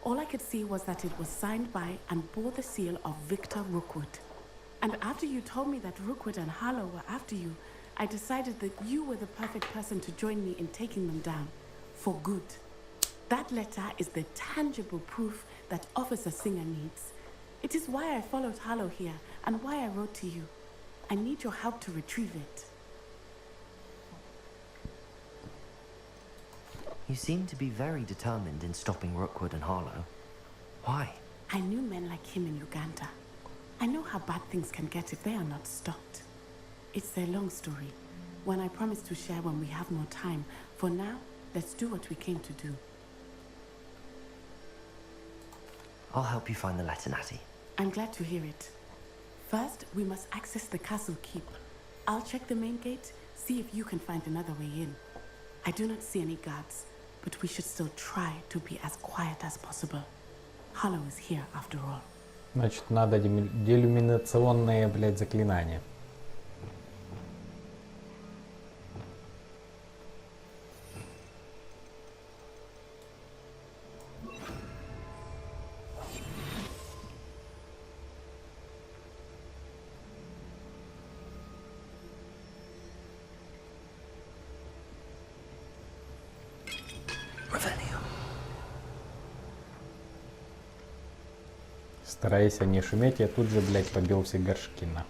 All I could see was that it was signed by and bore the seal of Victor Rookwood. And after you told me that Rookwood and Harlow were after you, I decided that you were the perfect person to join me in taking them down. For good. That letter is the tangible proof that Officer Singer needs. It is why I followed Harlow here and why I wrote to you. I need your help to retrieve it. You seem to be very determined in stopping Rookwood and Harlow. Why? I knew men like him in Uganda. I know how bad things can get if they are not stopped. It's a long story, one I promise to share when we have more time. For now, let's do what we came to do. I'll help you find the letter, Natty. I'm glad to hear it. First, we must access the castle keep. I'll check the main gate, see if you can find another way in. I do not see any guards, but we should still try to be as quiet as possible. Harlow is here after all. Значит, надо делюминационные, блядь, заклинания. Стараясь не шуметь, я тут же, блядь, побил все горшки на.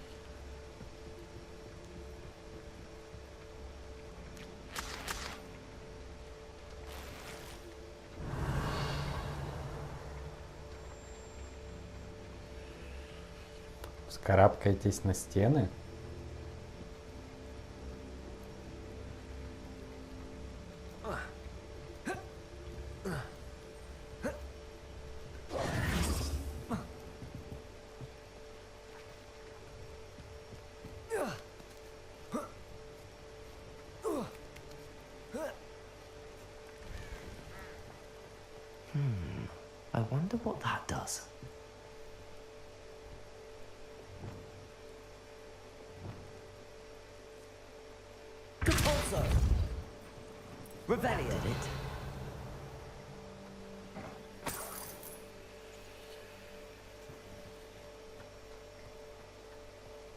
Вскарабкайтесь на стены. I wonder what that does. Compulso! Revelio! Did it?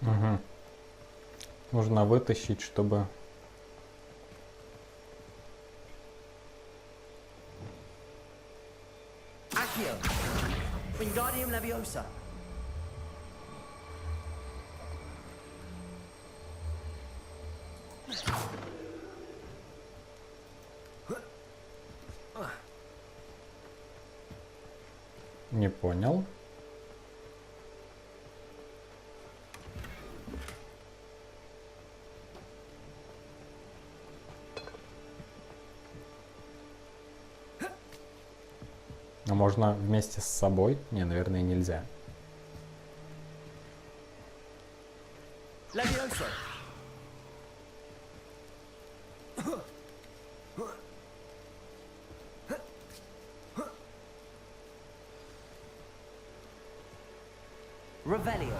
Угу. Нужно вытащить, чтобы... Wingardиум leviosa. Не понял. А можно вместе с собой? Не, наверное, нельзя. Leviosa. Revelio.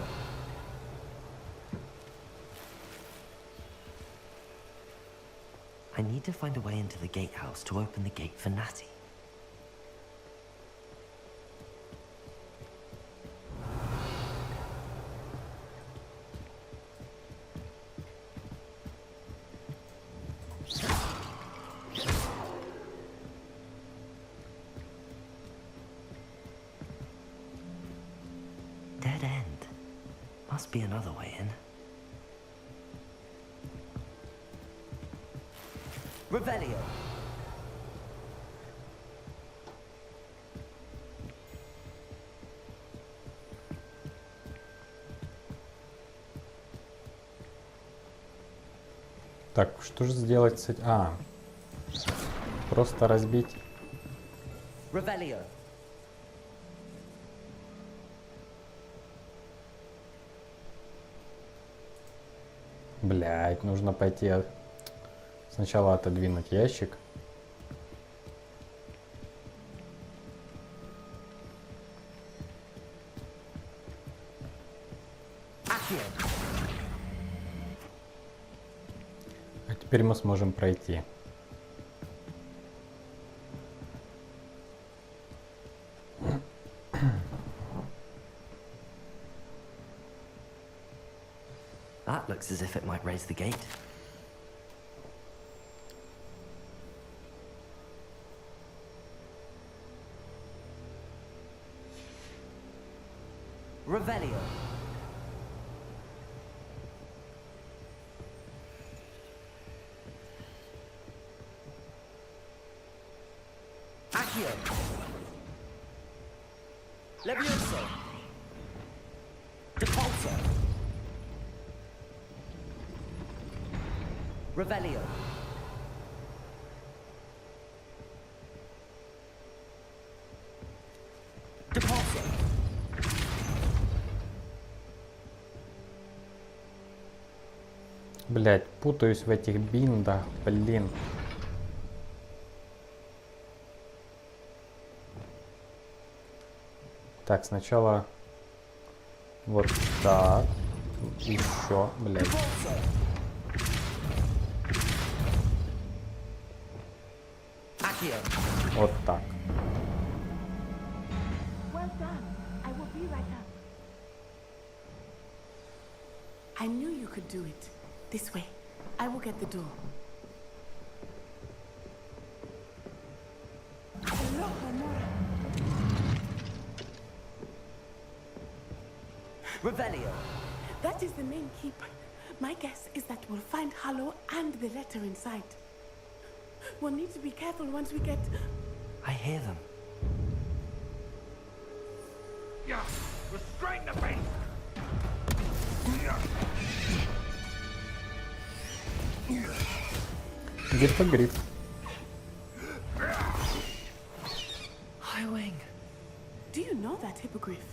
I need to find a way into the gatehouse to open the gate for Natty. Dead end. Must be another way in. Revelio. Так, что же сделать с этим? А, просто разбить. Revelio. Блять, нужно пойти сначала отодвинуть ящик. А теперь мы сможем пройти. That looks as if it might raise the gate. Revelio. Accio. Leviosa. Depulso. Revelio. Depulso. Блять, путаюсь в этих биндах, блин. Так, сначала вот так. Еще, блядь. Вот так. Well done. I will be right up. I knew you could do it. This way. I will get the door. Revelio. That is the main keep. My guess is that we'll find Hollow and the letter inside. We'll need to be careful once we get... I hear them. Yeah, restrain the beast! Гиппогриф. High wing. Do you know that hippogriff?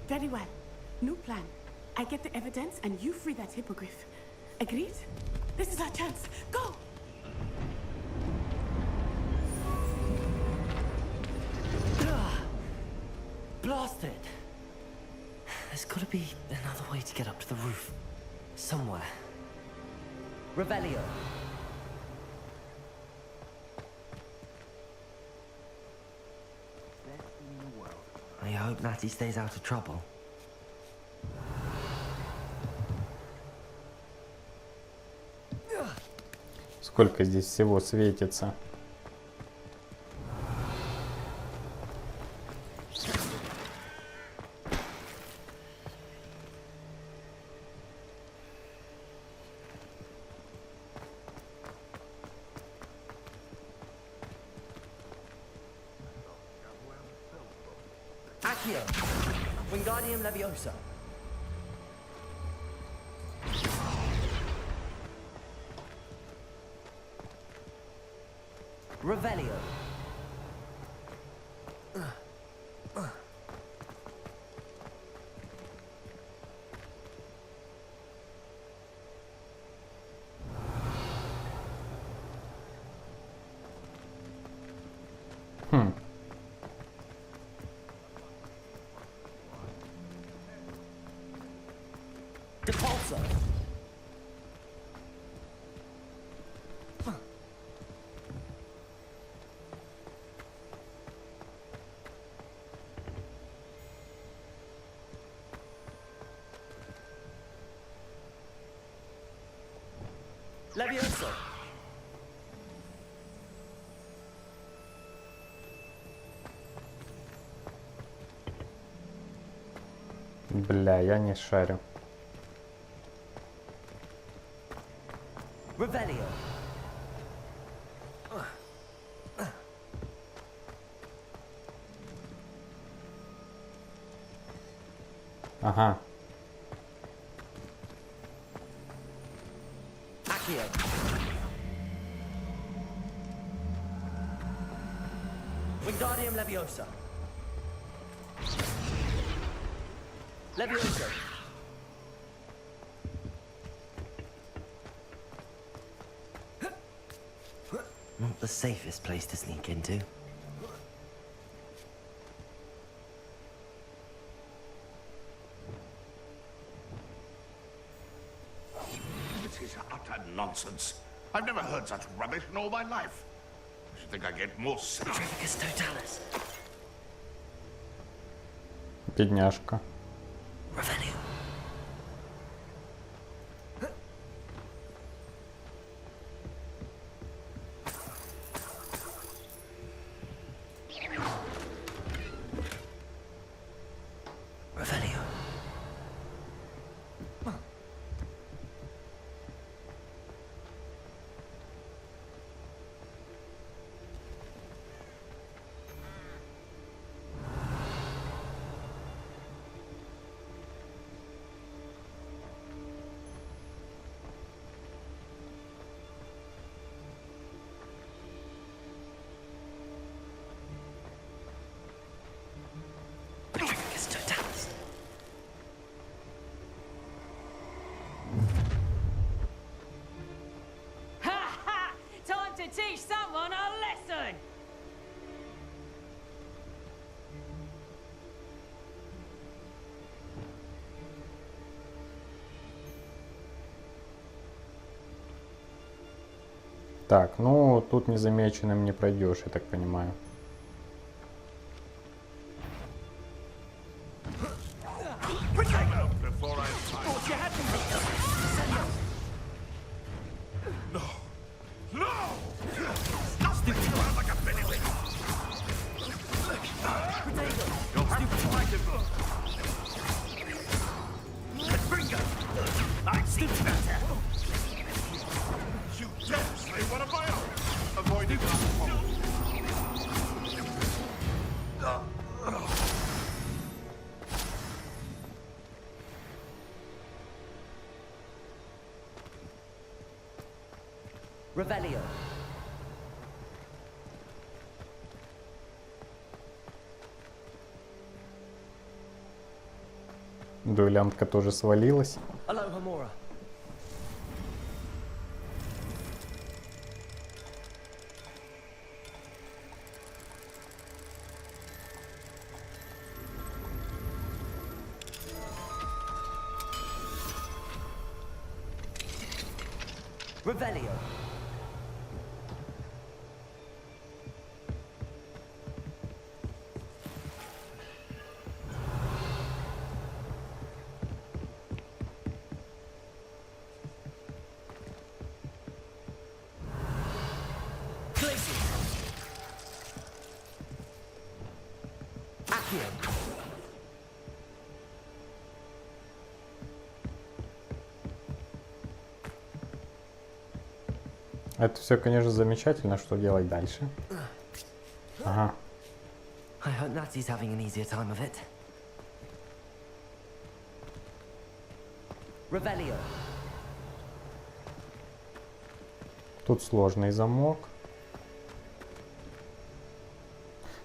Very well. New plan. I get the evidence and you free that hippogriff. Agreed? This is our chance. Go! Blasted! There's gotta be another way to get up to the roof. Somewhere. Revelio. I hope Natty stays out of trouble. Сколько здесь всего светится. Accio. Wingardiem leviosa. Revelio. Depulso. Leviosa. Бля, я не шарю. Revelio. Ага. Accio. Wingardiem leviosa. Leviosa. Not the safest place to sneak into. This is utter nonsense. I've never heard such rubbish in all my life. Think I get more sense. Бедняжка. Time to teach someone a lesson! Так, ну тут незамеченным не пройдешь, я так понимаю. Revelio. Дуэлянтка тоже свалилась. Alohomora. Revelio. Это все, конечно, замечательно, что делать дальше. Ага. I hope Natty's having an easier time of it. Revelio. Тут сложный замок.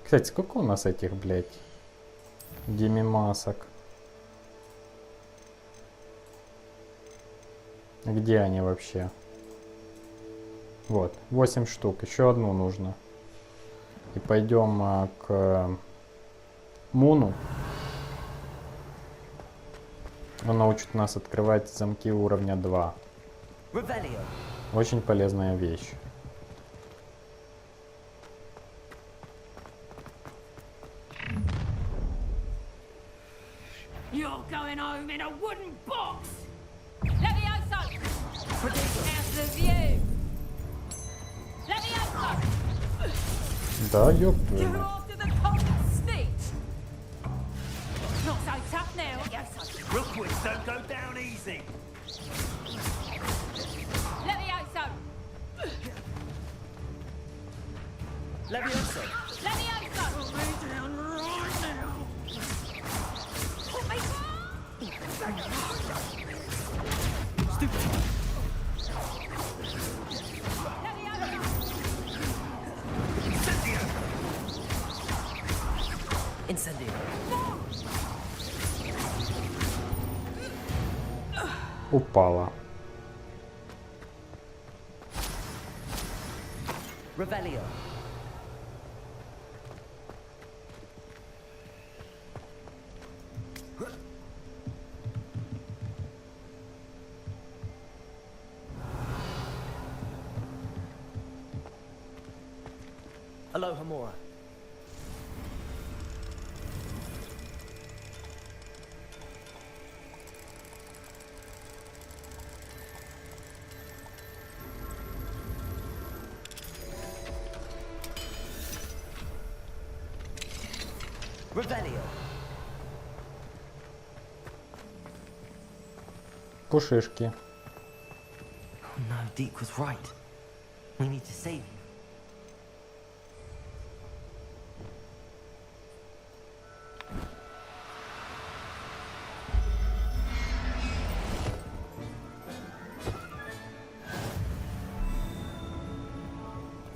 Кстати, сколько у нас этих, блядь, гемимасок? Где они вообще? Вот, 8 штук. Еще одну нужно. И пойдем к Муну. Он научит нас открывать замки уровня 2. Revelio. Очень полезная вещь. You're going home in a wooden box! Leviosa! How's the view? Leviosa! Да, ёб твою You're мать. after the common snitch! Not so tough now, Leviosa! Rookwoods don't go down easy! Leviosa! Leviosa. Leviosa! Put me down right now! Put me Incendio. Упала. Revelio. Aloha Mora. Revelio. Пушишки. Oh no, Deke was right. We need to save you.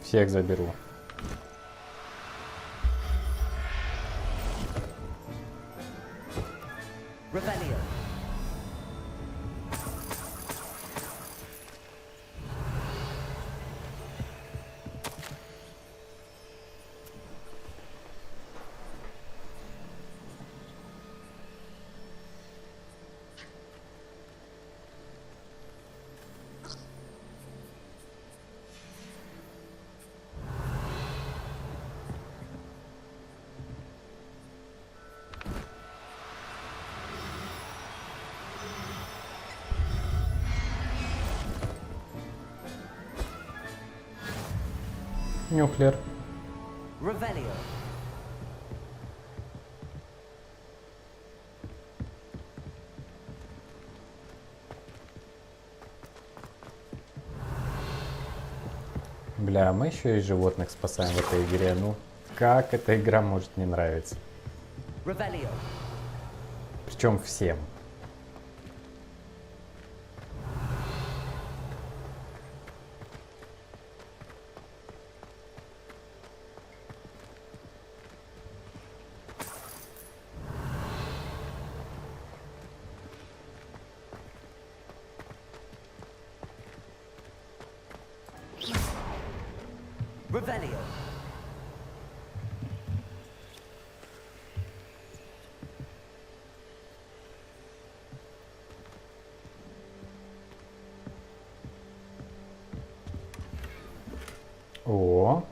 Всех заберу. Revelio. Нюхлер. Revelio. Бля, мы еще и животных спасаем в этой игре. Ну, как эта игра может не нравиться? Revelio. Причем всем. Revelio. О.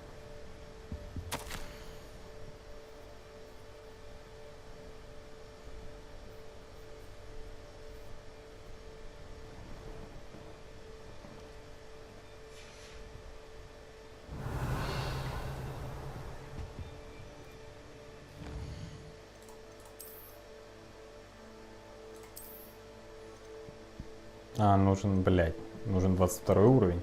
А, нужен, блядь, нужен 22 уровень.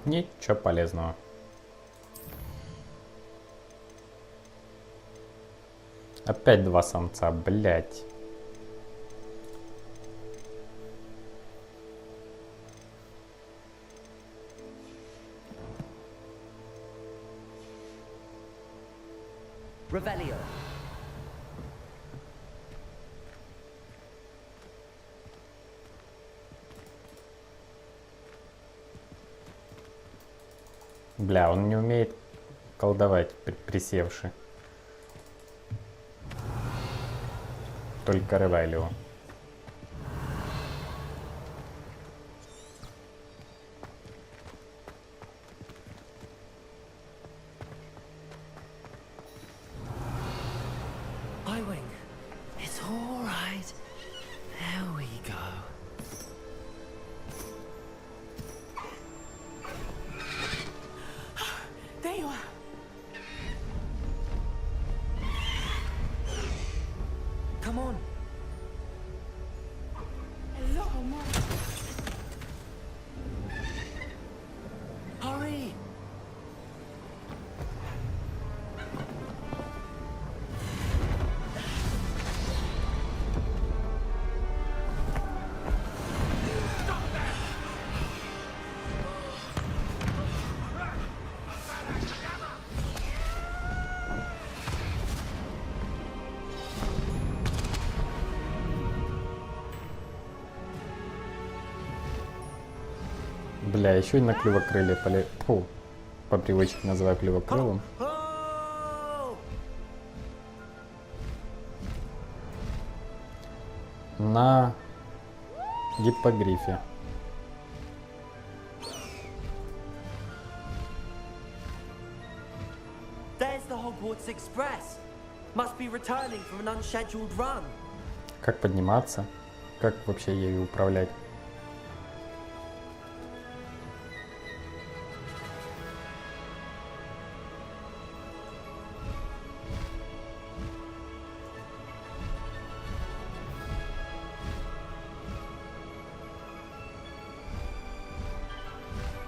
Ничего полезного. Опять два самца, блять. Revelio. Бля, он не умеет колдовать, присевший. Только Ревелио. Highwing. It's all right. There we go. There you are. Come on. Бля, еще и на клювокрыле Фу, по привычке называю клювокрылом. На гиппогрифе. There's the Hogwarts Express. Must be returning from an unscheduled run. Как подниматься? Как вообще ею управлять?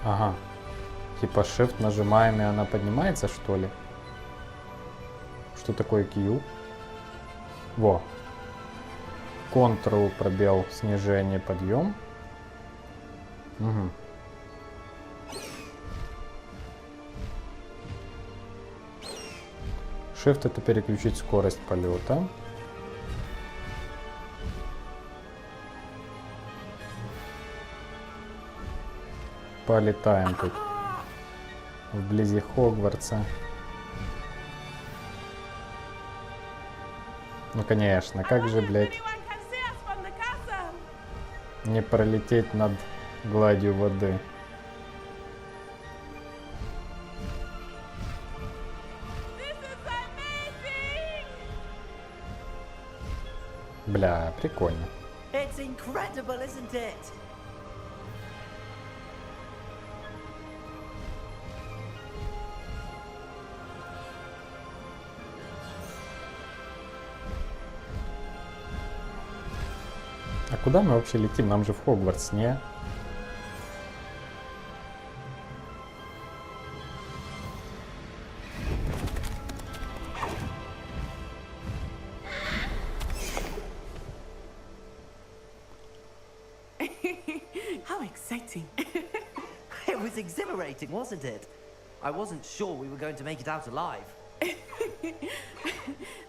Ага. Типа Shift нажимаем, и она поднимается, что ли? Что такое Q? Во. Ctrl, пробел, снижение, подъем. Угу. Shift — это переключить скорость полета. Полетаем тут вблизи Хогвартса. Ну конечно, как же, блядь, не пролететь над гладью воды. Бля, прикольно. It's incredible, isn't it? А куда мы вообще летим? Нам же в Хогвартс, не? How exciting. It was exhilarating, wasn't it? I wasn't sure we were going to make it out alive.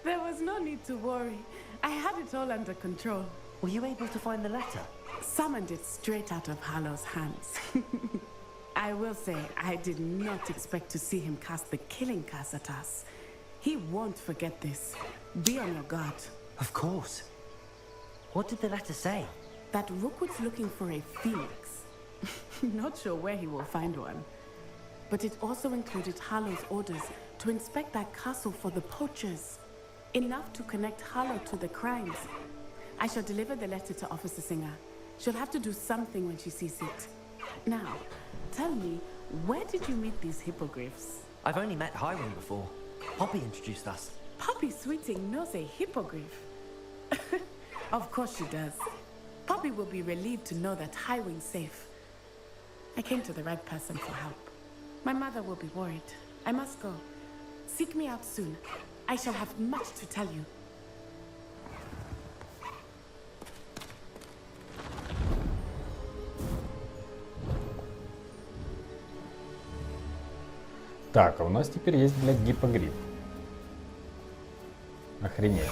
There was no need to worry. I had it all under control. Were you able to find the letter? Summoned it straight out of Hallow's hands. I will say, I did not expect to see him cast the killing curse at us. He won't forget this. Be on your guard. Of course. What did the letter say? That Rookwood's looking for a phoenix. Not sure where he will find one. But it also included Hallow's orders to inspect that castle for the poachers. Enough to connect Hallow to the crimes. I shall deliver the letter to Officer Singer. She'll have to do something when she sees it. Now, tell me, where did you meet these hippogriffs? I've only met Highwing before. Poppy introduced us. Poppy Sweeting knows a hippogriff. Of course she does. Poppy will be relieved to know that Highwing's safe. I came to the right person for help. My mother will be worried. I must go. Seek me out soon. I shall have much to tell you. Так, а у нас теперь есть, блядь, гиппогриф. Охренеть.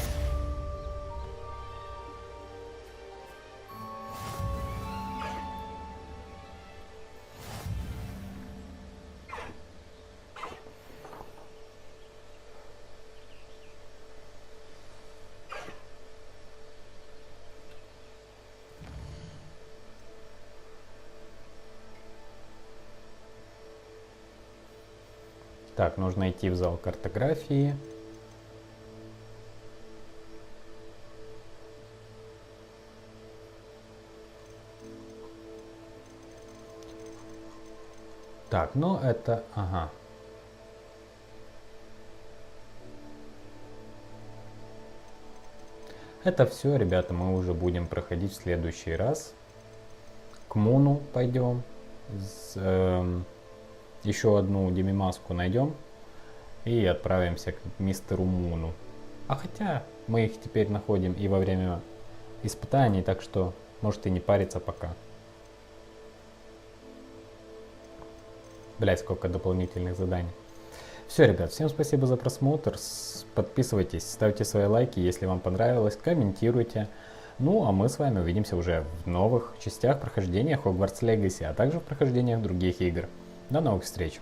Так, нужно идти в зал картографии. Так, ну это... Ага. Это все, ребята, мы уже будем проходить в следующий раз. К Муну пойдем. Еще одну демимаску найдем и отправимся к мистеру Муну. А хотя мы их теперь находим и во время испытаний, так что может и не париться пока. Блять, сколько дополнительных заданий. Все, ребят, всем спасибо за просмотр. Подписывайтесь, ставьте свои лайки, если вам понравилось, комментируйте. Ну, а мы с вами увидимся уже в новых частях прохождения Hogwarts Legacy, а также в прохождениях других игр. До новых встреч!